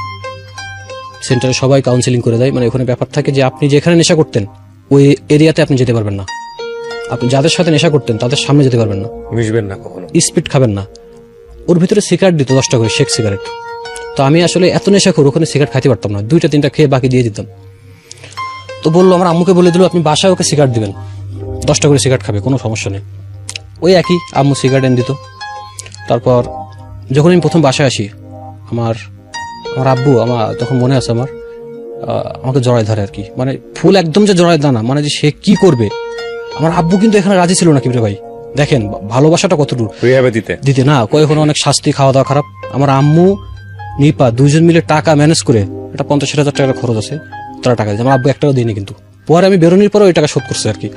সেন্টারে সবাই কাউন্সিলিং করে দেয়। মানে ওখানে ব্যাপার থাকে যে আপনি যেখানে নেশা করতেন ওই এরিয়াতে আপনি যেতে পারবেন না, আপনি যাদের সাথে নেশা করতেন তাদের সামনে যেতে পারবেন না, মিশবেন না কখনো, স্পিড খাবেন না। ওর ভিতরে সিগারেট দিত 10টা করে, শেক সিগারেট। তো আমি আসলে এত নেশা করে ওখানে সিগারেট খাইতে পারতাম না, 2টা 3টা খেয়ে বাকি দিয়ে দিতাম। তো বললো, আমার আম্মুকে বলে দিল আপনি বাসায় ওকে সিগারেট দিবেন, 10টা করে সিগারেট খাবে, কোনো সমস্যা নেই। ওই একই আম্মু সিগারেট এনে দিত। তারপর যখন আমি প্রথম বাসায় আসি, আমার আব্বু, আমার তখন মনে আছে, আমাকে জড়ায় ধরে আর কি, মানে ফুল একদম যে জড়ায় দানা, মানে যে সে কি করবে। আমার আব্বু কিন্তু এখানে রাজি ছিল না কিবরে ভাই, দেখেন ভালোবাসাটা কতটুকু রিহ্যাবে দিতে না, ওখানে অনেক শাস্তি, খাওয়া দাওয়া খারাপ। আমার আম্মু নিপা 2জন মিলে টাকা ম্যানেজ করে, এটা 50,000 টাকা খরচ আছে, তারা টাকা দিয়েছে। আমার আব্বু একটাও দিইনি, কিন্তু পরে আমি বেরোনোর পরে ওই টাকা শোধ করছে আর কি।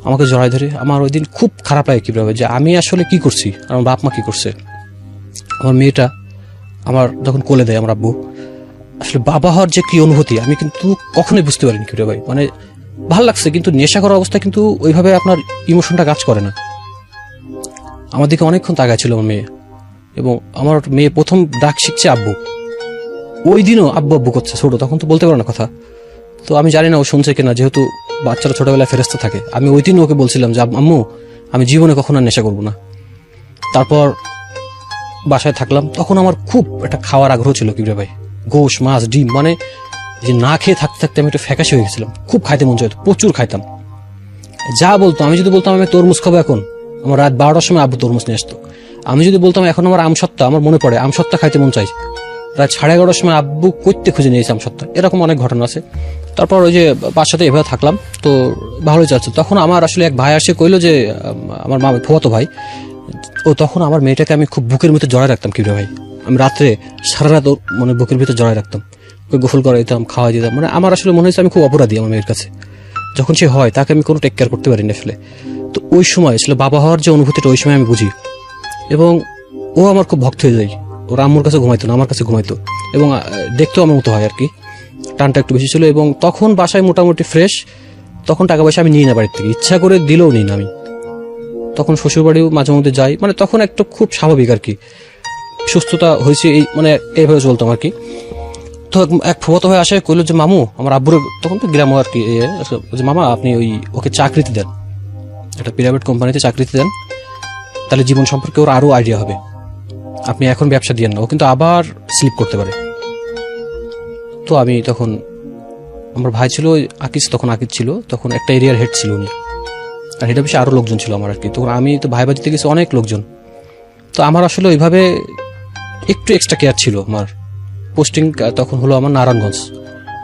আমাকে জড়ায় ধরে, আমার ওই দিন খুব খারাপ লাগে কিবরে ভাই, যে আমি আসলে কি করছি, আমার বাপ মা কি করছে। আমার মেয়েটা আমার যখন কোলে দেয় আমার আব্বু, আসলে বাবা হওয়ার যে কি অনুভূতি আমি কিন্তু কখনোই বুঝতে পারিনি কিবরে ভাই। মানে ভাল লাগছে, কিন্তু নেশা করার অবস্থা কিন্তু ওইভাবে আপনার ইমোশনটা কাজ করে না। আমার দিকে অনেকক্ষণ তাকায় ছিল আমার মেয়ে, এবং আমার মেয়ে প্রথম ডাক শিখছে আব্বু। ওই দিনও আব্বু আব্বু করছে, ছোট তখন তো বলতে পারে না কথা। তো আমি জানি না ও শুনছে কিনা, যেহেতু বাচ্চারা ছোটবেলায় ফেরেস্তা থাকে। আমি ওই দিন ওকে বলছিলাম যে আম্মু আমি জীবনে কখনো আর নেশা করবো না। তারপর বাসায় থাকলাম, তখন আমার খুব একটা খাওয়ার আগ্রহ ছিল কিবরে ভাই, গোশ মাছ ডিম, মানে যে না খেয়ে থাকতে থাকতে আমি একটু ফ্যাকাশে হয়ে গেছিলাম, খুব খাইতে মন চাইতো, প্রচুর খাইতাম। যা বলতো, আমি যদি বলতাম আমি তরমুজ খাবো এখন, আমার রাত 12টার সময় আব্বু তরমুজ নিয়ে আসতো। আমি যদি বলতাম এখন আমার আমসত্ত্বা, আমার মনে পড়ে আমসত্ত্বা খাইতে মন চাই, রাত 11:30টার সময় আব্বু করতে খুঁজে নিয়েছে আমসত্ত্বা। এরকম অনেক ঘটনা আছে। তারপর ওই যে বাসাতে এভাবে থাকলাম, তো ভালোই যাচ্ছে। তখন আমার আসলে এক ভাই আসে কইলো যে, আমার ফুফাতো ভাই, ও তখন আমার মেয়েটাকে আমি খুব বুকের ভিতরে জড়ায় রাখতাম কিবরে ভাই। আমি রাত্রে সারা রাত মানে বুকের ভিতরে জড়ায় রাখতাম, ওকে গোসল করাই দিতাম, খাওয়াই দিতাম। মানে আমার আসলে মনে হয়েছে আমি খুব অপরাধী আমার মেয়ের কাছে, যখন সে হয় তাকে আমি কোনো টেক কেয়ার করতে পারিনি আসলে। তো ওই সময় আসলে বাবা হওয়ার যে অনুভূতিটা ওই সময় আমি বুঝি। এবং ও আমার খুব ভক্ত হয়ে যায়। ওর আম্মুর কাছে ঘুমাইতো না, আমার কাছে ঘুমাইতো, এবং দেখতেও আমার মতো হয় আর কি, টানটা একটু বেশি ছিল। এবং তখন বাসায় মোটামুটি ফ্রেশ, তখন টাকা পয়সা আমি নিই না বাড়ির থেকে, ইচ্ছা করে দিলেও নিই না আমি। তখন শ্বশুরবাড়িও মাঝে মধ্যে যাই, মানে তখন একটু খুব স্বাভাবিক আর কি, সুস্থতা হয়েছে এই, মানে এইভাবে চলতাম আর কি। তো এক ফুফাতো হয়ে আসে, কইলো যে মামু, আমার আব্বুর তখন তো গ্রাম আর কি, যে মামা আপনি ওকে চাকরিতে দেন, একটা প্রাইভেট কোম্পানিতে চাকরিতে দেন, তাহলে জীবন সম্পর্কে ওর আরো আইডিয়া হবে। আপনি এখন ব্যবসা দিয়েন না, ও কিন্তু আবার স্লিপ করতে পারে। তো আমি তখন, আমার ভাই ছিল আকিজ, তখন আকিজ ছিল, তখন একটা এরিয়ার হেড ছিল উনি, আর হেড অফিসে আরো লোকজন ছিল আমার আর কি। তখন আমি তো ভাই বাজিতে গেছি অনেক লোকজন, তো আমার আসলে ওইভাবে একটু এক্সট্রা কেয়ার ছিল। আমার পোস্টিং তখন হলো আমার নারায়ণগঞ্জ,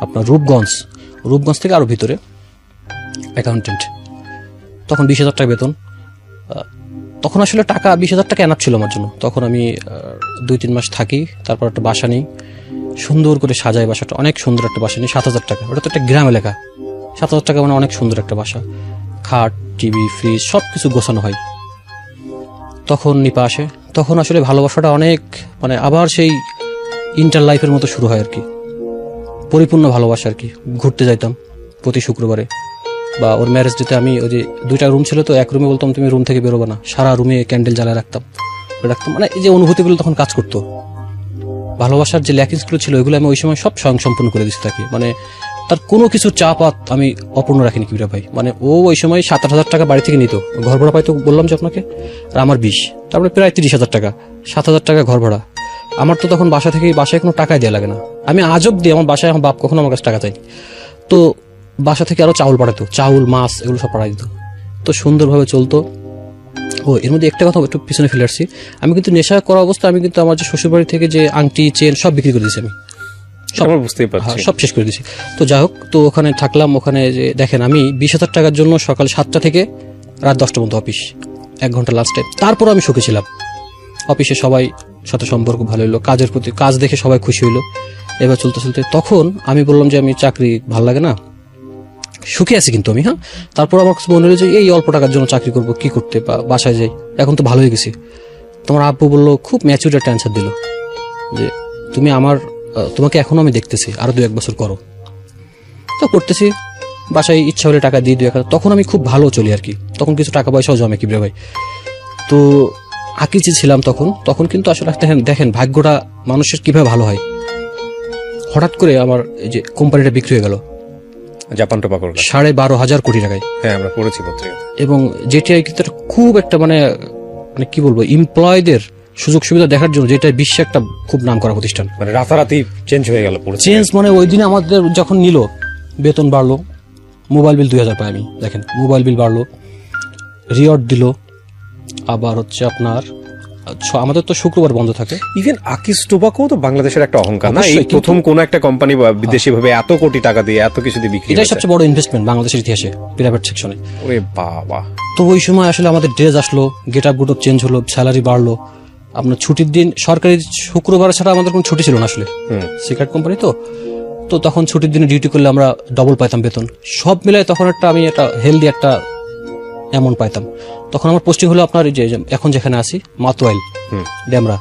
আপনার রূপগঞ্জ থেকে আরো ভিতরে, অ্যাকাউন্টেন্ট। তখন 20,000 টাকা বেতন। তখন আসলে টাকা 20,000 টাকা এনাফ ছিল আমার জন্য। তখন আমি 2-3 মাস থাকি, তারপর একটা বাসা নিই, সুন্দর করে সাজাই বাসাটা, অনেক সুন্দর একটা বাসা নিই, 7,000 টাকা। ওটা তো একটা গ্রাম এলাকা, 7,000 টাকা মানে অনেক সুন্দর একটা বাসা, খাট, টিভি, ফ্রিজ সব কিছু গোছানো হয়। তখন নিপা আসে, তখন আসলে ভালোবাসাটা অনেক, মানে আবার সেই ইন্টার লাইফের মতো শুরু হয় আর কি, পরিপূর্ণ ভালোবাসা আর কি। ঘুরতে যাইতাম প্রতি শুক্রবারে, বা ওর ম্যারেজ ডেতে আমি, ওই যে 2টা রুম ছিল তো, এক রুমে বলতাম তুমি রুম থেকে বেরোবে না, সারা রুমে ক্যান্ডেল জ্বালায় রাখতাম, মানে এই যে অনুভূতিগুলো তখন কাজ করতো। ভালোবাসার যে ল্যাকিংসগুলো ছিল ওইগুলো আমি ওই সময় সব স্বয়ং সম্পূর্ণ করে দিচ্ছি তাকে, মানে তার কোনো কিছু চাপাত আমি অপূর্ণ রাখিনি কিবিরা ভাই। মানে ও ওই সময় 7-8 টাকা বাড়ি থেকে নিত, ঘর ভাড়া পাইতো বললাম যে আপনাকে, আর আমার 20, তারপরে প্রায় 30,000 টাকা, 7,000 টাকা ঘর ভাড়া। আমার তো তখন বাসায় কোনো টাকাই দেওয়া লাগে না। আমি আজব দিয়ে আমার বাসায়, আমার বাপ কখনো আমার কাছে টাকা চাই, তো বাসা থেকে আরো চাউল পাঠাতো, চাউল মাছ এগুলো সব পাঠাই দিত, তো সুন্দরভাবে চলতো। ও এর মধ্যে একটা কথা একটু পিছনে ফেলে আসছি, আমি কিন্তু নেশা করা অবস্থা, আমি কিন্তু আমার যে শ্বশুরবাড়ি থেকে যে আংটি চেন সব বিক্রি করে দিয়েছি আমি, সব বুঝতেই পারছি। সব শেষ করে দিয়েছি। তো যাই হোক, তো ওখানে থাকলাম। ওখানে যে দেখেন, আমি 20,000 টাকার জন্য সকাল 7টা থেকে রাত 10টা পর্যন্ত অফিস, 1 ঘন্টা লাঞ্চ টাইম, তারপর আমি সুখী ছিলাম। অফিসে সবাই সাথে সম্পর্ক ভালো হলো, কাজের প্রতি, কাজ দেখে সবাই খুশি হইলো। এবার চলতে চলতে তখন আমি বললাম যে আমি চাকরি ভালো লাগে না, সুখে আছি কিন্তু আমি, হ্যাঁ। তারপর আমার কাছে মনে হলো যে এই অল্প টাকার জন্য চাকরি করবো, কি করতে, বা বাসায় যাই, এখন তো ভালো হয়ে গেছি। তোমার আব্বু বললো, খুব ম্যাচিউর একটা অ্যান্সার দিল, যে তুমি তোমাকে এখনো আমি দেখতেছি, আরো 2-1 বছর করো। তো করতেছি, বাসায় ইচ্ছা হলে টাকা দিয়ে 2-1 হাজার, তখন আমি খুব ভালো চলি আর কি, তখন কিছু টাকা পয়সাও জমে কিবরে ভাই। তো আকিজে ছিলাম তখন কিন্তু আসলে দেখেন ভাগ্যটা মানুষের কিভাবে ভালো হয়। হঠাৎ করে আমার এই যে কোম্পানিটা বিক্রি হয়ে গেল জাপান টোবাকোর, 12,500 কোটি টাকায়। হ্যাঁ আমরা পড়েছি পত্রিকা। এবং যেটা কিন্তু খুব একটা মানে কি বলবো, এমপ্লয়ীদের সুযোগ সুবিধা দেখার জন্য, যেটা বিশ্বে একটা খুব নাম করা প্রতিষ্ঠান, মানে রাতারাতি চেঞ্জ হয়ে গেল পুরো। চেঞ্জ মানে ওই দিনে আমাদের যখন নিল, বেতন বাড়লো, মোবাইল বিল 2,000 পাই আমি, দেখেন মোবাইল বিল বাড়লো, রিওয়ার্ড দিল, আবার হচ্ছে আপনার আমাদের তো শুক্রবার বন্ধ থাকে। ইভেন আকিজ টোবাকো তো বাংলাদেশের একটা অহংকার না, এই অবশ্যই, প্রথম কোন একটা কোম্পানি বা বিদেশি ভাবে এত কোটি টাকা দিয়ে এত কিছু দিয়ে বিক্রি এটাই হয়েছে। সবচেয়ে বড় ইনভেস্টমেন্ট বাংলাদেশের ইতিহাসে, প্রাইভেট সেকশনে। ওরে বাবা। তো ওই সময় আসলে আমাদের ড্রেস আসলো, গেট আপ গুটপ চেঞ্জ হলো, স্যালারি বাড়লো, আপনার ছুটির দিন সরকারি শুক্রবার ছাড়া আমাদের কোনো ছুটি ছিল না আসলে, সিগারেট কোম্পানি তো তখন ছুটির দিনে ডিউটি করলে আমরা ডবল পাইতাম বেতন, সব মিলায় তখন আমি একটা হেলদি একটা অ্যামাউন্ট পাইতাম। তখন আমার পোস্টিং হলো আপনার যে এখন যেখানে আছি, মাতোয়াইল ড্যামরা।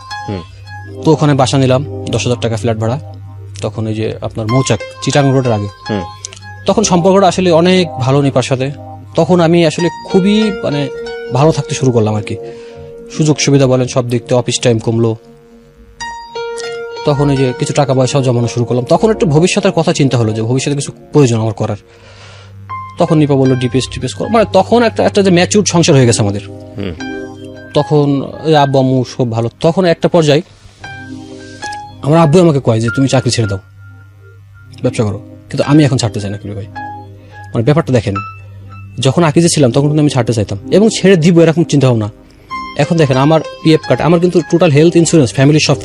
তো ওখানে বাসা নিলাম, 10,000 টাকা ফ্ল্যাট ভাড়া। তখন এই যে আপনার মৌচাক, চিটাং রোডের আগে। তখন সম্পর্কটা আসলে অনেক ভালো নিপার সাথে। তখন আমি আসলে খুবই মানে ভালো থাকতে শুরু করলাম আর কি, সুযোগ সুবিধা বলেন সব দিক থেকে, অফিস টাইম কমলো। তখন এই যে কিছু টাকা পয়সাও জমানো শুরু করলাম। তখন একটু ভবিষ্যতের কথা চিন্তা হলো যে ভবিষ্যতে কিছু প্রয়োজন আমার করার। তখন নিপা বললো ডিপিএস করো, মানে তখন একটা যে ম্যাচিউর সংসার হয়ে গেছে আমাদের। তখন আব্বু আম্মু সব ভালো। তখন একটা পর্যায়ে আমার আব্বু আমাকে কয় যে তুমি চাকরি ছেড়ে দাও, ব্যবসা করো, কিন্তু আমি এখন ছাড়তে চাই না কিবরে ভাই। মানে ব্যাপারটা দেখেন, যখন আকিজে ছিলাম তখন কিন্তু আমি ছাড়তে চাইতাম এবং ছেড়ে দিব এরকম চিন্তা ভাবনা। এখন দেখেন আমার পিএফ কার্ড, আমার কিন্তু টোটাল হেলথ ইন্স্যুরেন্স, ফ্যামিলি সব